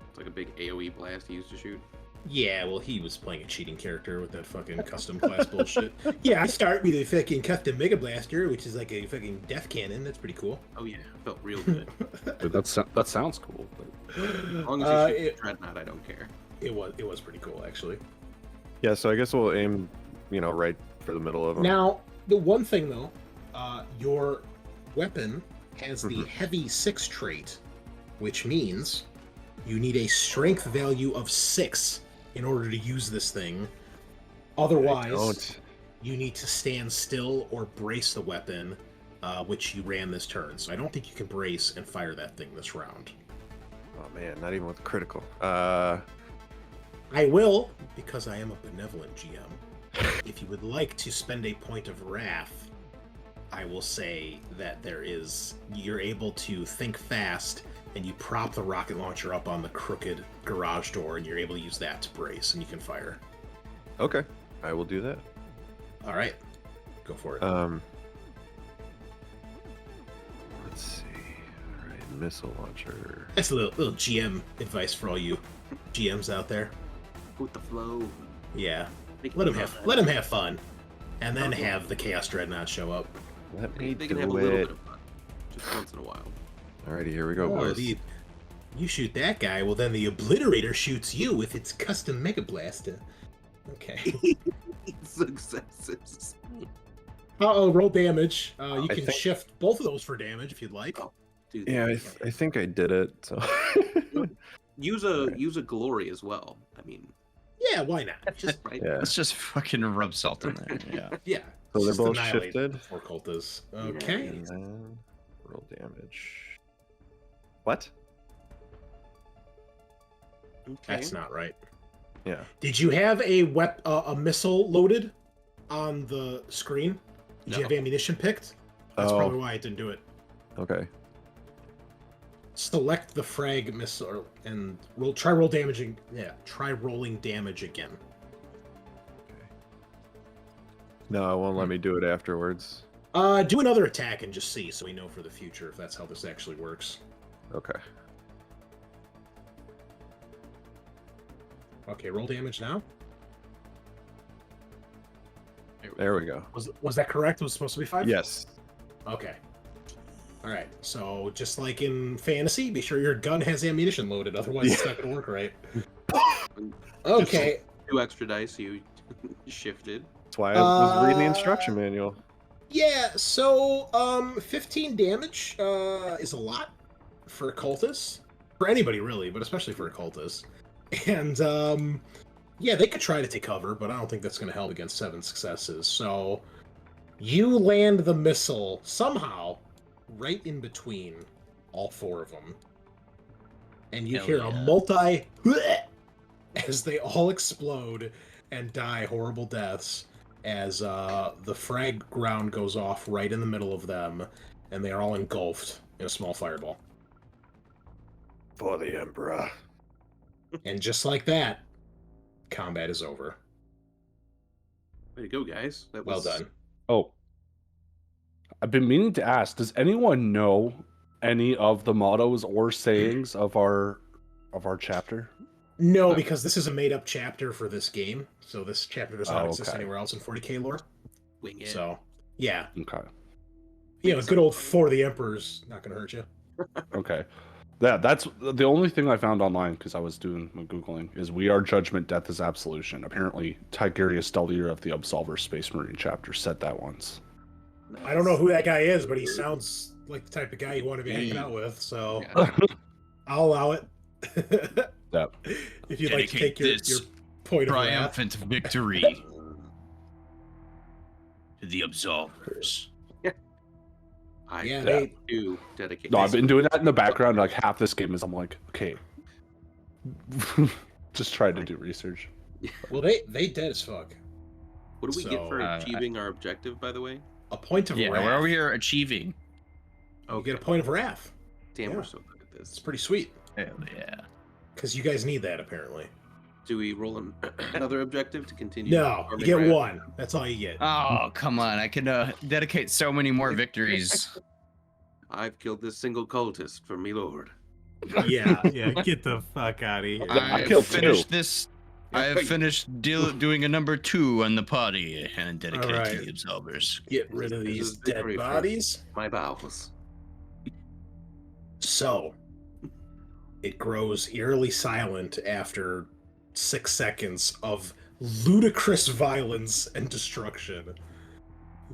It's like a big AOE blast he used to shoot. Yeah, well, he was playing a cheating character with that fucking custom class bullshit. Yeah, I start with a fucking custom Mega Blaster, which is like a fucking death cannon. That's pretty cool. Oh yeah, felt real good. Dude, that sounds cool. But... As long as you shoot it, the dreadnought, I don't care. it was pretty cool, actually. Yeah, so I guess we'll aim, right for the middle of them. Now, the one thing though, your weapon has the Mhm. heavy 6 trait, which means you need a strength value of 6 in order to use this thing. Otherwise, Don't. you need to stand still or brace the weapon, which you ran this turn. So I don't think you can brace and fire that thing this round. Oh man, not even with critical. I will, because I am a benevolent GM. If you would like to spend a point of wrath, I will say that you're able to think fast, and you prop the rocket launcher up on the crooked garage door, and you're able to use that to brace, and you can fire. Okay, I will do that. All right, go for it. Let's see. All right, missile launcher. That's a little GM advice for all you GMs out there. With the flow. Yeah, Make let me him love have that. let him have fun, and then have the Chaos Dreadnought show up. Let me They do can have a little it. bit of fun, just once in a while. Alrighty, here we go, Oh, boys. you shoot that guy, well then the Obliterator shoots you with its custom Mega Blaster. Okay. Successes. Roll damage. You I can think- shift both of those for damage if you'd like. Oh. Dude, Yeah, I think I did it. So. use a glory as well. I mean, Yeah, why not? Just right? Yeah. Let's just fucking rub salt in there. Yeah. yeah. So they're just both annihilate shifted? the 4 cultists. Okay. And then roll damage. What? Okay. That's not right. Yeah. Did you have a missile loaded on the screen? Did you No. have ammunition picked? That's Oh. probably why it didn't do it. Okay. Select the frag missile and try rolling damage again. No, it won't let me do it afterwards. Do another attack and just see, so we know for the future if that's how this actually works. Okay. Okay, roll damage now. There we go. Was that correct? It was supposed to be 5? Yes. Okay. All right. So just like in fantasy, be sure your gun has ammunition loaded, otherwise it's not gonna work right. Okay. 2 extra dice you shifted. That's why I was reading the instruction manual. Yeah. So 15 damage is a lot for a cultist, for anybody really, but especially for a cultist. And yeah, they could try to take cover, but I don't think that's going to help against 7 successes. So you land the missile somehow right in between all 4 of them. And you Hell hear yeah. a multi as they all explode and die horrible deaths. as the frag round goes off right in the middle of them, and they are all engulfed in a small fireball. For the Emperor. And just like that, combat is over. Way to go, guys. That Well was done. Oh, I've been meaning to ask, does anyone know any of the mottos or sayings of our chapter? No, because this is a made-up chapter for this game, so this chapter does not exist okay. anywhere else in 40k lore. wing it. So, yeah. Okay. You know, good old For the Emperor's not going to hurt you. Okay. That's the only thing I found online because I was doing my Googling is we are judgment, death is absolution. Apparently, Tigurius Dellier of the Absolvers Space Marine chapter said that once. I don't know who that guy is, but he sounds like the type of guy you want to be hanging out with, so I'll allow it. Yep. If you'd like to Dedicate take your this point of wrath. triumphant victory to the Absolvers. I Yeah, do dedicate. No, I've been doing that in the background. Like half this game is I'm like, okay, just trying to do research. Well, they dead as fuck. What do we get for So, achieving our objective, by the way? A point of Yeah, wrath. where we are achieving. You get a point of wrath. Damn, yeah. we're so good at It's this. pretty sweet. Hell yeah. Because you guys need that, apparently. Do we roll another objective to continue? No, you farming get wrath? one. That's all you get. Oh, come on. I can dedicate so many more victories. I've killed this single cultist for me lord. Yeah, get the fuck out of here. I I killed finished two. this. I have finished doing a number 2 on the party and dedicated All to right. the Absolvers. Get rid of This these is dead victory for bodies. My bowels. So, it grows eerily silent after 6 seconds of ludicrous violence and destruction.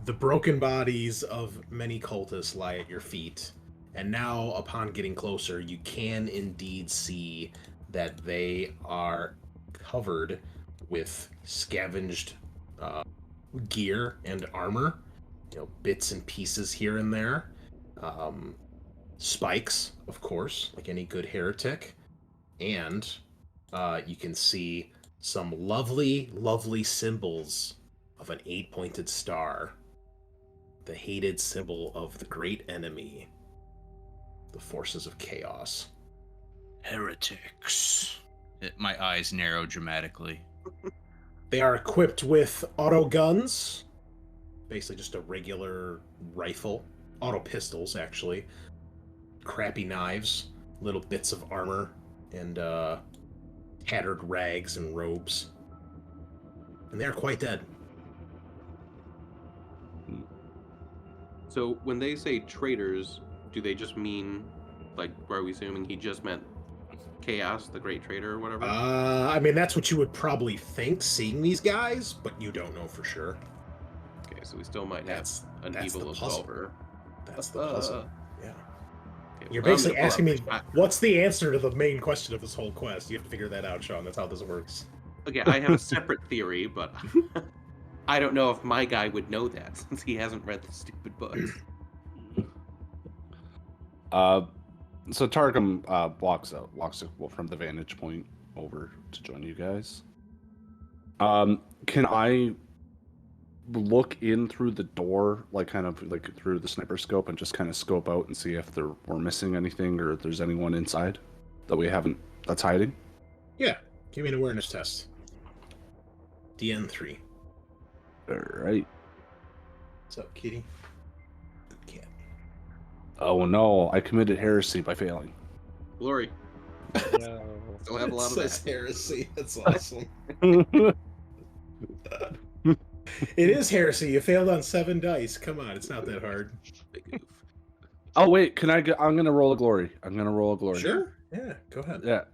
The broken bodies of many cultists lie at your feet, and now, upon getting closer, you can indeed see that they are covered with scavenged gear and armor, bits and pieces here and there. Spikes, of course, like any good heretic. And you can see some lovely, lovely symbols of an 8-pointed star. The hated symbol of the great enemy, the forces of chaos. Heretics. My eyes narrow dramatically. They are equipped with auto guns, basically just a regular rifle. Auto pistols, actually. Crappy knives, little bits of armor, and tattered rags and robes. And they are quite dead. So when they say traitors, do they just mean, like, are we assuming he just meant Chaos, the great traitor or whatever? I mean, that's what you would probably think seeing these guys, but you don't know for sure. Okay, so we still might have That's an that's evil the puzzle. absolver. That's the puzzle. Yeah. Okay, You're well, I'm basically gonna pull asking me, up- what's the answer to the main question of this whole quest? You have to figure that out, Sean. That's how this works. Okay, I have a separate theory, but I don't know if my guy would know that since he hasn't read the stupid book. So Targum walks from the vantage point over to join you guys. Can I look in through the door, like kind of like through the sniper scope, and just kind of scope out and see if we're missing anything or if there's anyone inside that we haven't that's hiding? Yeah. Give me an awareness test. DN3. All right. What's up, kitty? Cat. Oh no, I committed heresy by failing. Glory. Still have a lot of that. heresy. That's awesome. It is heresy. You failed on 7 dice. Come on, it's not that hard. Big oof. Oh wait, can I get? I'm gonna roll a glory. Sure. Yeah, go ahead. Yeah.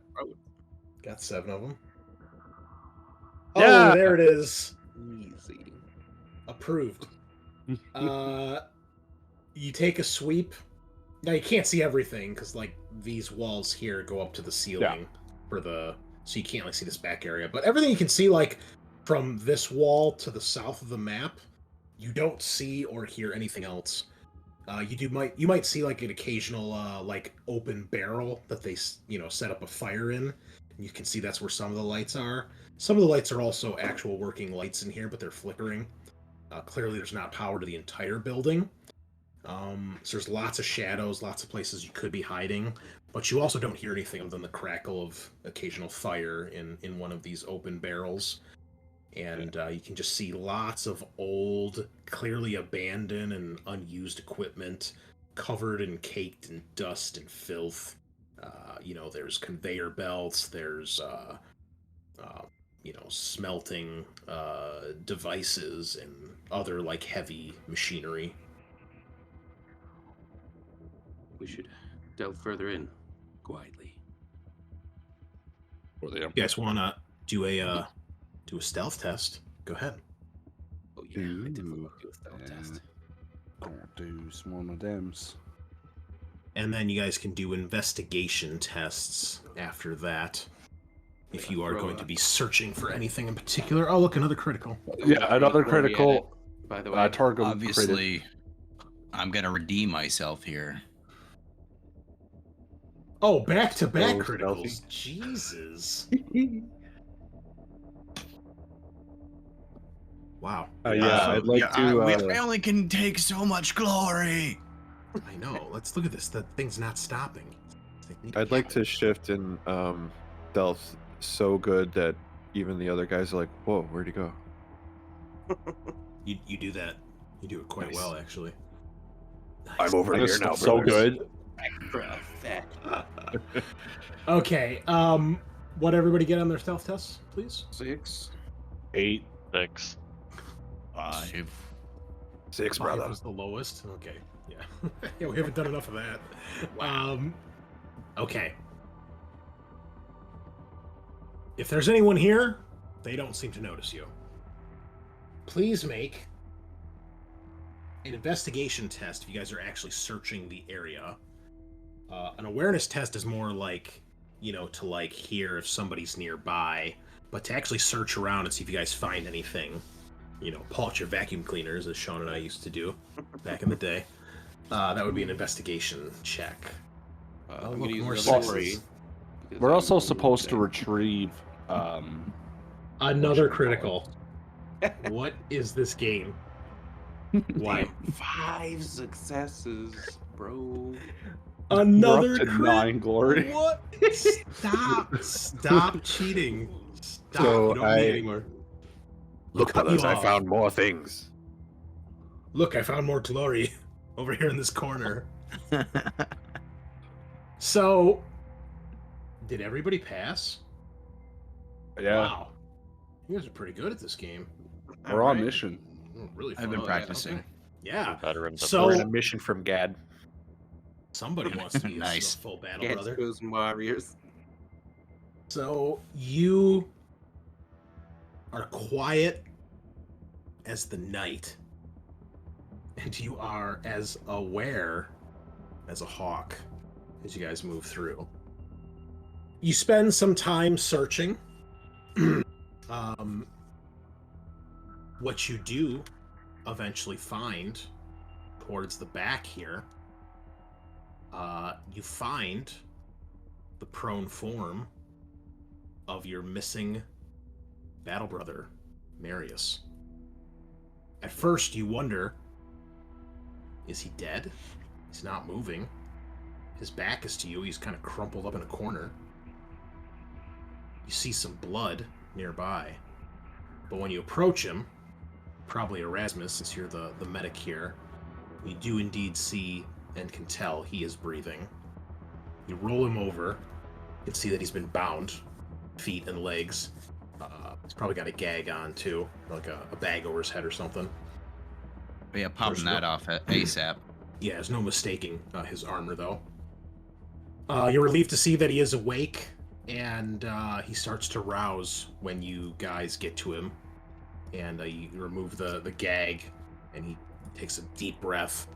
Got 7 of them. Yeah. Oh, there it is. Easy. Approved. You take a sweep. Now you can't see everything because like these walls here go up to the ceiling so you can't like see this back area. But everything you can see, like from this wall to the south of the map, you don't see or hear anything else. You might see like an occasional like open barrel that they set up a fire in. And you can see that's where some of the lights are. Some of the lights are also actual working lights in here, but they're flickering. Clearly, there's not power to the entire building. So there's lots of shadows, lots of places you could be hiding, but you also don't hear anything other than the crackle of occasional fire in one of these open barrels. And you can just see lots of old, clearly abandoned and unused equipment covered and caked in dust and filth. There's conveyor belts, there's smelting devices and other like heavy machinery. We should delve further in quietly. You guys want to do a stealth test? Go ahead. Oh yeah, I did Ooh, do a stealth yeah. test. Gonna do one of them's. And then you guys can do investigation tests after that. If you are Throw going a- to be searching for anything in particular. Oh, look, another critical. Yeah, another Already at critical. it, by the way. Targum Obviously, I'm gonna redeem myself here. Oh, back-to-back Oh, criticals. stealthy. Jesus. Wow. I'd like to. we only can take so much glory. I know. Let's look at this. The thing's not stopping. I'd like to shift in stealth so good that even the other guys are like, "Whoa, where'd he go?" You do that. You do it quite Nice. well, actually. I'm over This here now. is so brothers. good. For a fact. Okay. What everybody get on their stealth tests, please? 6. 8. 6. 5. 6, Five brother. was the lowest. Okay. Yeah. Yeah, we haven't done enough of that. Okay. If there's anyone here, they don't seem to notice you. Please make an investigation test if you guys are actually searching the area. An awareness test is more like, to like hear if somebody's nearby, but to actually search around and see if you guys find anything. Pull out your vacuum cleaners, as Sean and I used to do back in the day. That would be an investigation check. I'm look, gonna use more another sixes. 3. because We're I'm also only supposed to saying- retrieve. Another whatchamacallit. critical. What is this game? Why? Damn, 5 successes, bro. Another We're up to crit? 9 glory. What? Stop cheating. Stop. So You don't I- need anymore. Look, cut brothers, you I off. found more things. Look, I found more glory over here in this corner. So, did everybody pass? Yeah, Wow. You guys are pretty good at this game. we're on Alright. mission. Really fun. I've been yeah, practicing. Okay. Yeah. Veterans of So- We're in a mission from Gad. Somebody wants to be Nice. a full battle Gas brother. goes warriors. So you are quiet as the night, and you are as aware as a hawk as you guys move through. You spend some time searching. What you do eventually find towards the back here, you find the prone form of your missing battle brother, Marius. At first, you wonder, is he dead? He's not moving. His back is to you. He's kind of crumpled up in a corner. You see some blood nearby. But when you approach him, probably Erasmus, since you're the medic here, you do indeed see and can tell he is breathing. You roll him over. You can see that he's been bound, feet and legs. He's probably got a gag on too, like a bag over his head or something. But yeah, popping There's that no- off at ASAP. Yeah, there's no mistaking his armor though. You're relieved to see that he is awake, and he starts to rouse when you guys get to him. And you remove the gag, and he takes a deep breath.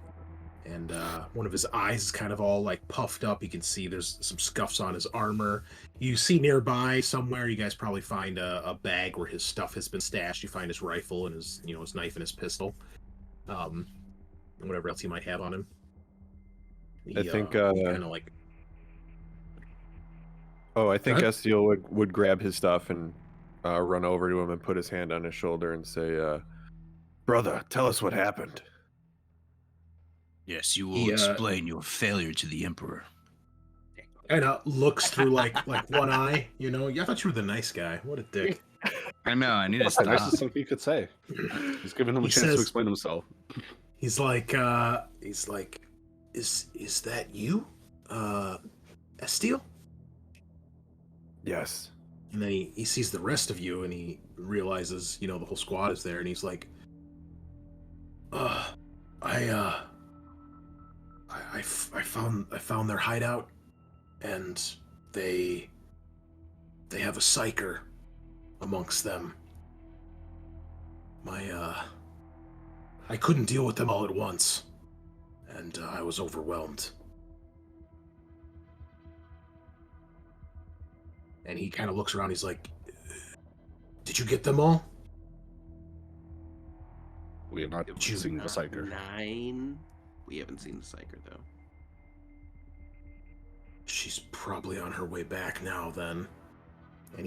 And one of his eyes is kind of all like puffed up. You can see there's some scuffs on his armor. You see nearby somewhere, you guys probably find a bag where his stuff has been stashed. You find his rifle and his knife and his pistol, and whatever else he might have on him. I think, kind of like Oh, I think ahead. Estiel would grab his stuff and run over to him and put his hand on his shoulder and say, Brother, tell us what happened. Yes, you will He, explain your failure to the Emperor. kind of looks through like one eye, you know. I thought you were the nice guy. What a dick. I know, I need to That's the stop. nicest thing he could say. He's giving him a He chance to says- explain himself. He's like, is that you, Estiel? Yes. And then he sees the rest of you, and he realizes, you know, the whole squad is there, and he's like, I found their hideout, and they have a psyker amongst them. I couldn't deal with them all at once, and I was overwhelmed. And he kind of looks around. He's like, "Did you get them all?" We have not Did seen the Psyker. 9. We haven't seen the Psyker, though. She's probably on her way back now, then. And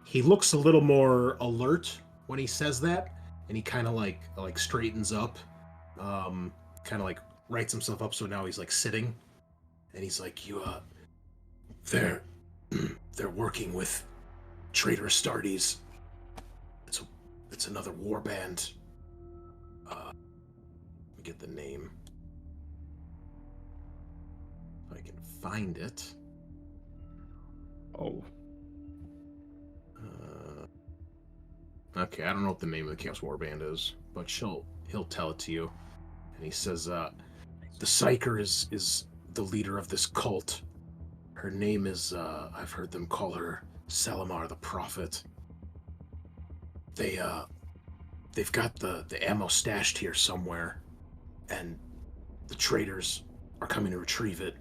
he looks a little more alert when he says that, and he kind of like straightens up, kind of like writes himself up. So now he's like sitting, and he's like, they're working with Traitor Astartes. It's another war band. Let me get the name. If I can find it. Oh. Okay, I don't know what the name of the Chaos Warband is, but he'll tell it to you. And he says, the Psyker is the leader of this cult. Her name is, I've heard them call her Salamar the Prophet. They've got the ammo stashed here somewhere, and the traitors are coming to retrieve it.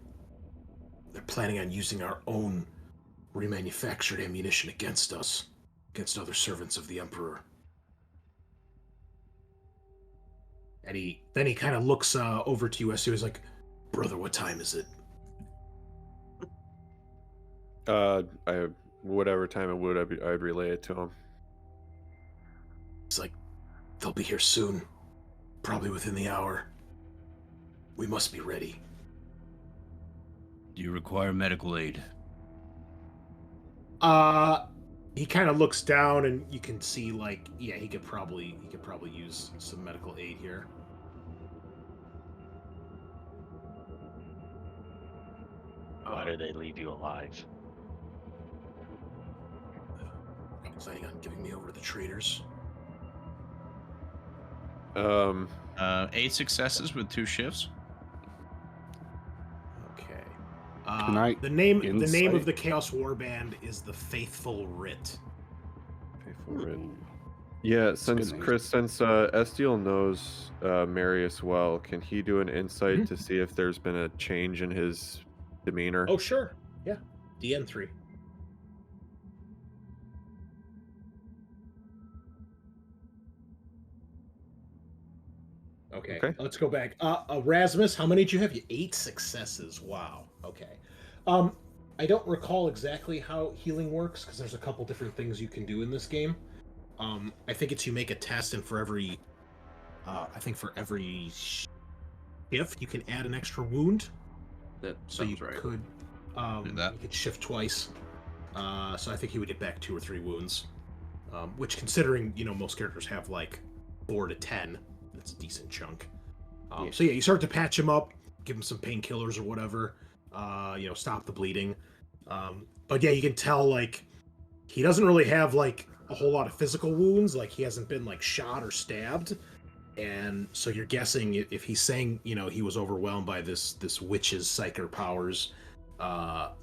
They're planning on using our own remanufactured ammunition against us. Against other servants of the Emperor. And he kind of looks over to you as he was like, "Brother, what time is it?" Whatever time it would, I'd relay it to him. It's like, "They'll be here soon. Probably within the hour. We must be ready." Do you require medical aid? He kind of looks down, and you can see, like, yeah, he could probably use some medical aid here. Why do they leave you alive? Probably planning on giving me over to the traitors. 8 successes with 2 shifts. Okay. Can I the name of insight? the Chaos Warband is the Faithful Writ. Faithful Writ. Yeah, since good name. Chris, since Estiel knows Marius well, can he do an insight to see if there's been a change in his demeanor? Oh, sure. Yeah. DN3. Okay. Let's go back. Erasmus, how many did you have? 8 successes. Wow. Okay. I don't recall exactly how healing works because there's a couple different things you can do in this game. I think it's you make a test, and for every shift you can add an extra wound. That So you sounds right. could Do that. you could shift twice. So I think he would get back 2 or 3 wounds. Which, considering, you know, most characters have like 4 to 10, that's a decent chunk. Yeah. So yeah, you start to patch him up, give him some painkillers or whatever, you know, stop the bleeding. But yeah, you can tell, like, he doesn't really have like a whole lot of physical wounds, like he hasn't been like shot or stabbed. And so you're guessing if he's saying, you know, he was overwhelmed by this witch's psyker powers,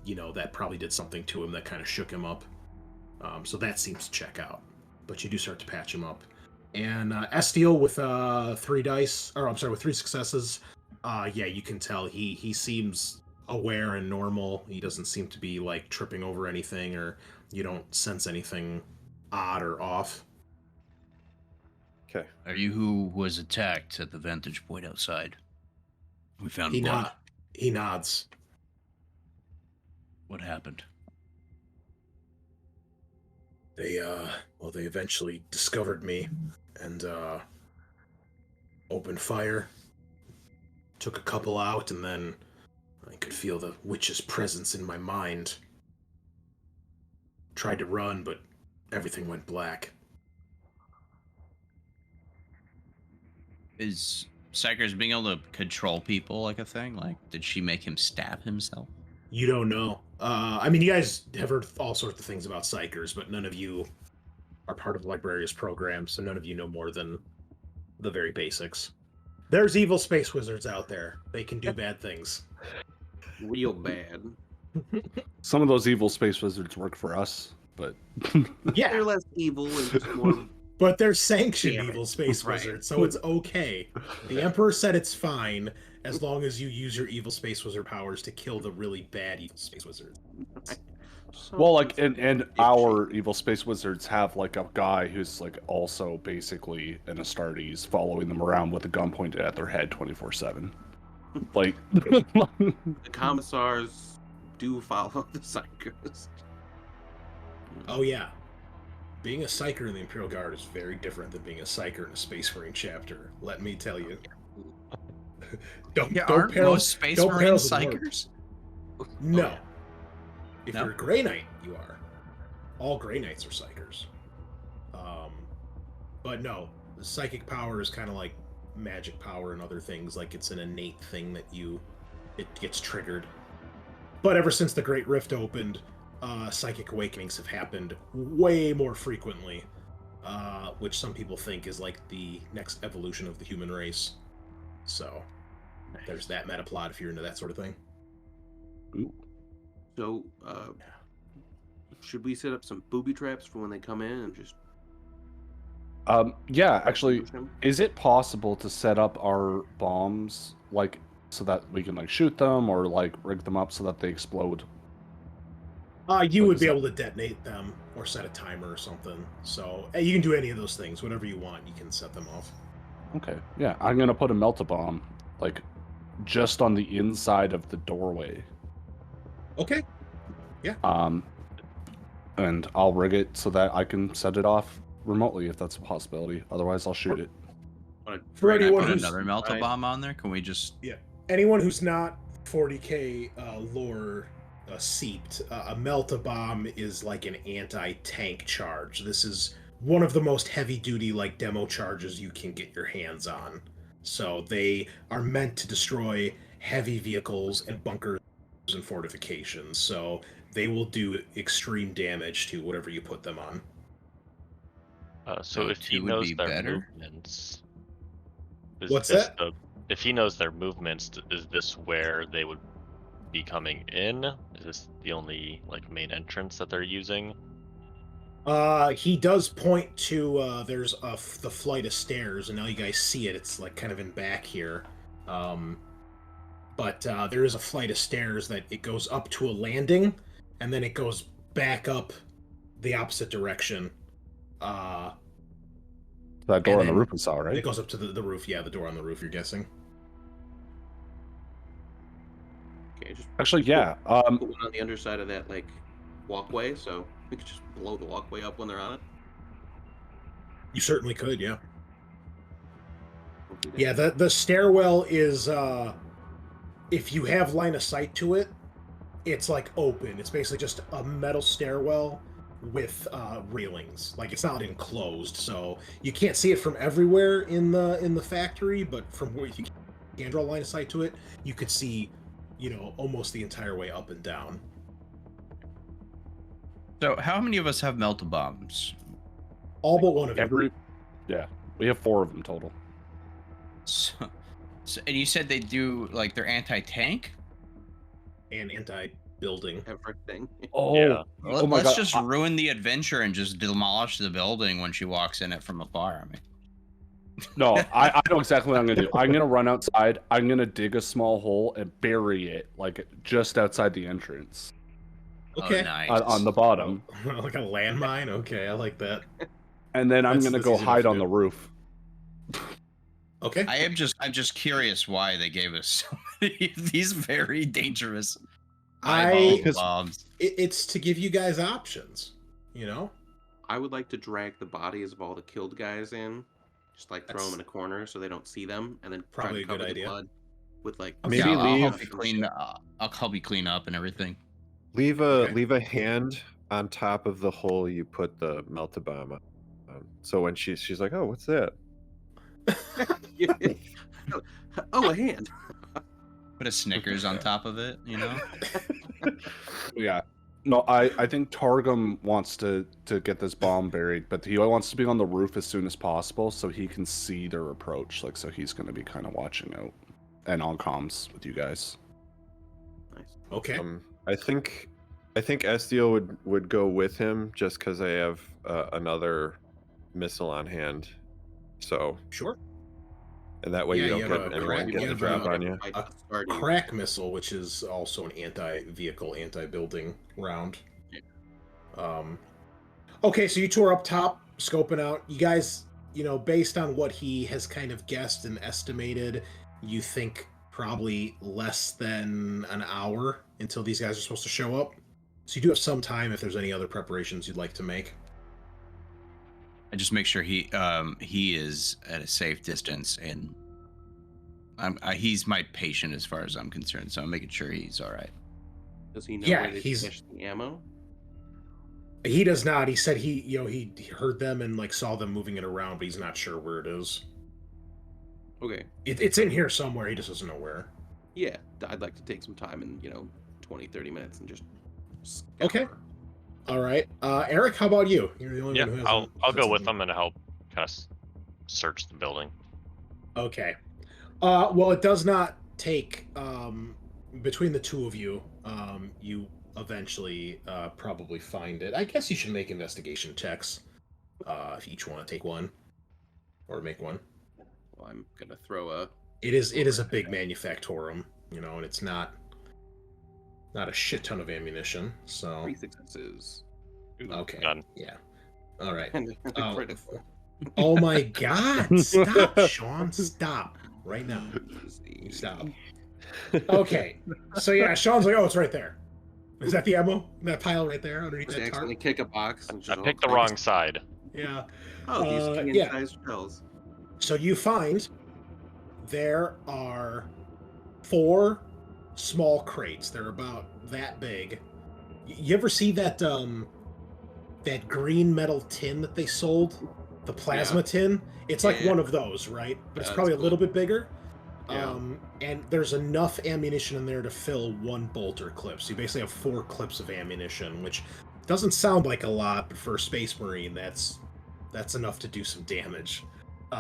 you know, that probably did something to him that kind of shook him up. So that seems to check out. But you do start to patch him up. And Estiel with 3 dice, or I'm sorry, with 3 successes, yeah, you can tell he seems aware and normal. He doesn't seem to be like tripping over anything, or you don't sense anything odd or off. Okay. Are you who was attacked at the vantage point outside? We found blood. He nods. What happened? They eventually discovered me, and Opened fire. Took a couple out, and then I could feel the witch's presence in my mind. Tried to run, but everything went black. Is Psyker's being able to control people like a thing? Like, did she make him stab himself? You don't know. I mean, you guys have heard all sorts of things about psychers, but none of you are part of the librarian's program, so none of you know more than the very basics. There's evil space wizards out there. They can do bad things. Real bad. Some of those evil space wizards work for us, but Yeah, They're less evil and just more. but they're sanctioned Damn it. evil space Right. wizards, so it's okay. The Emperor said it's fine as long as you use your evil space wizard powers to kill the really bad evil space wizards. well, like, and our evil space wizards have like a guy who's like also basically an Astartes following them around with a gun pointed at their head 24/7. Like, The commissars do follow the psychers. Oh yeah. Being a psyker in the Imperial Guard is very different than being a psyker in a Space Marine chapter. Let me tell you. don't Aren't peril- most Space don't Marine peril the word. Psychers? No. If No? you're a Grey Knight, you are. All Grey Knights are psychers. But no, the psychic power is kind of like magic power and other things. Like it's an innate thing that it gets triggered. But ever since the Great Rift opened, psychic awakenings have happened way more frequently, which some people think is like the next evolution of the human race. So there's that meta plot if you're into that sort of thing. ooh. So, should we set up some booby traps for when they come in and just Yeah, actually, push them? is it possible to set up our bombs like so that we can like shoot them or like rig them up so that they explode? You What would is be that? able to detonate them or set a timer or something. So you can do any of those things, whatever you want. You can set them off. Okay, yeah, I'm gonna put a melt-a-bomb like just on the inside of the doorway. Okay. And I'll rig it so that I can set it off remotely if that's a possibility. Otherwise, I'll shoot it. For Can I anyone put who's another melta bomb on there? Can we just? anyone who's not 40k lore seeped, a melt-a-bomb is like an anti-tank charge. This is one of the most heavy-duty like demo charges you can get your hands on. So they are meant to destroy heavy vehicles and bunkers and fortifications. So they will do extreme damage to whatever you put them on. So Oh, if he two would knows be their better? movements, What's that? If he knows their movements, is this where they would be coming in? Is this the only like main entrance that they're using? He does point to there's the flight of stairs, and now you guys see it. It's like kind of in back here. But there is a flight of stairs that it goes up to a landing, and then it goes back up the opposite direction. That door on the then roof is all right. It goes up to the roof. Yeah, the door on the roof. You're guessing. Okay, just Actually, yeah. put one on the underside of that like walkway, so we could just blow the walkway up when they're on it. You certainly could. Yeah. Hopefully that- Yeah. The stairwell is if you have line of sight to it, it's like open. It's basically just a metal stairwell with railings. Like it's not enclosed, so you can't see it from everywhere in the factory. But from where you can draw line of sight to it, you could see, almost the entire way up and down. So how many of us have melta bombs? All but one of you. Yeah, we have 4 of them total. So, and you said they do like they're anti-tank. And anti-building. everything. Oh, Yeah. Well, oh my let's God. just ruin the adventure and just demolish the building when she walks in it from afar. I mean, No, I know exactly what I'm gonna do. I'm gonna run outside. I'm gonna dig a small hole and bury it like just outside the entrance Okay. Oh, nice. on the bottom, Like a landmine. Okay, I like that. and then I'm That's- gonna that's go easy enough hide to on do. the roof. Okay. I'm just curious why they gave us so many of these very dangerous eyeball Because- bombs. It's to give you guys options. I would like to drag the bodies of all the killed guys in, Just like throw them in a corner so they don't see them, and then try Probably to a good cover the idea. blood with like Maybe Yeah, I'll leave- help you clean. I'll help you clean up and everything. Leave Okay. leave a hand on top of the hole you put the melta bomb on. So when she's like, oh, what's that? Oh, a hand. Put a Snickers on top of it, you know? Yeah. No, I think Targum wants to get this bomb buried, but he wants to be on the roof as soon as possible so he can see their approach. Like, so he's going to be kind of watching out and on comms with you guys. Nice. Okay. I think Estiel would go with him just because I have another missile on hand. So, Sure. and that way Yeah, you you don't have get a anyone crack- getting you the have drop a- on you. Crack missile, which is also an anti-vehicle, anti-building round. Okay, so you two are up top, scoping out. You guys, based on what he has kind of guessed and estimated, you think probably less than an hour until these guys are supposed to show up. So you do have some time if there's any other preparations you'd like to make. I just make sure he is at a safe distance, and he's my patient as far as I'm concerned. So I'm making sure he's all right. Does he know Yeah, where they he's- stashed the ammo? He does not. He said he heard them and saw them moving it around, but he's not sure where it is. Okay. It's in here somewhere. He just doesn't know where. Yeah, I'd like to take some time in 20, 30 minutes and just scour. Okay. All right, Eric, how about you? You're the only Yeah, one who I'll hasn't go with something. them and help kind of search the building. Okay. Well, it does not take between the two of you. You eventually probably find it. I guess you should make investigation checks. If you each want to take one, or make one. Well, I'm gonna throw a. It is a big manufactorum, and it's not a shit ton of ammunition. So 3 successes. okay, Done. yeah, all right. And a Oh. critical. Oh my God! Stop, Sean! Stop right now! Easy. Stop. Okay, so yeah, Sean's like, oh, it's right there. Is that the ammo? That pile right there underneath I that tarp? accidentally kick a box. And I just picked the all wrong side. Yeah. Oh, these yeah. sized shells. So you find there are 4 small crates. They're about that big. You ever see that that green metal tin that they sold? The plasma tin? It's like Yeah. one of those, right? But it's Yeah, probably a that's little cool. bit bigger. Yeah. And there's enough ammunition in there to fill 1 bolter clip. So you basically have 4 clips of ammunition, which doesn't sound like a lot, but for a Space Marine, that's enough to do some damage.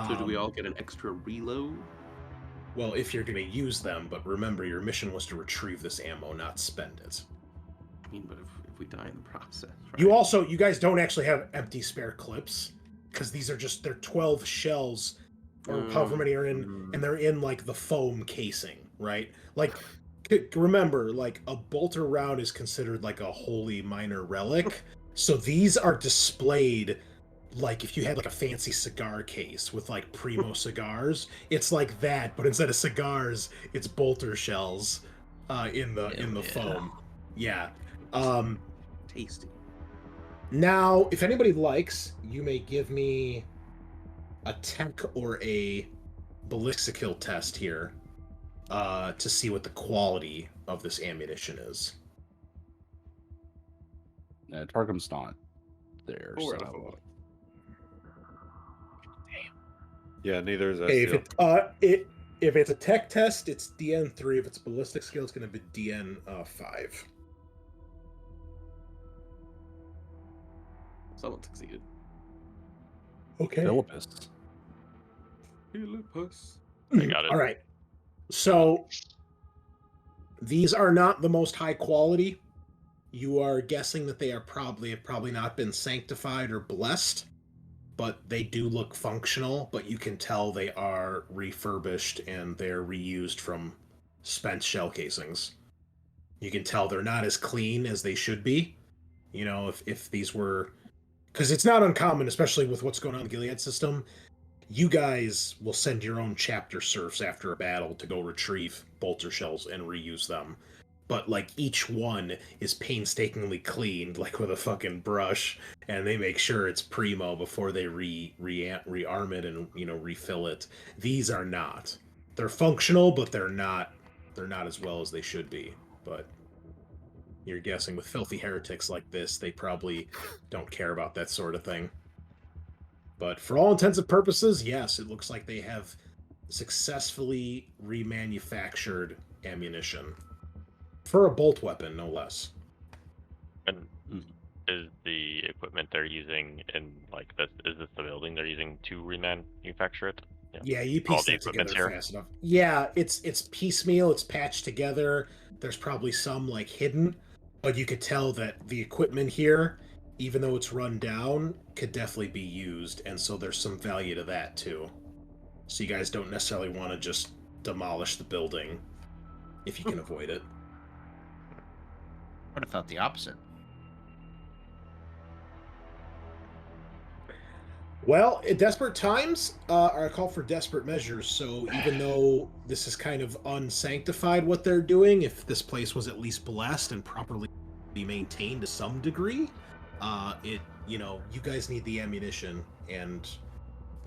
So do we all get an extra reload? Well, if you're going to use them, but remember, your mission was to retrieve this ammo, not spend it. I mean, but if we die in the process, right? You guys don't actually have empty spare clips, because these are they're 12 shells, or however many are in, and they're in, the foam casing, right? Remember, a bolter round is considered, a holy minor relic, so these are displayed if you had a fancy cigar case with primo cigars, it's like that, but instead of cigars, it's bolter shells in the foam. Yeah. Tasty. Now, if anybody likes, you may give me a tech or a ballistic skill test here to see what the quality of this ammunition is. Targum's not there. 4 out of So. 4. Yeah, neither is Hey, Estiel. if it's a tech test, it's DN 3. If it's ballistic skill, it's going to be DN 5. Someone succeeded. Okay. Philippus. Philippus. I got it. All right. So these are not the most high quality. You are guessing that they have probably not been sanctified or blessed, but they do look functional. But you can tell they are refurbished and they're reused from spent shell casings. You can tell they're not as clean as they should be. If these were, because it's not uncommon, especially with what's going on in the Gilead system. You guys will send your own chapter serfs after a battle to go retrieve bolter shells and reuse them. but like each one is painstakingly cleaned, like with a fucking brush, and they make sure it's primo before they rearm it and refill it. These are not. They're functional, but they're not as well as they should be. But you're guessing with filthy heretics like this, they probably don't care about that sort of thing. But for all intents and purposes, yes, it looks like they have successfully remanufactured ammunition. For a bolt weapon, no less. And is the equipment they're using in like this? Is this the building they're using to remanufacture it? Yeah, you All piece the that together equipment's here? fast enough. Yeah, it's piecemeal, it's patched together. There's probably some like hidden, but you could tell that the equipment here, even though it's run down, could definitely be used, and so there's some value to that too. So you guys don't necessarily want to just demolish the building if you can avoid it. Would have thought the opposite. Well, in desperate times are a call for desperate measures. So even though this is kind of unsanctified what they're doing, if this place was at least blessed and properly maintained to some degree, you guys need the ammunition, and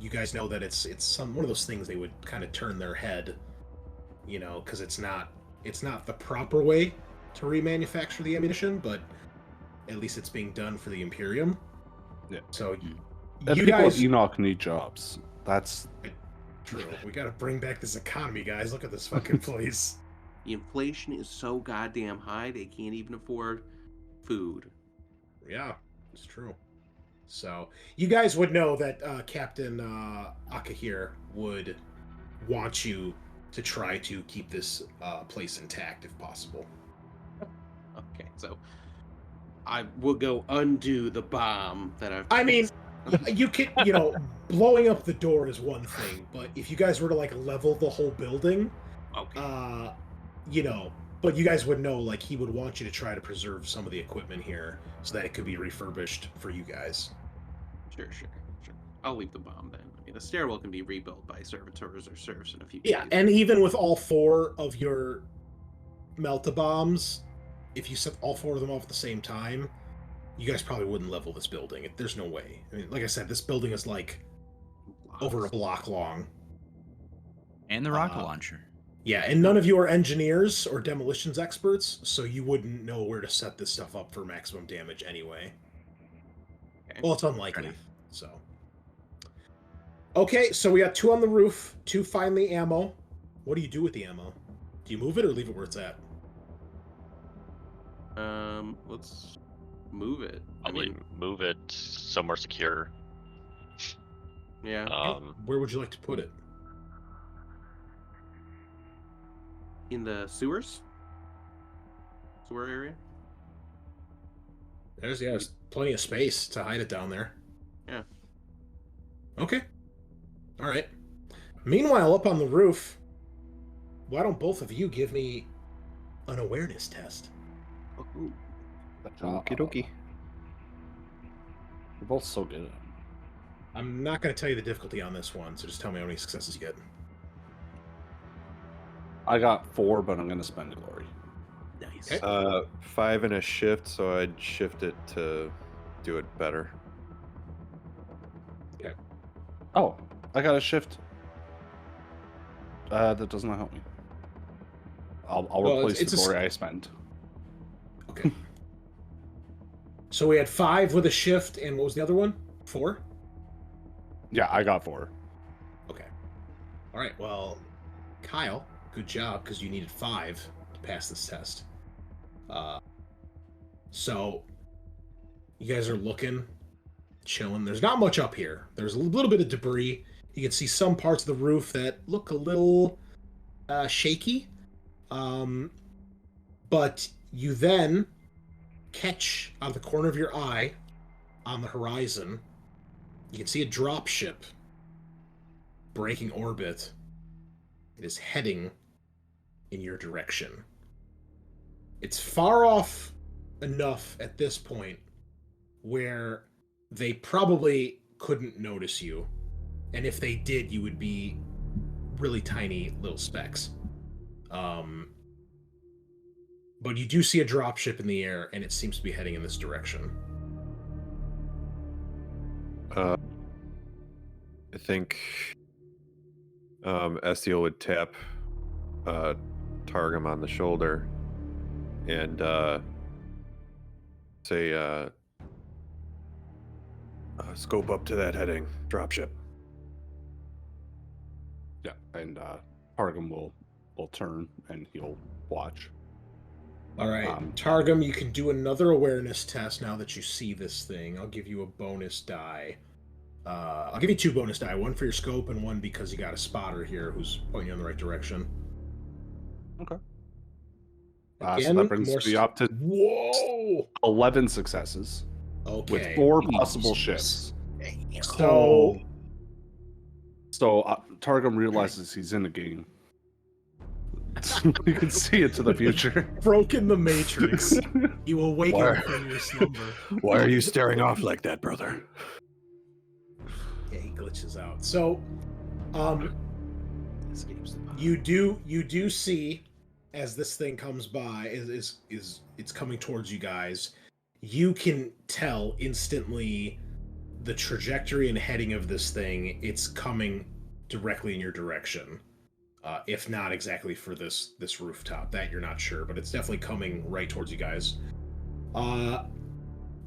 you guys know that it's one of those things they would kind of turn their head, because it's not the proper way to remanufacture the ammunition, but at least it's being done for the Imperium. Yeah. So And you people guys at Enoch need jobs. That's true. We got to bring back this economy, guys. Look at this fucking place. The inflation is so goddamn high they can't even afford food. Yeah, it's true. So you guys would know that Captain Akahir would want you to try to keep this place intact if possible. Okay, so I will go undo the bomb that I've. I mean, you could, blowing up the door is one thing, but if you guys were to like level the whole building, Okay. but you guys would know, like, he would want you to try to preserve some of the equipment here so that it could be refurbished for you guys. Sure. I'll leave the bomb then. I mean, the stairwell can be rebuilt by servitors or serfs in a few Yeah, days. and even with all 4 of your melt-a-bombs, if you set all 4 of them off at the same time, you guys probably wouldn't level this building. There's no way. I mean, like I said, this building is like over a block long. And the rocket launcher. Yeah, and none of you are engineers or demolitions experts, so you wouldn't know where to set this stuff up for maximum damage anyway. Okay. Well, it's unlikely, so. Okay, so we got 2 on the roof, 2 finally ammo. What do you do with the ammo? Do you move it or leave it where it's at? Let's move it. Probably move it somewhere secure. Yeah. Where would you like to put it? In the sewer area. There's plenty of space to hide it down there. Yeah. Okay. All right. Meanwhile, up on the roof, why don't both of you give me an awareness test? Oh, Okie dokie. We're both so good at it. I'm not going to tell you the difficulty on this one, so just tell me how many successes you get. I got 4, but I'm going to spend glory. nice. Okay. 5 in a shift, so I'd shift it to do it better. Oh, I got a shift. That does not help me. I'll Well, replace it's the a glory I spent. Okay. So we had 5 with a shift, and what was the other one? 4? Yeah, I got 4. Okay. All right, well, Kyle, good job, because you needed 5 to pass this test. So you guys are looking, chilling. There's not much up here. There's a little bit of debris. You can see some parts of the roof that look a little shaky. But you then catch on the corner of your eye on the horizon, you can see a drop ship breaking orbit. It is heading in your direction. It's far off enough at this point where they probably couldn't notice you. And if they did, you would be really tiny little specks. But you do see a dropship in the air, and it seems to be heading in this direction. I think Estiel would tap Targum on the shoulder and say, scope up to that heading dropship. Yeah, and Targum will turn and he'll watch. All right, Targum, you can do another awareness test now that you see this thing. I'll give you a bonus die. I'll give you 2 bonus die, one for your scope and one because you got a spotter here who's pointing you in the right direction. Okay. Again, so that brings me up to whoa 11 successes Okay. with 4 possible shifts. So Targum realizes he's in the game. You can see it to the future. broken the matrix. You will wake up from your slumber. Why are you staring off like that, brother? Yeah, he glitches out. So, you do see as this thing comes by, it's coming towards you guys. You can tell instantly the trajectory and heading of this thing. It's coming directly in your direction. If not exactly for this rooftop, that you're not sure, but it's definitely coming right towards you guys.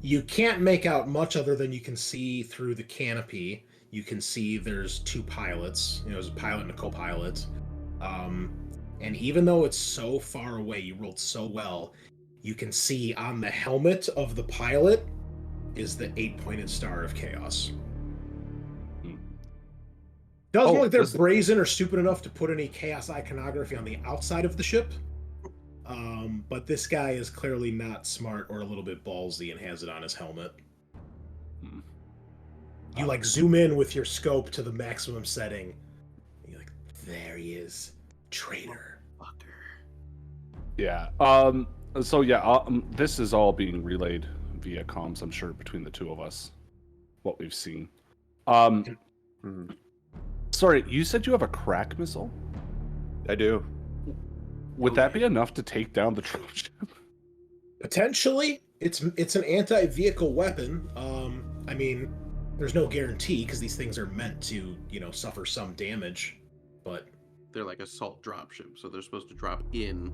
You can't make out much other than you can see through the canopy. You can see there's 2 pilots. There's a pilot and a co-pilot. And even though it's so far away, you rolled so well, you can see on the helmet of the pilot is the 8-pointed star of chaos. Doesn't look like they're brazen or stupid enough to put any chaos iconography on the outside of the ship. But this guy is clearly not smart or a little bit ballsy and has it on his helmet. You zoom in with your scope to the maximum setting. And you're like, there he is, traitor. Yeah. So yeah, this is all being relayed via comms, I'm sure, between the 2 of us. What we've seen. Sorry, you said you have a crack missile? I do. Would that be enough to take down the dropship? Potentially, it's an anti-vehicle weapon. I mean, there's no guarantee because these things are meant to, suffer some damage, but They're like assault dropships, so they're supposed to drop in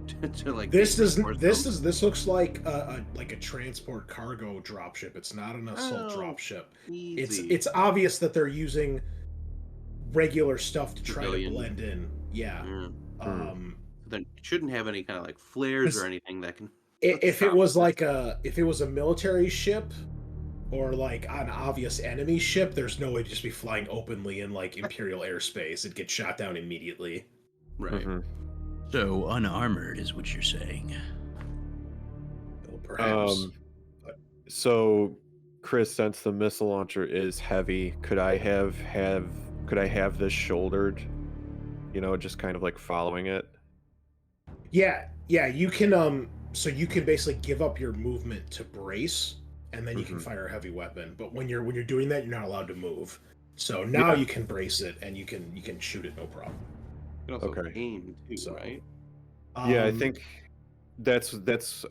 to this looks like a transport cargo dropship. It's not an assault dropship. Easy. It's obvious that they're using regular stuff to try Civilian. to blend in. Yeah. Then it shouldn't have any kind of flares or anything that can. If it was a military ship or an obvious enemy ship, there's no way to just be flying openly in Imperial airspace. It'd get shot down immediately. Right. So unarmored is what you're saying. Well, perhaps. So, Chris, since the missile launcher is heavy, could I have this shouldered? Just kind of following it. Yeah, you can. So you can basically give up your movement to brace, and then you can fire a heavy weapon. But when you're doing that, you're not allowed to move. So now you can brace it, and you can shoot it no problem. You can also aim too, right? Yeah, I think that's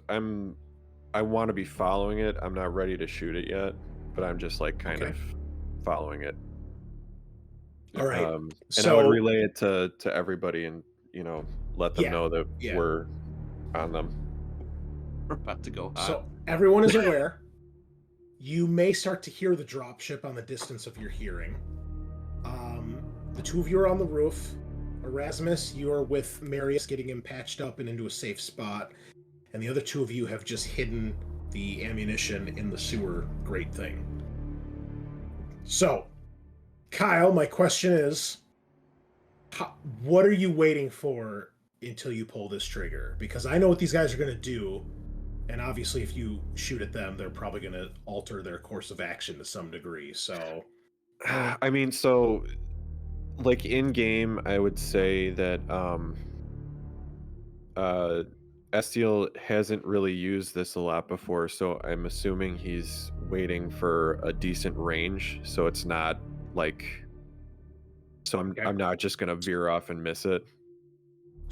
I want to be following it. I'm not ready to shoot it yet, but I'm just kind of following it. All right. And I would relay it to everybody, and let them know that we're on them. We're about to go hot. So everyone is aware. You may start to hear the dropship on the distance of your hearing. The 2 of you are on the roof. Erasmus, you are with Marius, getting him patched up and into a safe spot. And the other 2 of you have just hidden the ammunition in the sewer grate thing. So, Kyle, my question is, what are you waiting for until you pull this trigger? Because I know what these guys are going to do, and obviously if you shoot at them, they're probably going to alter their course of action to some degree, so... I mean, so... in game, I would say that Estiel hasn't really used this a lot before, so I'm assuming he's waiting for a decent range, so it's not so I'm not just gonna veer off and miss it.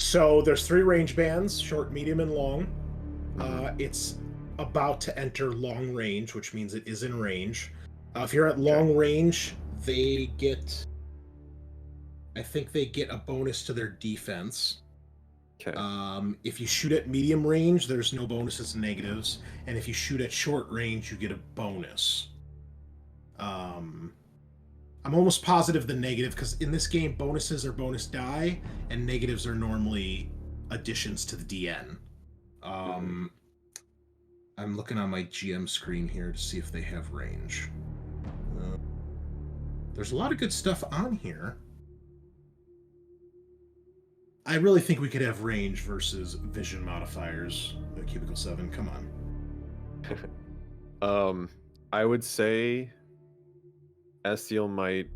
So there's 3 range bands, short, medium, and long. It's about to enter long range, which means it is in range. If you're at long range, they get... I think they get a bonus to their defense. Okay. If you shoot at medium range, there's no bonuses and negatives. And if you shoot at short range, you get a bonus. I'm almost positive the negative, because in this game, bonuses are bonus die, and negatives are normally additions to the DN. I'm looking on my GM screen here to see if they have range. There's a lot of good stuff on here. I really think we could have range versus vision modifiers. Cubicle 7, come on. I would say Estiel might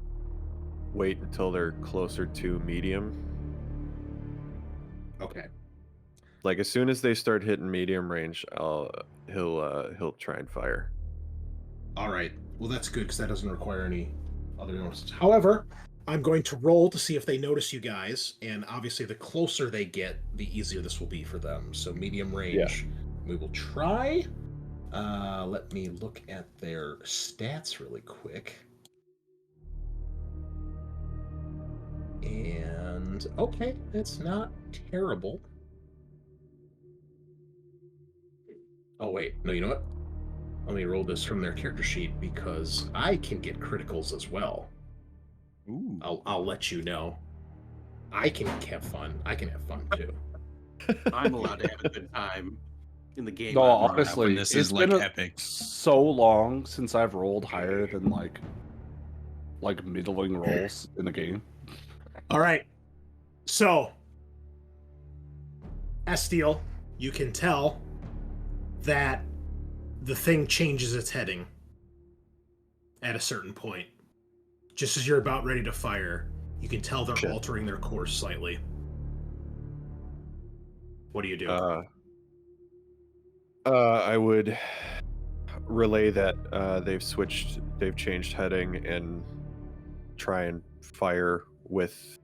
wait until they're closer to medium. Okay. Like as soon as they start hitting medium range, he'll try and fire. All right. Well, that's good because that doesn't require any other notices. However, I'm going to roll to see if they notice you guys, and obviously the closer they get, the easier this will be for them. So medium range, we will try. Let me look at their stats really quick. And okay, that's not terrible. Oh wait, no, you know what? Let me roll this from their character sheet because I can get criticals as well. Ooh. I'll let you know. I can have fun. I can have fun too. I'm allowed to have a good time in the game. No, I'm running. honestly, This it's is like been epic. so long since I've rolled higher than like middling rolls in the game. All right. So, Estiel, you can tell that the thing changes its heading at a certain point. Just as you're about ready to fire, you can tell they're altering their course slightly. What do you do? I would relay that they've changed heading and try and fire with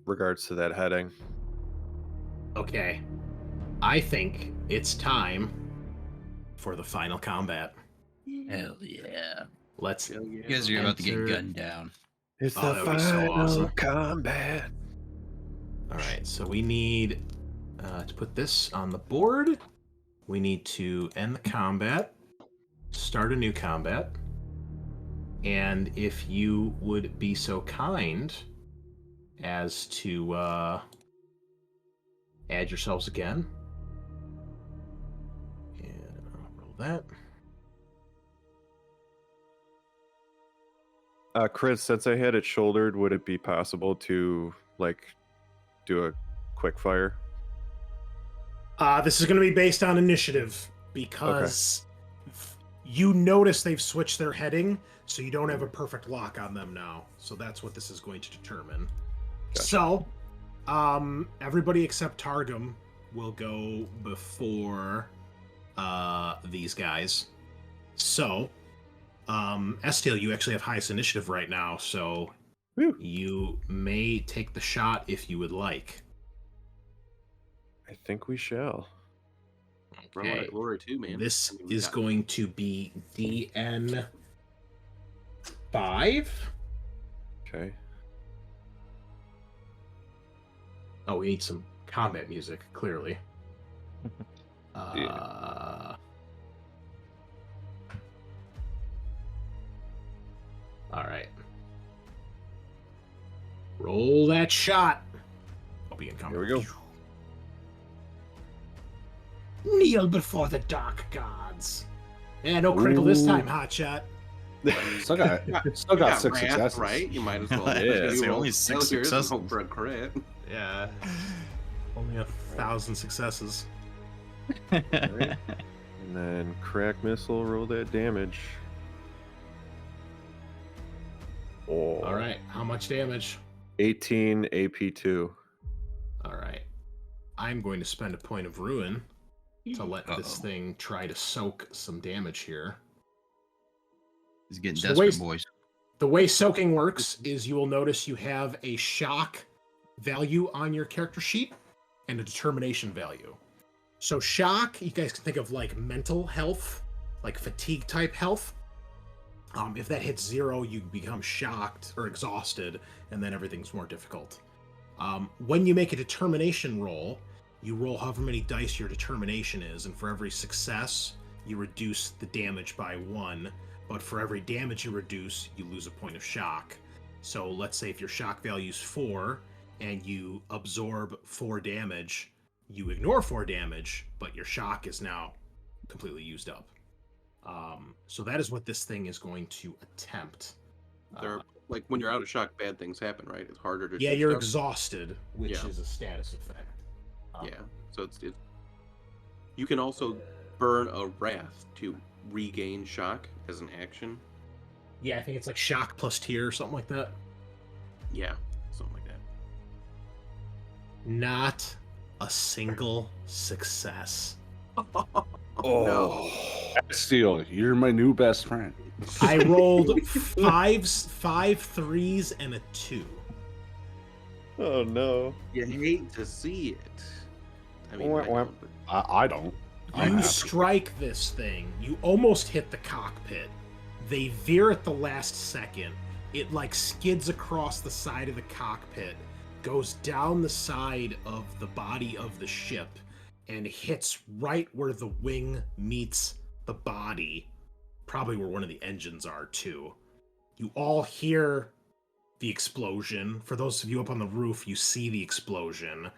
regards to that heading. Okay. I think it's time for the final combat. Hell yeah. Let's... You guys are about to get gunned down. It's Oh, that would be so awesome. combat. All right, so we need to put this on the board. We need to end the combat, start a new combat, and if you would be so kind as to add yourselves again. And I'll roll that. Chris, since I had it shouldered, would it be possible to do a quick fire? This is going to be based on initiative because you notice they've switched their heading, so you don't have a perfect lock on them now. So that's what this is going to determine. Gotcha. So, everybody except Targum will go before these guys. So, Estiel, you actually have highest initiative right now, so you may take the shot if you would like. I think we shall. Okay. Rory too, man. This is going to be DN 5. Okay. Oh, we need some combat music, clearly. All right. Roll that shot. I'll be in combat. Here we go. Kneel before the dark gods. Yeah, no critical this time, hotshot. Still got six wrath, successes. Right? You might as well. Yeah, maybe so roll only 6 failures and successes. hope for a crit. Yeah. Only 1,000 successes. Alright. And then crack missile, roll that damage. Oh. All right. How much damage? 18 AP2. All right. I'm going to spend a point of ruin to let this thing try to soak some damage here. He's getting So desperate, boys. The way soaking works is you will notice you have a shock value on your character sheet and a determination value. So shock, you guys can think of like mental health, like fatigue type health. If that hits 0, you become shocked or exhausted, and then everything's more difficult. When you make a determination roll, you roll however many dice your determination is, and for every success, you reduce the damage by 1. But for every damage you reduce, you lose a point of shock. So let's say if your shock value is 4, and you absorb 4 damage, you ignore 4 damage, but your shock is now completely used up. So that is what this thing is going to attempt. They're like when you're out of shock, bad things happen, right? It's harder to. Yeah, do you're stuff. exhausted, which Yeah. is a status effect. Yeah, so it's you can also burn a wrath to regain shock as an action. Yeah, I think it's like shock plus tier or something like that. Yeah, something like that. Not a single success. Oh, Steel, you're my new best friend. I rolled 5 3s and a 2. oh no. You hate to see it. I mean, Wah, I wah. don't, but I don't. I'm You happy. strike this thing. You almost hit the cockpit. They veer at the last second. It like skids across the side of the cockpit, goes down the side of the body of the ship, and hits right where the wing meets the body. Probably where one of the engines are too. You all hear the explosion. For those of you up on the roof, you see the explosion,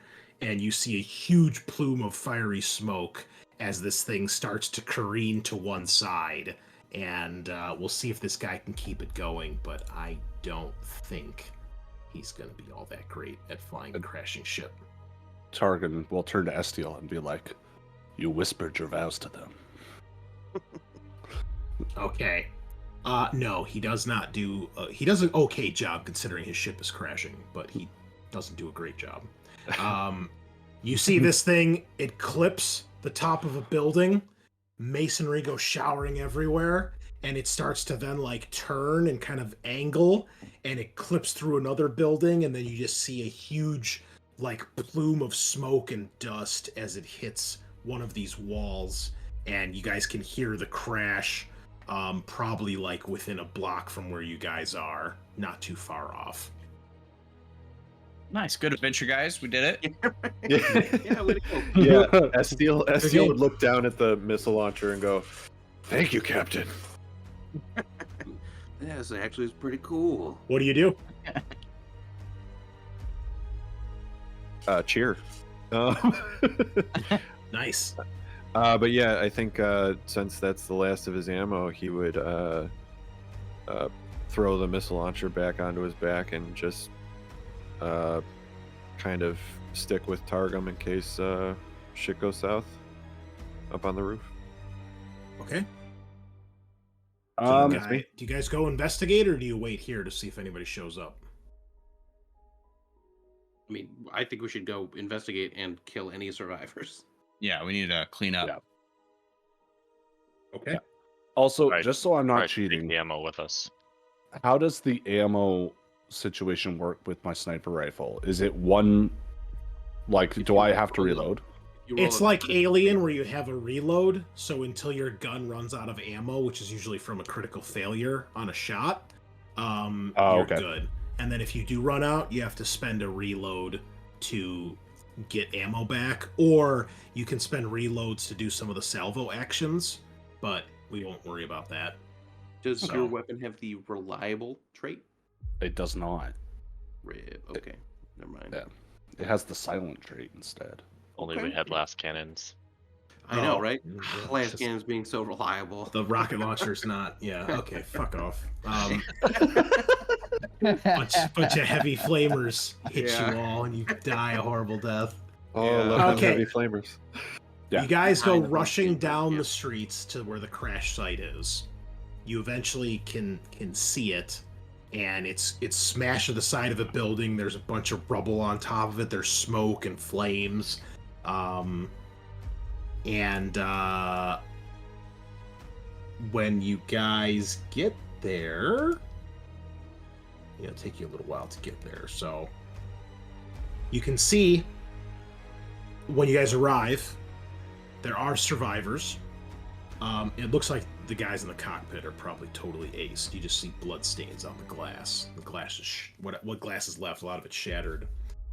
and you see a huge plume of fiery smoke as this thing starts to careen to one side. And we'll see if this guy can keep it going, but I don't think he's going to be all that great at flying a crashing ship. Targan will turn to Estiel and be like, "You whispered your vows to them." Okay. No, he does not do... he does an okay job considering his ship is crashing, but he doesn't do a great job. You see this thing, it clips the top of a building, masonry goes showering everywhere, and it starts to then like turn and kind of angle, and it clips through another building, and then you just see a huge like plume of smoke and dust as it hits one of these walls, and you guys can hear the crash probably like within a block from where you guys are, not too far off. Nice, good adventure, guys. We did it. yeah, way to go. Yeah, Estiel Okay. would look down at the missile launcher and go, "Thank you, Captain." Yes, actually, it's pretty cool. What do you do? Cheer. Nice. But yeah, I think since that's the last of his ammo, he would throw the missile launcher back onto his back and just kind of stick with Targum in case shit goes south up on the roof. Okay. So Um, do you guys go investigate, or do you wait here to see if anybody shows up? I mean, I think we should go investigate and kill any survivors. Yeah, we need to clean up. Yeah. Okay. also, Right. just so I'm not Right, take cheating, the ammo with us. how does the ammo situation work with my sniper rifle? Is it one, like, If do you I have to roll- reload? You roll It's a- like Alien, where you have a reload, so until your gun runs out of ammo, which is usually from a critical failure on a shot, you're okay. good. And then if you do run out, you have to spend a reload to get ammo back, or you can spend reloads to do some of the salvo actions, but we won't worry about that. Does So- your weapon have the reliable trait? It does not. Okay, never mind. Yeah. It has the silent trait instead. Only Okay. we had last cannons. I know, Oh, right? yeah, Last just- cannons being so reliable. The rocket launcher's not. Yeah. Okay. Fuck off. Bunch of heavy flamers hit Yeah. you all, and you die a horrible death. Oh, Yeah. love them Okay. heavy flamers. Yeah. You guys go Kind of rushing like down yeah. the streets to where the crash site is. You eventually can see it, and it's smashed to the side of a building. There's a bunch of rubble on top of it. There's smoke and flames. When you guys get there, it'll take you a little while to get there. So You can see when you guys arrive, there are survivors. It looks like the guys in the cockpit are probably totally aced. You just see blood stains on the glass. The glass is what glass is left. A lot of it's shattered.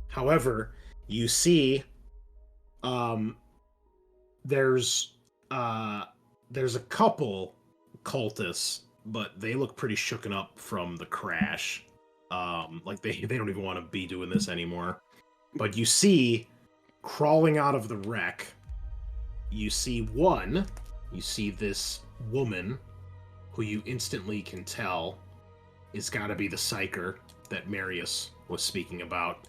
However, you see, there's a couple cultists, but they look pretty shooken up from the crash. Like they don't even want to be doing this anymore. But you see, crawling out of the wreck, you see this woman who you instantly can tell is gotta be the psyker that Marius was speaking about.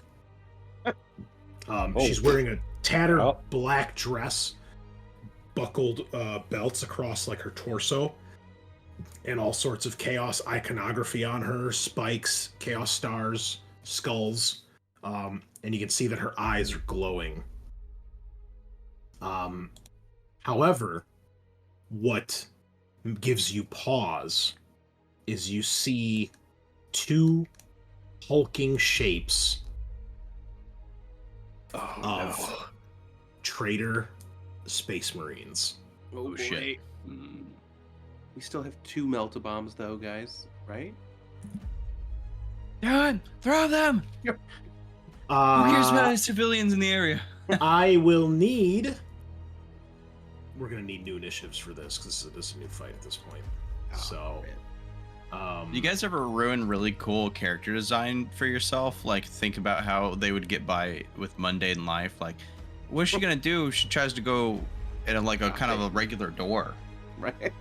She's wearing a tattered black dress, buckled belts across like her torso, and all sorts of chaos iconography on her, spikes, chaos stars, skulls, and you can see that her eyes are glowing. However, what gives you pause is you see two hulking shapes of traitor space marines. Oh, shit. We still have 2 melt-a-bombs, though, guys, right? Done! Throw them! Who cares about any civilians in the area? I will need... We're going to need new initiatives for this, because this is a new fight at this point. You guys ever ruin really cool character design for yourself? Like, think about how they would get by with mundane life. Like, what's she going to do if she tries to go in a kind of a regular door? Right.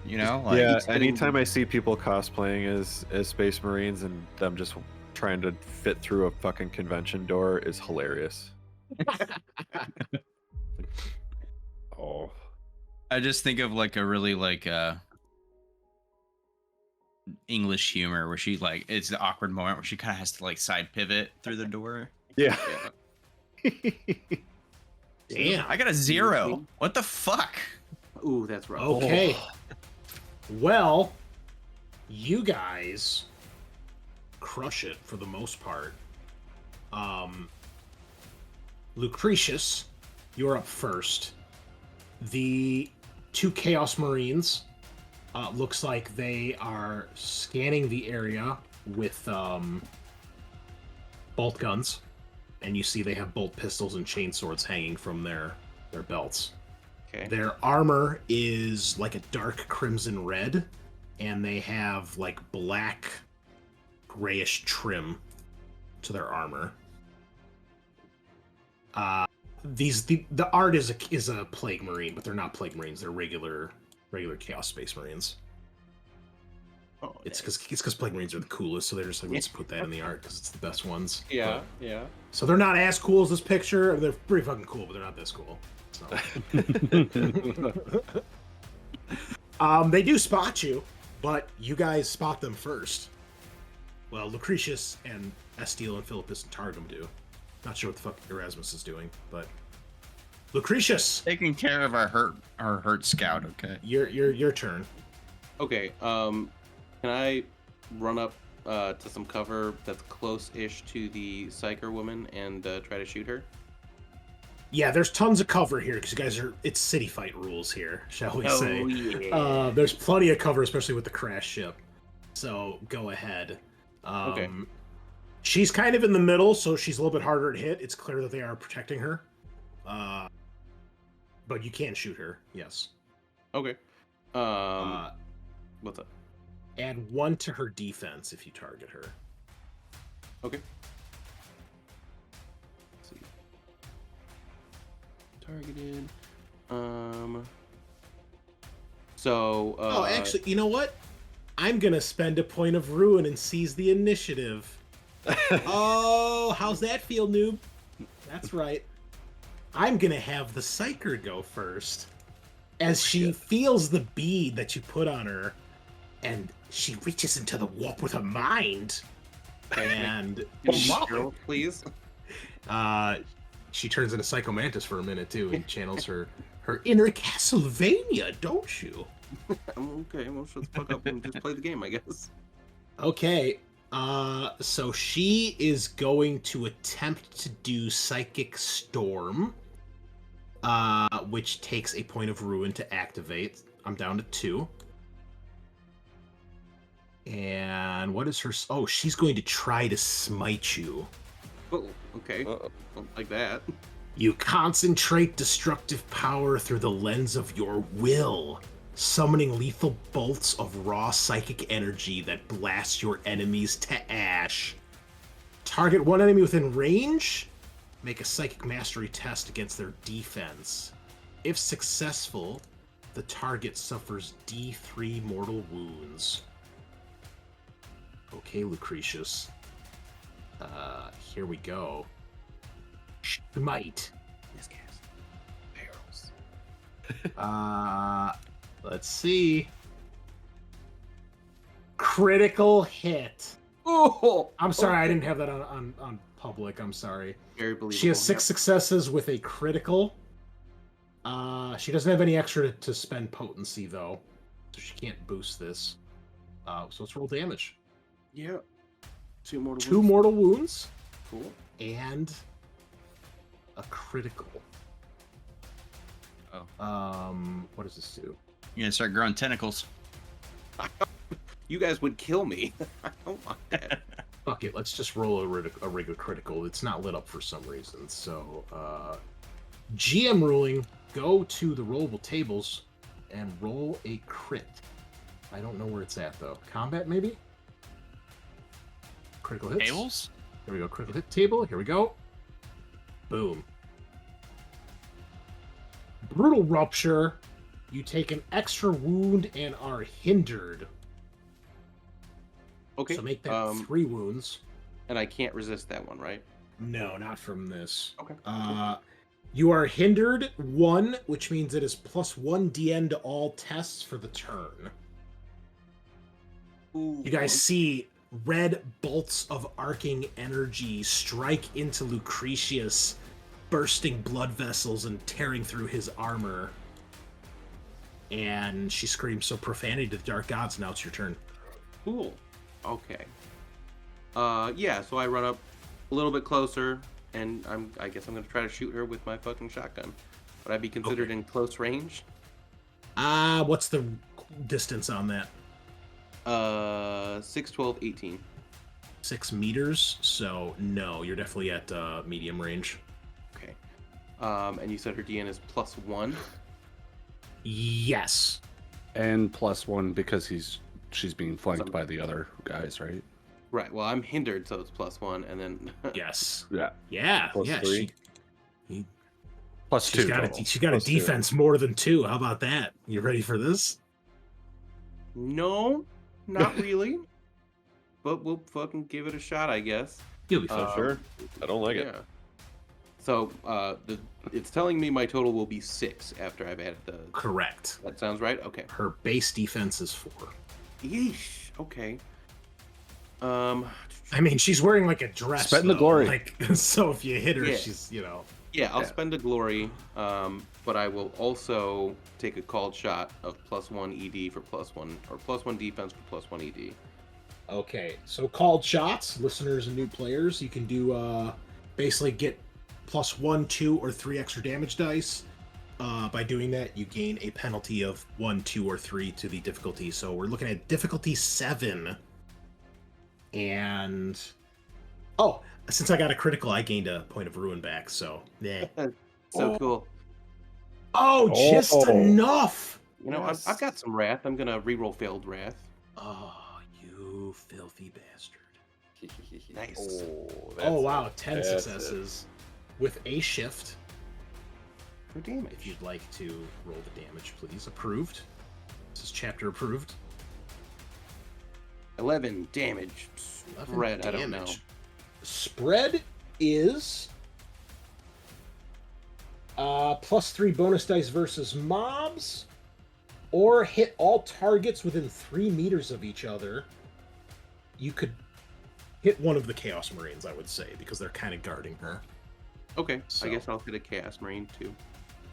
You know? Like, Yeah, anytime I see people cosplaying as Space Marines and them just trying to fit through a fucking convention door is hilarious. Oh. I just think of like a really English humor where she it's the awkward moment where she kind of has to side pivot through the door. Yeah. Damn. I got a 0. What the fuck? Ooh, that's rough. Okay. Well, you guys crush it for the most part. Lucretius, you're up first. The 2 Chaos Marines looks like they are scanning the area with bolt guns, and you see they have bolt pistols and chainswords hanging from their belts. Okay. Their armor is like a dark crimson red, and they have black grayish trim to their armor. The art is a Plague Marine, but they're not Plague Marines. They're regular Chaos Space Marines. Oh, It's because Plague Marines are the coolest, so they're just let's put that in the art because it's the best ones. Yeah, But, yeah. so they're not as cool as this picture. They're pretty fucking cool, but they're not this cool. So. They do spot you, but you guys spot them first. Well, Lucretius and Estiel and Philippus and Targum do. Not sure what the fuck Erasmus is doing, but Lucretius, Taking care of our hurt scout. Okay. your turn. Okay, can I run up to some cover that's close-ish to the Psyker woman and try to shoot her? Yeah, there's tons of cover here because you guys it's city fight rules here, shall we say? Yeah. There's plenty of cover, especially with the crash ship. So go ahead. Okay. She's kind of in the middle, so she's a little bit harder to hit. It's clear that they are protecting her. But you can shoot her, yes. Okay. What's up? Add 1 to her defense if you target her. Okay. Let's see. Targeted. So. Oh, actually, you know what? I'm gonna spend a point of ruin and seize the initiative. Oh, how's that feel, noob? That's right. I'm gonna have the Psyker go first. As she feels the bead that you put on her, and she reaches into the warp with her mind. And Girl, please. she turns into Psychomantis for a minute too and channels her inner Castlevania, don't you? Okay, well, shut the fuck up and just play the game, I guess. Okay. So she is going to attempt to do Psychic Storm, which takes a point of ruin to activate. I'm down to 2. And what is her... Oh, she's going to try to smite you. Oh, okay. Uh-oh. Don't like that. You concentrate destructive power through the lens of your will, summoning lethal bolts of raw psychic energy that blast your enemies to ash. Target one enemy within range. Make a psychic mastery test against their defense. If successful, the target suffers D3 mortal wounds. Okay, Lucretius. Here we go. Smite. Miscast. Barrels. Let's see. Critical hit. Oh! I'm sorry, I didn't have that on public. I'm sorry. Very believable. She has 6 successes with a critical. She doesn't have any extra to spend potency, though. So she can't boost this. So let's roll damage. Yeah. 2 mortal 2 wounds. mortal wounds. Cool. And a critical. What does this do? You're gonna start growing tentacles. You guys would kill me. I don't want that. Fuck it, let's just roll a regular critical. It's not lit up for some reason. So, GM ruling, go to the rollable tables and roll a crit. I don't know where it's at, though. Combat, maybe? Critical hits. Tables? Here we go, critical hit table. Here we go. Boom. Brutal rupture. You take an extra wound and are hindered. Okay. So make that 3 wounds. And I can't resist that one, right? No, not from this. Okay. You are hindered 1, which means it is +1 DN to all tests for the turn. Ooh. You guys see red bolts of arcing energy strike into Lucretius, bursting blood vessels and tearing through his armor. And she screams some profanity to the dark gods. Now it's your turn. Cool. Okay. Yeah, so I run up a little bit closer, and I guess I'm gonna try to shoot her with my fucking shotgun. Would I be considered in close range? What's the distance on that? 6, 12, 18. 6 meters, so no, you're definitely at medium range. Okay. And you said her DN is +1. Yes. And +1 because she's being flanked by the other guys, right? Right. Well, I'm hindered, so it's +1, and then Yes. Yeah. Yeah. Plus yeah. 3? +2 She's got total. she got a Plus 2. defense more than 2. How about that? You ready for this? no, not really. But we'll fucking give it a shot, I guess. You'll be fine. Sure. I don't like it. Yeah. So it's telling me my total will be 6 after I've added the. Correct. That sounds right. Okay. Her base defense is 4. Yeesh. Okay. I mean, she's wearing like a dress. Spend the though. glory. Like, so if you hit her, Yeah. she's, you know. Yeah, I'll Yeah. spend a glory, but I will also take a called shot of +1 ED for +1, or +1 defense for +1 ED. Okay, so called shots, listeners and new players, you can do basically get +1, 2, or 3 extra damage dice. By doing that, you gain a penalty of 1, 2, or 3 to the difficulty. So we're looking at difficulty 7. And since I got a critical, I gained a point of ruin back. So yeah. So cool. Oh, just Oh. enough. You know, Yes. I've got some wrath. I'm gonna reroll failed wrath. Oh, you filthy bastard. Nice. Oh wow, 10 that's it. successes with a shift. For damage. If you'd like to roll the damage, please. Approved. This is chapter approved. 11 damage. 11 Spread, I don't know. Spread is +3 bonus dice versus mobs, or hit all targets within 3 meters of each other. You could hit one of the Chaos Marines, I would say, because they're kind of guarding her. Okay, So- I guess I'll hit a Chaos Marine too.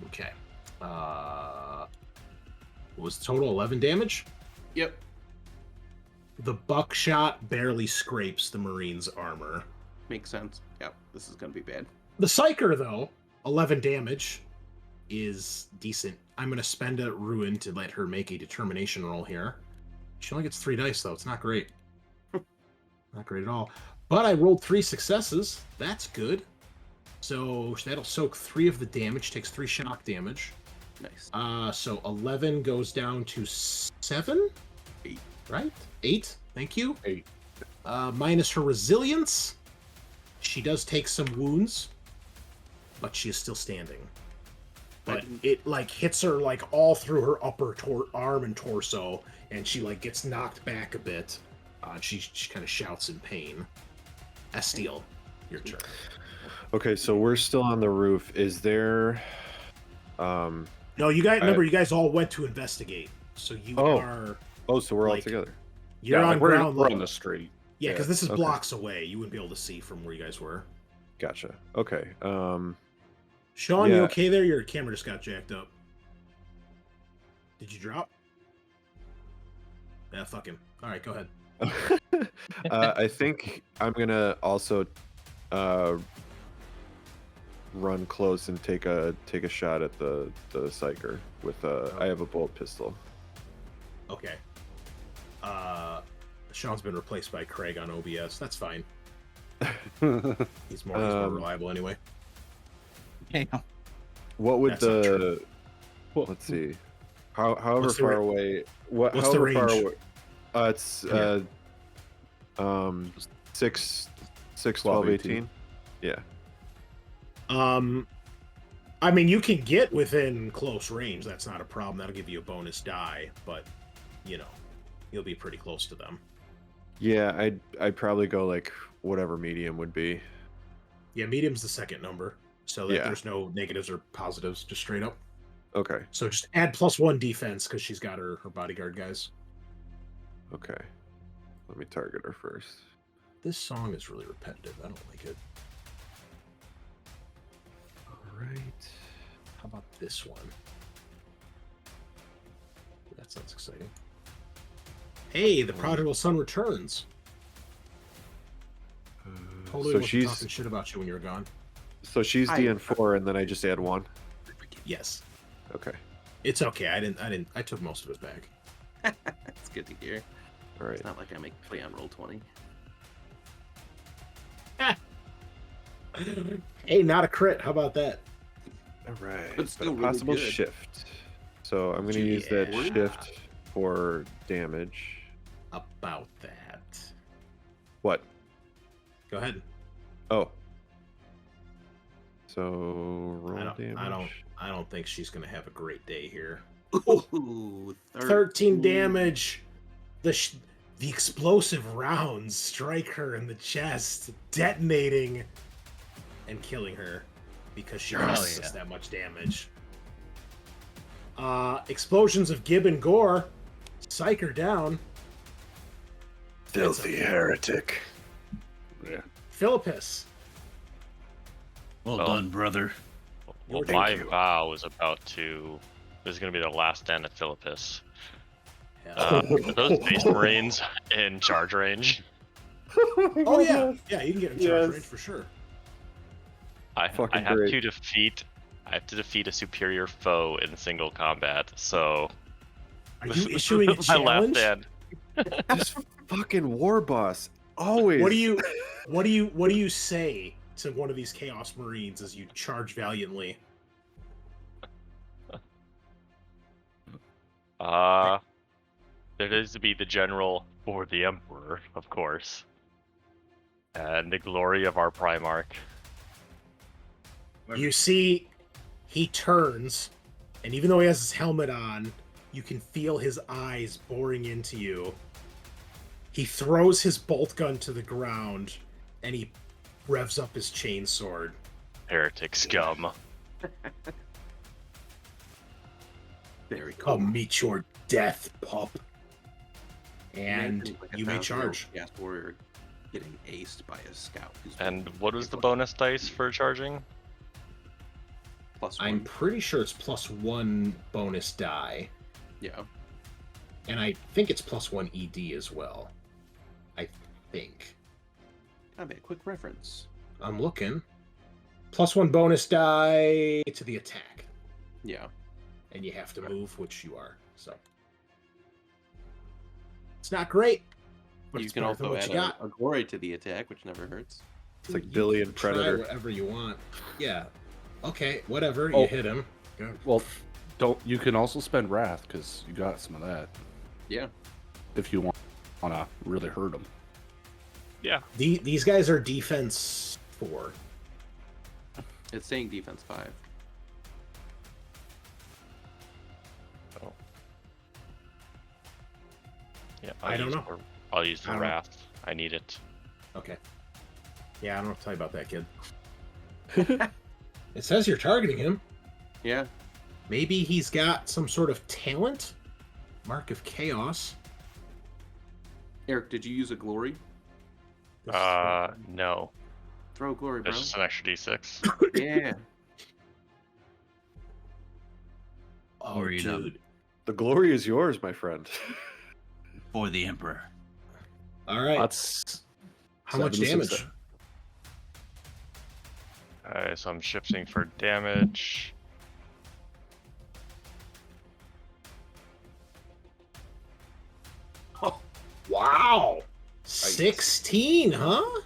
Okay. What was the total? 11 damage? Yep. The buckshot barely scrapes the Marine's armor. Makes sense. Yep, this is gonna be bad. The Psyker, though, 11 damage is decent. I'm going to spend a ruin to let her make a determination roll here. She only gets 3 dice, though. It's not great. Not great at all. But I rolled 3 successes. That's good. So that'll soak 3 of the damage, takes 3 shock damage. Nice. So 11 goes down to 7? 8. Right? 8. Thank you. 8. Minus her resilience. She does take some wounds, but she is still standing. But it like hits her like all through her upper arm and torso, and she like gets knocked back a bit. She kind of shouts in pain. Estiel, your turn. Okay, so we're still on the roof. Is there? No, you guys remember you guys all went to investigate, so you are. Oh, so we're all like, together. You're on we're ground on level. the street. Yeah, because this is okay. blocks away. You wouldn't be able to see from where you guys were. Gotcha. Okay. Sean, you Yeah. okay there? Your camera just got jacked up. Did you drop? Yeah, fuck him. All right, go ahead. I think I'm gonna also run close and take a shot at the psyker with I have a bolt pistol. Okay. Sean's been replaced by Craig on OBS. That's fine. He's more reliable anyway. Damn. What would That's not the let's see. However What's the far ra- away what's the far range? away it's 6 12 12, 18. Yeah. I mean, you can get within close range. That's not a problem. That'll give you a bonus die, but you know, you'll be pretty close to them. Yeah, I'd probably go like whatever medium would be. Yeah, medium's the second number, so that Yeah. there's no negatives or positives, just straight up. Okay. So just add +1 defense because she's got her bodyguard guys. Okay. Let me target her first. This song is really repetitive. I don't like it. All right. How about this one? That sounds exciting. Hey, the prodigal son returns. Totally So was she's talking shit about you when you were gone. DN4 and then I just add 1. Yes, Okay. it's okay. I took most of it back. That's good to hear. All right. It's not like I make play on roll 20. Hey, not a crit. How about that? All right. But still a really possible good. shift. So I'm going to use that Yeah. shift for damage. About that. What? Go ahead. Oh. So roll damage. I don't think she's gonna have a great day here. Ooh, 13 damage. The explosive rounds strike her in the chest, detonating and killing her because she causes us that much damage. Explosions of Gib and Gore psych her down. Filthy heretic. Yeah. Philippus. Well Well, done, brother. Well, Thank my you. vow is about to. This is going to be the last stand at Philippus. Hell. Are those base marines in charge range? Oh yeah, you can get in charge Yes. range for sure. I Fucking have great. to defeat. I have to defeat a superior foe in single combat. So Are you issuing a my last challenge? stand. This fucking war boss. Always. What do you say to one of these Chaos Marines as you charge valiantly? There is to be the general for the Emperor, of course, and the glory of our Primarch. You see, he turns, and even though he has his helmet on, you can feel his eyes boring into you. He throws his bolt gun to the ground, and he revs up his chainsword. Heretic scum. Very cool. I'll meet your death, pup. And Imagine, like, a you may 1,000-year-old charge. Gas warrior getting aced by a scout. who's And been- what was the bonus dice for charging? Plus I'm one. pretty sure it's +1 bonus die, Yeah. and I think it's +1 ED as well. I think. I bet quick reference. I'm looking. +1 bonus die to the attack. Yeah. And you have to move, which you are. So it's not great, but You it's can better than also what add you got. a glory to the attack, which never hurts. It's like You Billy can and try Predator. whatever you want. Yeah. Okay, whatever. Oh. You hit him. Go. Well, don't. You can also spend wrath because you got some of that Yeah. if you want to really hurt them. Yeah. These guys are defense 4. It's saying defense 5. Oh. Yeah. I don't know. I'll use I the don't know. wrath. I need it. Okay. Yeah, I don't know what to tell you about that kid. It says you're targeting him. Yeah. Maybe he's got some sort of talent? Mark of Chaos. Eric, did you use a glory? This- No. Throw a glory, bro. It's just an extra D6. Yeah. oh, Glory it up. dude. The glory is yours, my friend. For the Emperor. All right. That's How much 7 damage? success. Alright, so I'm shifting for damage. Wow. 16, huh?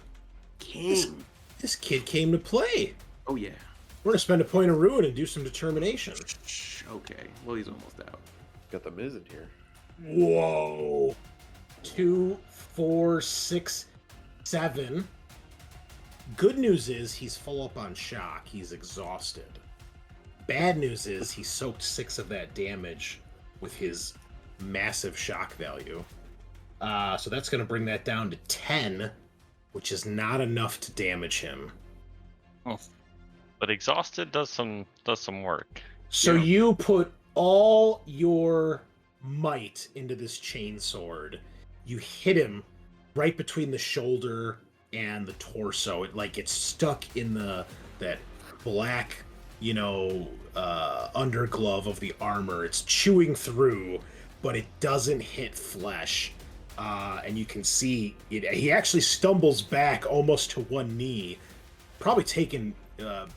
King. This kid came to play. Oh, yeah. We're gonna spend a point of ruin and do some determination. Okay. Well, he's almost out. Got the Miz in here. Whoa. 2, 4, 6, 7. Good news is he's full up on shock. He's exhausted. Bad news is he soaked 6 of that damage with his massive shock value. So that's going to bring that down to 10, which is not enough to damage him. Oh, But exhausted does some work. So Yeah. you put all your might into this chainsword. You hit him right between the shoulder and the torso. It like gets stuck in that black, underglove of the armor. It's chewing through, but it doesn't hit flesh. And you can see it. He actually stumbles back almost to one knee, probably taken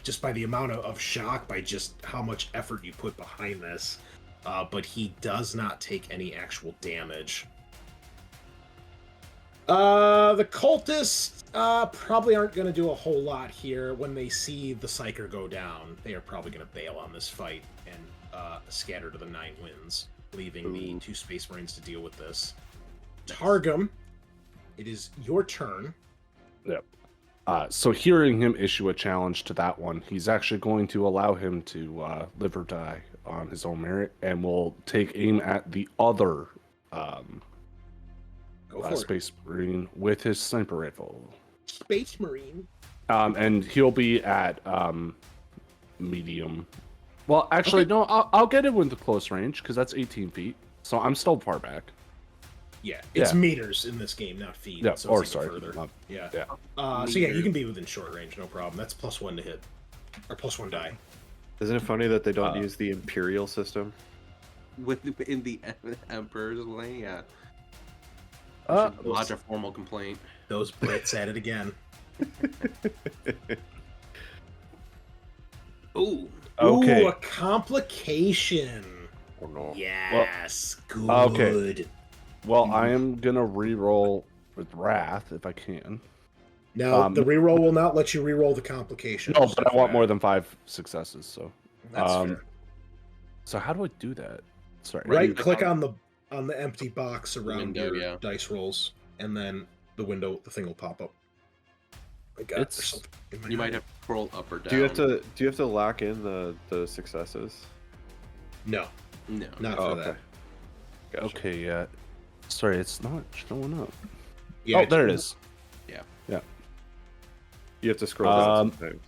just by the amount of shock, by just how much effort you put behind this. But he does not take any actual damage. The cultists probably aren't going to do a whole lot here. When they see the Psyker go down, they are probably going to bail on this fight and scatter to the 9 winds, leaving the 2 Space Marines to deal with this. Targum, it is your turn. Yep. So hearing him issue a challenge to that one, he's actually going to allow him to live or die on his own merit, and will take aim at the other Go for it. Space Marine with his sniper rifle. Space Marine. And he'll be at medium. Well, actually, Okay. no, I'll get him into close range because that's 18 feet. So I'm still far back. Yeah, it's Yeah. meters in this game, not feet. Yeah, so or it's even sorry. further. Yeah. Yeah. So yeah, you can be within short range, no problem. That's +1 to hit, or +1 die. Isn't it funny that they don't Uh, use the Imperial system? In the Emperor's lane, yeah. Lodge a formal complaint. Those Brits at it again. Ooh. Okay. Ooh, a complication. Oh no. Yes, good. okay. Well, I am gonna re-roll with Wrath if I can. No, the reroll will not let you reroll the complication. No, but I want more than 5 successes. So, That's fair. so how do I do that? Sorry. Right click on the empty box around Window, your yeah. dice rolls, and then the thing will pop up. My God, It's- there's something in my You might eye. have to scroll up or down. Do you have to lock in the successes? No, No. not Oh, for okay. that. Gotcha. Okay. Yeah. Sorry, it's not showing up. Yeah, Oh, there it is. You have to scroll down sometimes.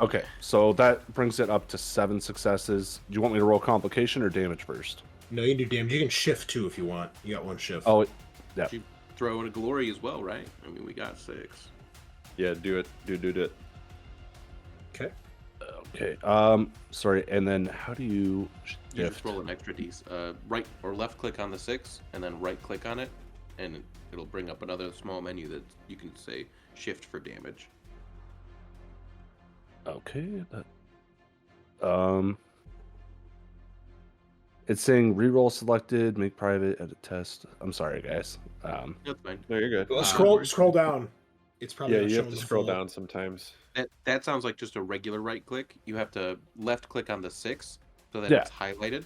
Okay, so that brings it up to 7 successes. Do you want me to roll complication or damage first? No, you can do damage. You can shift too if you want. You got 1 shift. Oh, yeah. You throw in a glory as well, right? I mean, we got 6. Yeah, do it. Do it. Okay. Okay. Sorry. And then how do you You just shift? roll an extra d. Right or left click on the 6, and then right click on it, and it'll bring up another small menu that you can say shift for damage. Okay. It's saying reroll selected, make private, edit test. I'm sorry, guys. That's fine. No, you're good. Well, scroll- scroll down. It's probably Yeah, not you have showing to the scroll full- down sometimes. That sounds like just a regular right click. You have to left click on the 6 so that Yeah. it's highlighted.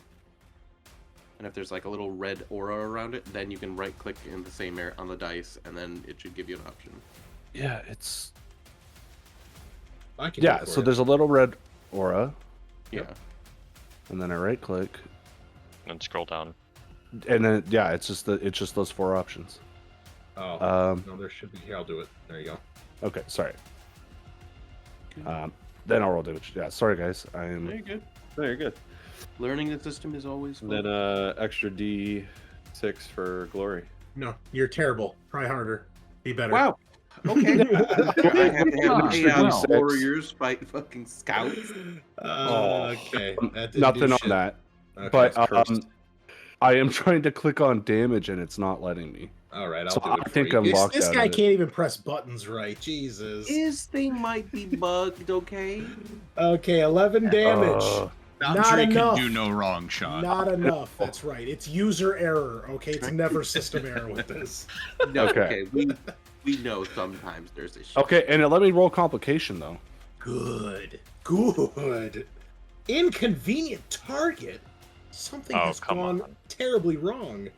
And if there's like a little red aura around it, then you can right click in the same area on the dice, and then it should give you an option. Yeah, it's I can do it for so you. there's a little red aura, Yeah. and then I right click, And scroll down. and then it's just those 4 options. Oh, no, there should be. Here, I'll do it. There you go. Okay, sorry. Then I'll roll damage. Yeah, sorry guys. I No, am you're good. No, you're good. Learning the system is always And fun. then extra D6 for glory. No, you're terrible. Try harder. Be better. Wow. Okay. I have to have Extra D6. warriors fight fucking scouts. Okay. That didn't do nothing on shit. that. Okay. But cursed. I am trying to click on damage and it's not letting me. All right, I'll So do it I for think you. I'm locked This out guy of it. can't even press buttons right. Jesus. This thing might be bugged, okay? Okay, 11 damage. I'm Not sure you enough. can do no wrong, Sean. Not enough. That's right. It's user error. Okay, it's never system error with this. No, Okay. we know sometimes there's a shit. Okay, and it let me roll complication though. Good. Good. Inconvenient target. Something Oh, has come gone on. terribly wrong.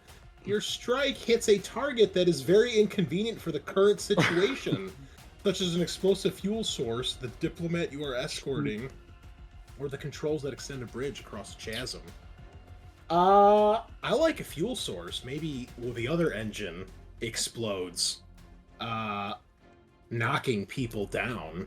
Your strike hits a target that is very inconvenient for the current situation, such as an explosive fuel source, the diplomat you are escorting, or the controls that extend a bridge across a chasm. I like a fuel source. Maybe the other engine explodes, knocking people down.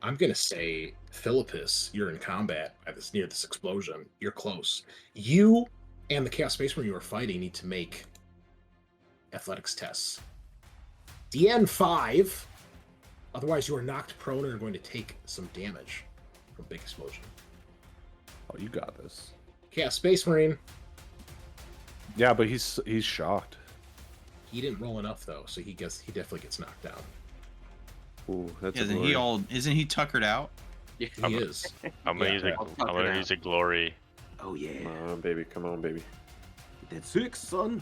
I'm gonna say, Philippus, you're in combat near this explosion. You're close. You and the Chaos Space Marine you are fighting need to make athletics tests. DN 5. Otherwise, you are knocked prone and are going to take some damage from big explosion. Oh, you got this. Chaos Space Marine. Yeah, but he's shocked. He didn't roll enough though, so he definitely gets knocked down. Ooh, that's a Isn't glory. he tuckered out? He is. I'm gonna Yeah. use a, I'll tuck I'm it gonna out. use a glory. Oh yeah. Come on, baby. Come on, baby. That's 6, son.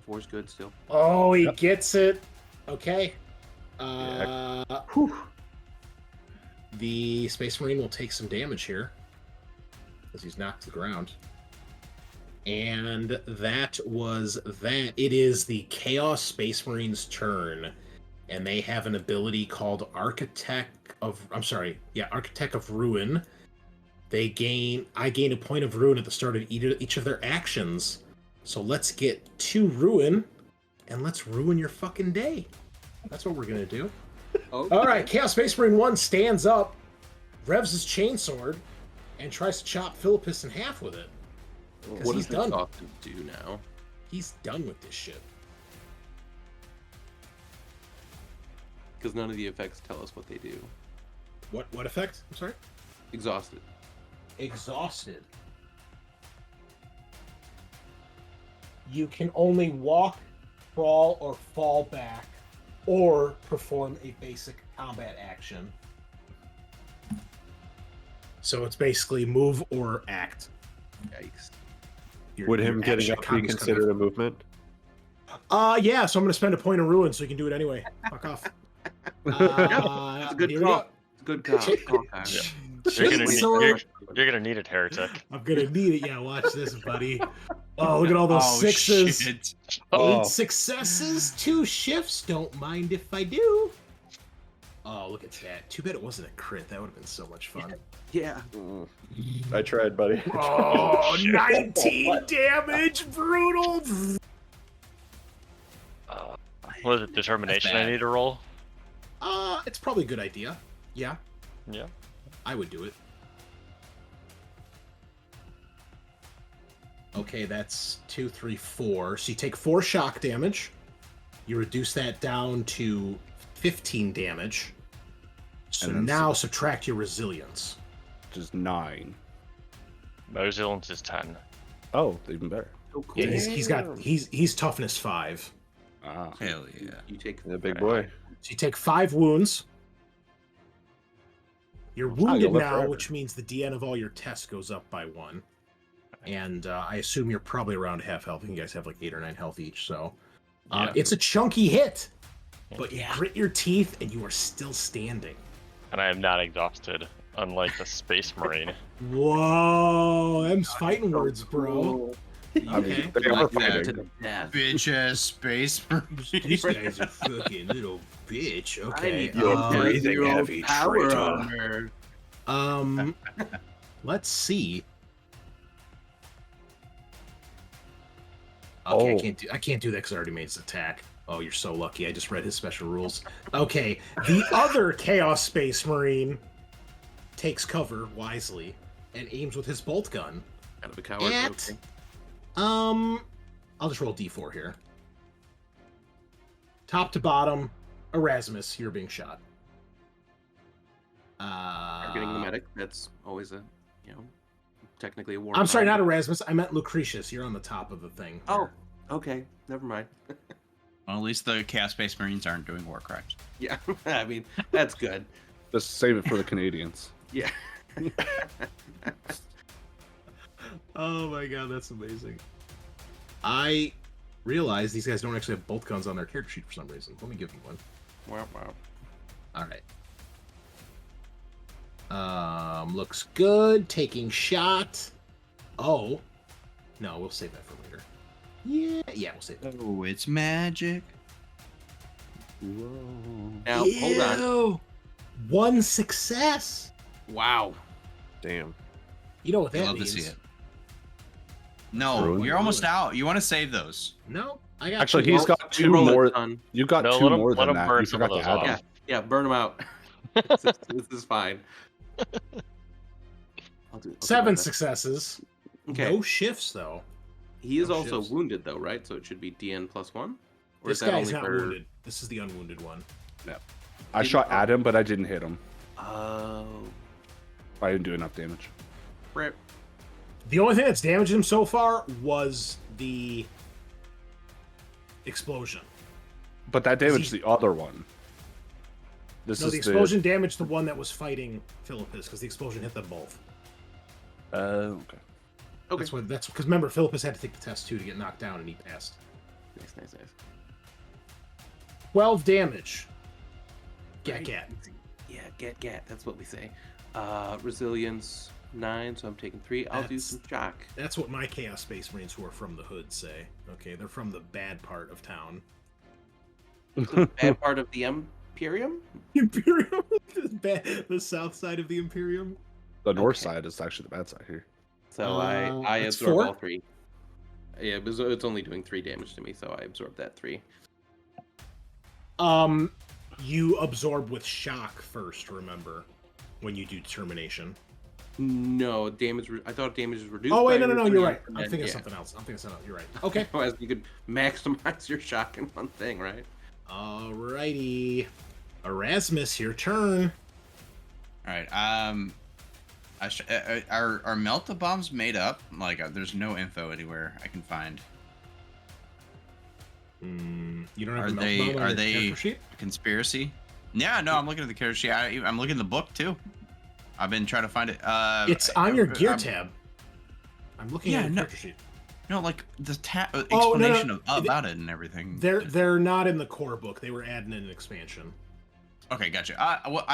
4's good still. Oh, he Yep. gets it. Okay. The Space Marine will take some damage here because he's knocked to the ground. And that was that. It is the Chaos Space Marine's turn, and they have an ability called Architect of Ruin. I gain a point of ruin at the start of each of their actions. So let's get 2 ruin, and let's ruin your fucking day. That's what we're gonna do. Okay. All right, Chaos Space Marine 1 stands up, revs his chainsword, and tries to chop Philippus in half with it. Because What he's does done. this often do now? He's done with this shit. Because none of the effects tell us what they do. What effect? I'm sorry? Exhausted. Exhausted. You can only walk, crawl, or fall back, or perform a basic combat action. So it's basically move or act. Yikes. Would him getting up be considered a movement? Yeah, so I'm gonna spend a point of ruin so you can do it anyway. Fuck off. It's a good here we call. go. It's a good call. Yeah. You're gonna, need, Chainsword. you're gonna need it, heretic. I'm gonna need it. Yeah, watch this, buddy. Oh, look at all those Oh, sixes. shit. 8 successes, 2 shifts. Don't mind if I do. Oh, look at that. Too bad it wasn't a crit. That would have been so much fun. Yeah. I tried, buddy. Oh, shit. 19 damage. Brutal. What is it? Determination I bad. need to roll? It's probably a good idea. Yeah, Yeah. I would do it. Okay, that's 2, 3, 4. So you take 4 shock damage. You reduce that down to 15 damage. So And then now subtract your resilience. Which is 9. My resilience is 10. Oh, even better. Oh, cool. Yeah, he's toughness 5. Ah. Hell yeah. You take The big boy. So you take 5 wounds. You're you'll wounded live now, forever. which means the DN of all your tests goes up by 1. And I assume you're probably around half health. You guys have like 8 or 9 health each, so Yeah. it's a chunky hit. But you grit your teeth, and you are still standing. And I am not exhausted, unlike the Space Marine. Whoa, them's fighting words, bro. I mean, Okay. they are Like that fighting. to the death. Bitch ass space marine. These guys are fucking little bitch. Okay. need your breathing zero heavy, power traitor. armor. Let's see. Okay, Oh. I can't do that because I already made his attack. Oh, you're so lucky. I just read his special rules. Okay, the other Chaos Space Marine takes cover wisely and aims with his bolt gun Kind of a coward. at Okay. I'll just roll D4 here. Top to bottom, Erasmus, you're being shot. Targeting the medic. That's always a, technically a war. I'm sorry, crime. not Erasmus. I meant Lucretius. You're on the top of the thing. Oh, okay. Never mind. Well, at least the Chaos Space Marines aren't doing war crimes. Yeah, I mean that's good. Just save it for the Canadians. Yeah. Oh my god, that's amazing. I realize these guys don't actually have bolt guns on their character sheet for some reason. Let me give them one. Wow, wow. Alright. Looks good. Taking shot. Oh. No, we'll save that for later. Yeah, we'll save that. Oh, it's magic. Now hold on. Ew. 1 success. Wow. Damn. You know what I that love to means? see it. No, Ruin. you're almost out. You want to save those. No, I got Actually, two. he's got We 2 roll a more. ton. You got No, 2 let 'em- more let than 'em that. burn You some forgot of to those add off. them. Yeah, burn them out. this is fine. I'll do 7 my best. successes. Okay. No shifts though. He is no also shifts. wounded though, right? So it should be DN +1. Or This is that guy's only not for? wounded. This is the unwounded one. I shot at him, but I didn't hit him. Oh. I didn't do enough damage. Rip. The only thing that's damaged him so far was the explosion. But that damaged he- the other one. This No, is the explosion damaged the one that was fighting Philippus because the explosion hit them both. Okay. Okay. That's because remember Philippus had to take the test too to get knocked down and he passed. Nice. 12 damage. Right. Gat. Yeah, get. That's what we say. Resilience 9, so I'm taking 3. I'll do That's- some shock. That's what my Chaos Space Marines who are from the hood say. Okay, they're from the bad part of town. Bad part of the Imperium? Imperium? The south side of the Imperium? The north Okay. side is actually the bad side here. So I that's absorb 4? all 3. Yeah, it's only doing 3 damage to me, so I absorb that 3. You absorb with shock first, remember, when you do determination. No, I thought damage was reduced. Oh, wait, by no, you're resilience, right. and I'm then- thinking of yeah. something else. You're right. Okay. Otherwise, you could maximize your shock in one thing, right? Alrighty. Erasmus, your turn. All right. Are melta bombs made up? Like, there's no info anywhere I can find. You don't have Are a melt they- bomb on are your they- character sheet? Conspiracy? Yeah, no, I'm looking at the character sheet. I'm looking at the book too. I've been trying to find it. It's on your gear I'm- tab. I'm looking Yeah, at the no. character sheet. No, like the Oh, no, no, explanation about it and everything. They're not in the core book. They were adding in an expansion. Okay, gotcha.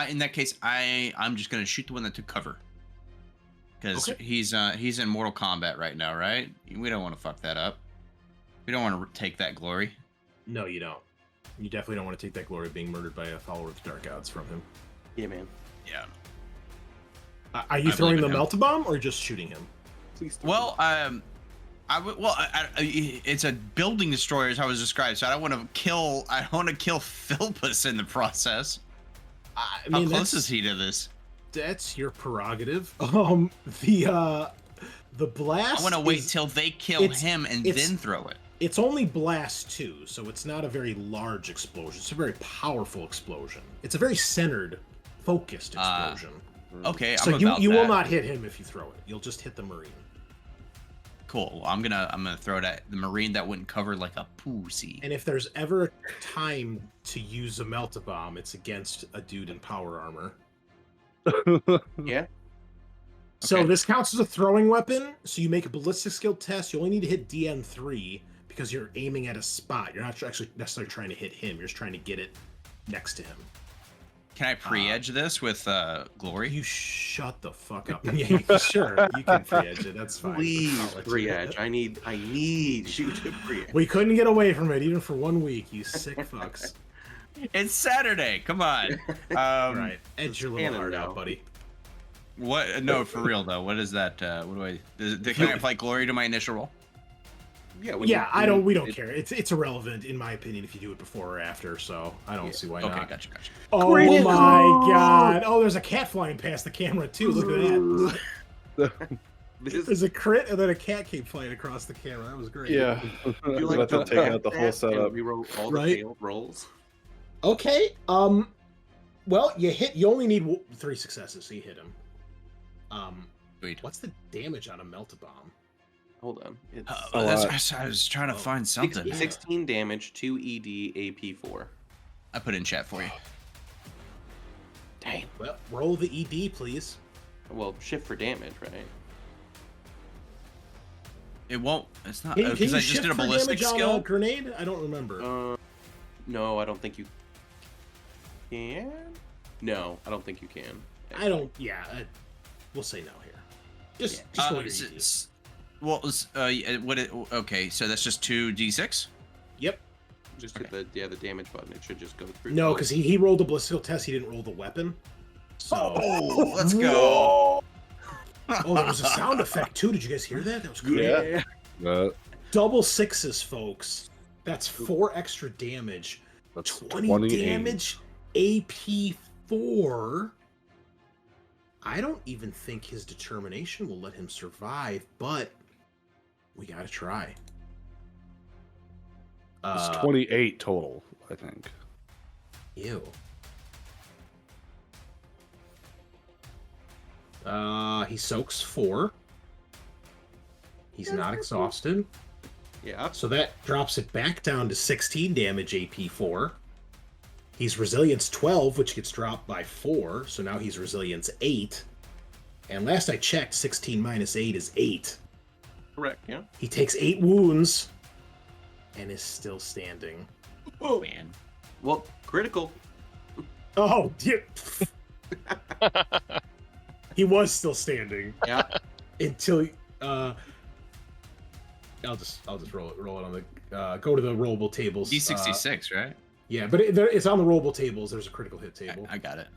In that case, I'm just gonna shoot the one that took cover. Because Okay. he's in Mortal Kombat right now, right? We don't want to fuck that up. We don't want to take that glory. No, you don't. You definitely don't want to take that glory of being murdered by a follower of the Dark Gods from him. Yeah, man. Yeah. Are you I throwing believe the in him. melta bomb or just shooting him? Please. do. Well, it's a building destroyer, as I was described. So I don't want to kill. I want to kill Philpus in the process. I How mean, close is he to this? That's your prerogative. The blast. I want to wait is- till they kill it's- him and it's- then throw it. It's only blast 2, so it's not a very large explosion. It's a very powerful explosion. It's a very centered, focused explosion. Okay, so I'm you about will that. not hit him if you throw it. You'll just hit the Marine. Cool. Well, I'm gonna throw it at the Marine that wouldn't cover like a pussy. And if there's ever a time to use a melt-a-bomb, it's against a dude in power armor. Yeah. So Okay. this counts as a throwing weapon. So you make a ballistic skill test. You only need to hit DN3 because you're aiming at a spot. You're not actually necessarily trying to hit him. You're just trying to get it next to him. Can I pre-edge this with Glory? You shut the fuck up. Yeah, sure. You can free edge it. That's fine. Please, I'll let free you- edge. I need you to free edge. We couldn't get away from it even for 1 week. You sick fucks. It's Saturday. Come on. Right. Edge it's your little canon heart now. out, buddy. What? No, for real though. What is that? What do I? Can I apply Glory to my initial roll? Yeah. when Yeah, you- we don't it- care. It's irrelevant in my opinion if you do it before or after, so I don't Yeah. see why Okay, not. gotcha. Oh Critical! my god. Oh, there's a cat flying past the camera too. Look at that. This There's a crit and then a cat came flying across the camera. That was great. Yeah. Would you Let them take out the whole that setup. and reroll all the Right. failed rolls. Okay. Well, you only need 3 successes, so you hit him. Sweet. What's the damage on a melt-a-bomb? Hold on. It's I was trying to find something. 16 damage, 2 ED, AP4. I put it in chat for you. Dang. Well, roll the ED, please. Well, shift for damage, right? It won't. It's not Can because you I just shift did a for ballistic damage on skill. a grenade? I don't remember. No, I don't think you can. No, I don't think you can. I don't. Yeah, we'll say no here. Just roll your ED. Okay, so that's just 2d6. Yep. Just hit the damage button. It should just go through. No, because he rolled a ballistic test. He didn't roll the weapon. So. Oh, let's go. Oh, there was a sound effect too. Did you guys hear that? That was great. Yeah. Double 6s, folks. That's 4 extra damage. That's 20 damage. AP4. I don't even think his determination will let him survive, but we gotta try. It's 28 total, I think. Ew. He soaks 4. He's not exhausted. Yeah. So that drops it back down to 16 damage AP4. He's resilience 12, which gets dropped by 4. So now he's resilience 8. And last I checked, 16 minus 8 is 8. Correct. Yeah. He takes 8 wounds and is still standing. Oh Man. Well, critical. Oh, he was still standing Yeah. until I'll just roll it on the go to the rollable tables. D66, right? Yeah, but it's on the rollable tables. There's a critical hit table. I got it.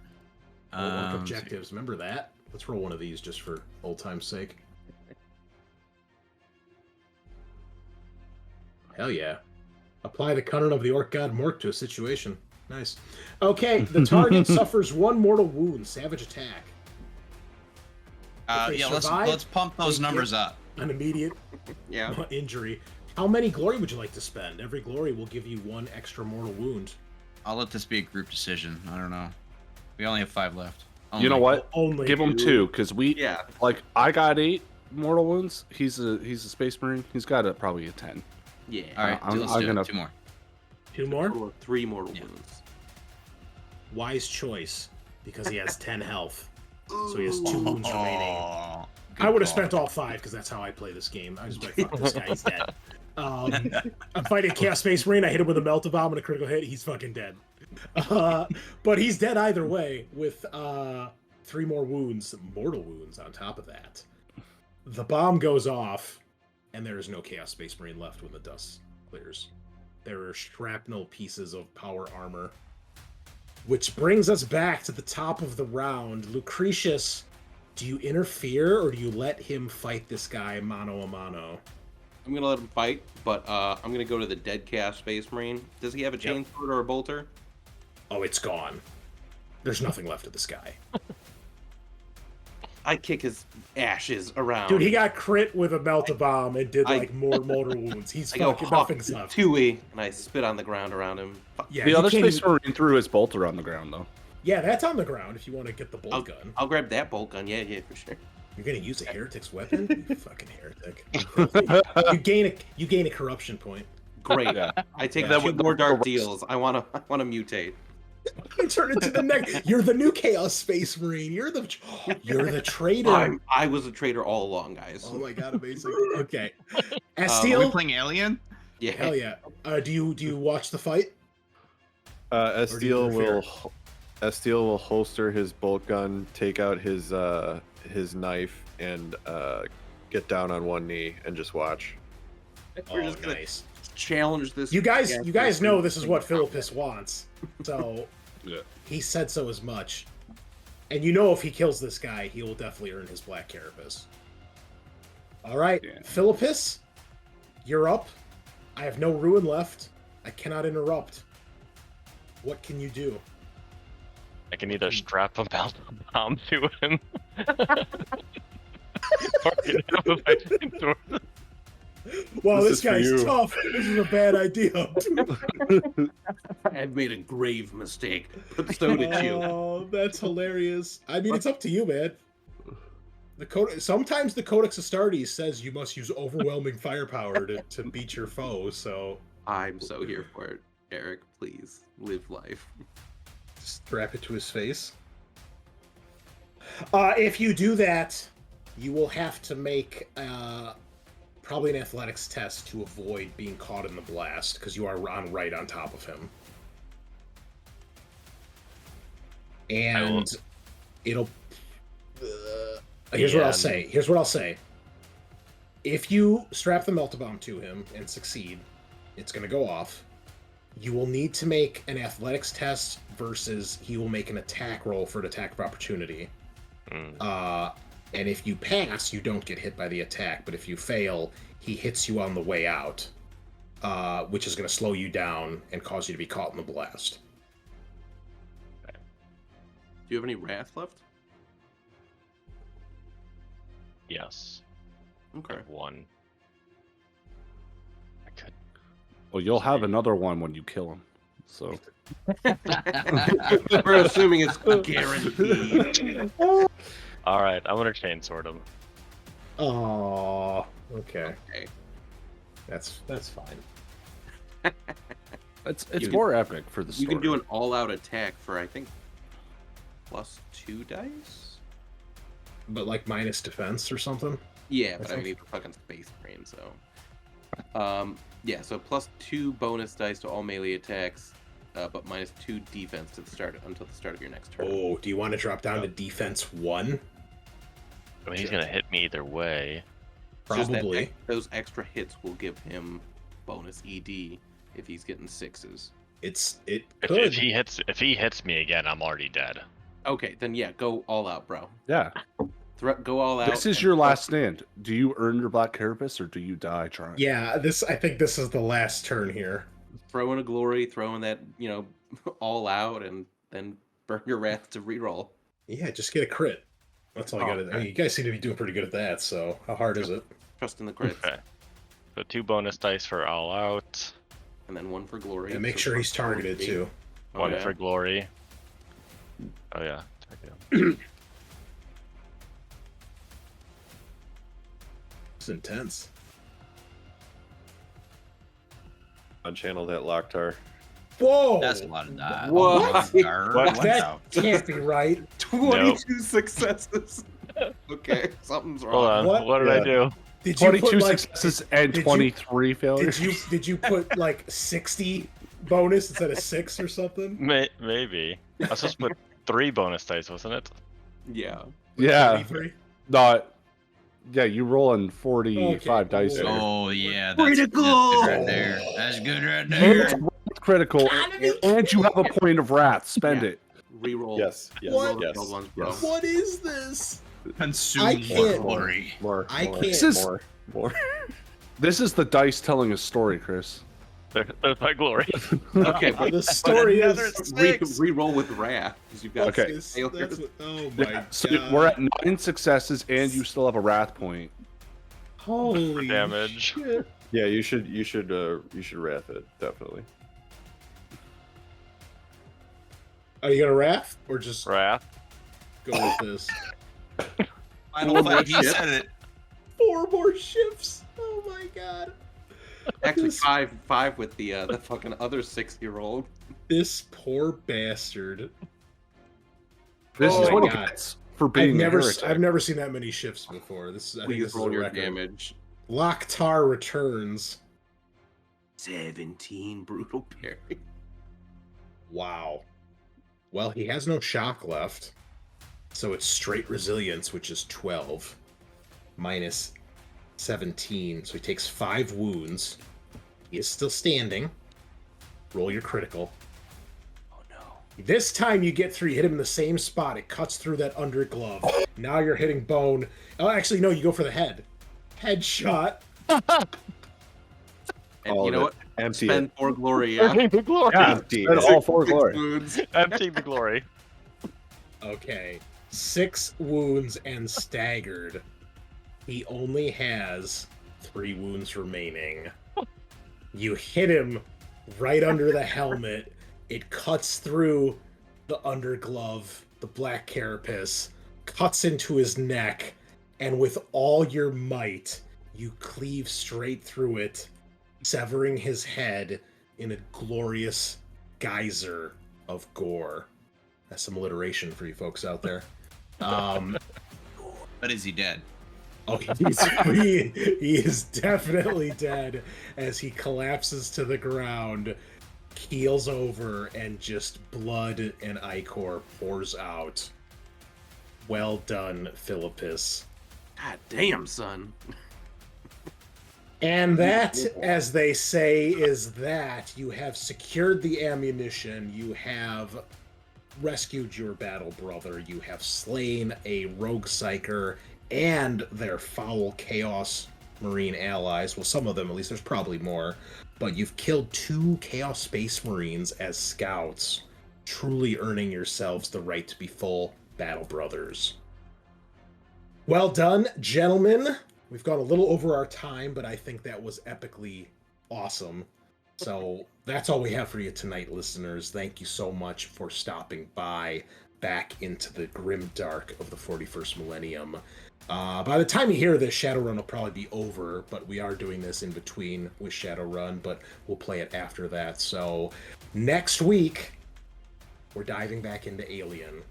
Work objectives. Remember that? Let's roll one of these just for old time's sake. Hell yeah. Apply the cunning of the orc god Mork to a situation. Nice. Okay, the target suffers 1 mortal wound. Savage attack. If they Yeah, survive, let's pump those they numbers get- up. An immediate Yeah. injury. How many glory would you like to spend? Every glory will give you 1 extra mortal wound. I'll let this be a group decision. I don't know. We only have 5 left. You know what? Only Give him 2, because Yeah. I got 8 mortal wounds. He's a space marine. He's got probably a 10. Yeah. All right, I'm let's do gonna- it. 2 more. 2 more? Total of 3 mortal Yeah. wounds. Wise choice, because he has 10 health. So he has 2 wounds remaining. Oh, I would have good spent all 5 because that's how I play this game. I just be like, fuck this guy, he's dead. I'm fighting a Chaos Space Marine. I hit him with a Melt Bomb and a critical hit. He's fucking dead. But he's dead either way with 3 more wounds, mortal wounds on top of that. The bomb goes off, and there is no Chaos Space Marine left when the dust clears. There are shrapnel pieces of power armor. Which brings us back to the top of the round. Lucretius, do you interfere or do you let him fight this guy mano a mano? I'm gonna let him fight, but I'm gonna go to the dead Chaos Space Marine. Does he have a Yep. chainsword or a bolter? Oh, it's gone. There's nothing left of this guy. I kick his ashes around. Dude, he got crit with a melt-a-bomb and did I- like more mortal wounds. He's I go fucking huff nothing's left. Tui, and I spit on the ground around him. Yeah, The you other can't space even- marine threw his bolter on the ground, though. Yeah, that's on the ground if you want to get the bolt I'll, gun. I'll grab that bolt gun. Yeah, for sure. You're gonna use a heretic's weapon? You fucking heretic. You gain a corruption point. Great. Yeah. I take Yeah. that with more dark deals. I wanna mutate. You turn into the next. You're the new Chaos Space Marine. You're the traitor. I was a traitor all along, guys. Oh my god, amazing. Okay. Are we Estiel? playing Alien? Yeah. Hell yeah. Do you watch the fight? Estiel prefer- will holster his bolt gun, take out his knife, and get down on one knee and just watch. We're just gonna nice. challenge this. You guys know this is what thing. Philippus wants. So Yeah. he said so as much. And you know if he kills this guy, he will definitely earn his black carapace. Alright, Yeah. Philippus, you're up. I have no ruin left. I cannot interrupt. What can you do? I can either strap a bomb to him, or can have a fighting sword. Wow, This this is for guy's you. tough. This is a bad idea. I've made a grave mistake, but so did you. Oh, that's hilarious. I mean, it's up to you, man. Sometimes the Codex Astartes says you must use overwhelming firepower to beat your foe, so I'm so here for it, Eric. Please live life. strap it to his face. If you do that, you will have to make probably an athletics test to avoid being caught in the blast, because you are right on top of him. And it'll... Here's what I'll say. If you strap the melt-a-bomb to him and succeed, it's going to go off. You will need to make an athletics test versus he will make an attack roll for an attack of opportunity. And if you pass, you don't get hit by the attack. But if you fail, he hits you on the way out, which is going to slow you down and cause you to be caught in the blast. Do you have any wrath left? Yes. I Okay. have one. I could. Well, you'll have another one when you kill him. So We're assuming it's guaranteed. All right, I'm gonna chainsword him. Oh, okay. Okay. That's fine. it's You more epic for the story. You can do an all-out attack for, I think, +2 dice? But like minus defense or something? Yeah, but That's I okay. need a fucking space marine, so... yeah, so +2 bonus dice to all melee attacks, but -2 defense until the start of your next turn. Oh, do you want to drop down to defense 1? I mean, he's gonna hit me either way. It's just that Probably. those extra hits will give him bonus ED if he's getting 6s. It If could. he hits me again, I'm already dead. Okay, then yeah, go all out, bro. Yeah. Go all out. This is and your fuck- last stand. Do you earn your black carapace or do you die trying? Yeah, I think this is the last turn here. Throw in a glory, throw in that, all out, and then burn your wrath to reroll. Yeah, just get a crit. That's all I gotta do. I mean, you guys seem to be doing pretty good at that, so how hard is it? Trust in the crits. Okay. So 2 bonus dice for all out, And then 1 for glory. And make so sure he's +4 targeted ED. too. Oh, 1 yeah. for glory. Oh yeah. It's intense. Unchannel that Locktar. Whoa! That's a lot of that. What? What? That can't be right. 22 successes. Okay, something's wrong. Hold on. What? What did I Yeah. do? Did you 22 put like successes and did you- 23 failures. did you put like 60 bonus instead of 6 or something? Maybe. I was supposed to put 3 bonus dice, wasn't it? Yeah. Yeah. 23? Not. Yeah, you rolling 45 Okay, dice cool. there. Oh yeah, that's Critical! good right there. That's good right And there. it's critical, and you have a point of wrath. Spend Yeah. it. Reroll. Yes. Reroll the Yes. failed ones, bro. What is this? Consume I more can't- glory. More. I more, can't- This is- more. This is the dice telling a story, Chris. There's my glory. Okay, but The story another is reroll with wrath because you've got Okay. this, failures. that's what, oh my Yeah, so god. we're at 9 successes, and you still have a wrath point. Holy damage. shit. Yeah, you should wrath it definitely. Are you gonna wrath or just Wrath. go with this? Final Four fight. more He ships. said it. 4 more ships. Oh my god. Actually, This- five with the fucking other 6-year-old. This poor bastard. This Oh is my what he God. gets for being a heretic. I've never seen that many ships before. This I think Please this is roll a your record. damage. Loktar returns. 17 brutal parry. Wow. Well, he has no shock left. So it's straight resilience, which is 12 minus 17. So he takes 5 wounds. He is still standing. Roll your critical. Oh no. This time you get 3. Hit him in the same spot. It cuts through that under glove. Now you're hitting bone. Oh, actually, no, you go for the head. Headshot. And All you of know it. what? Empty Spend 4 glory. Yeah. Emptying the glory. Yeah, Empty. spend all 4 Six glory. wounds. Emptying the glory. Okay. 6 wounds and staggered. He only has 3 wounds remaining. You hit him right under the helmet. It cuts through the underglove, the black carapace, cuts into his neck, and with all your might, you cleave straight through it, severing his head in a glorious geyser of gore. That's some alliteration for you folks out there. But is he dead? Oh, he is definitely dead as he collapses to the ground, keels over, and just blood and ichor pours out. Well done, Philippus. God damn, son. And that, as they say, is that. You have secured the ammunition, you have rescued your battle brother, you have slain a rogue psyker and their foul chaos marine allies. Well, some of them, at least. There's probably more. But you've killed 2 chaos space marines as scouts, truly earning yourselves the right to be full battle brothers. Well done, gentlemen. We've gone a little over our time, but I think that was epically awesome. So that's all we have for you tonight, listeners. Thank you so much for stopping by back into the grim dark of the 41st millennium. By the time you hear this, Shadowrun will probably be over, but we are doing this in between with Shadowrun, but we'll play it after that. So next week, we're diving back into Alien.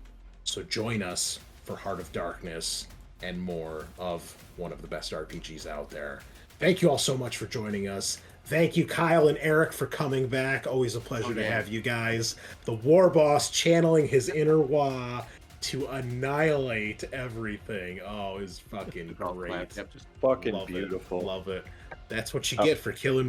So join us for Heart of Darkness and more of one of the best RPGs out there. Thank you all so much for joining us. Thank you, Kyle and Eric, for coming back. Always a pleasure to have you guys. The War Boss channeling his inner Wa to annihilate everything. Oh, it's fucking great. Yep, just Fucking Love it. beautiful. Love it. That's what you get for killing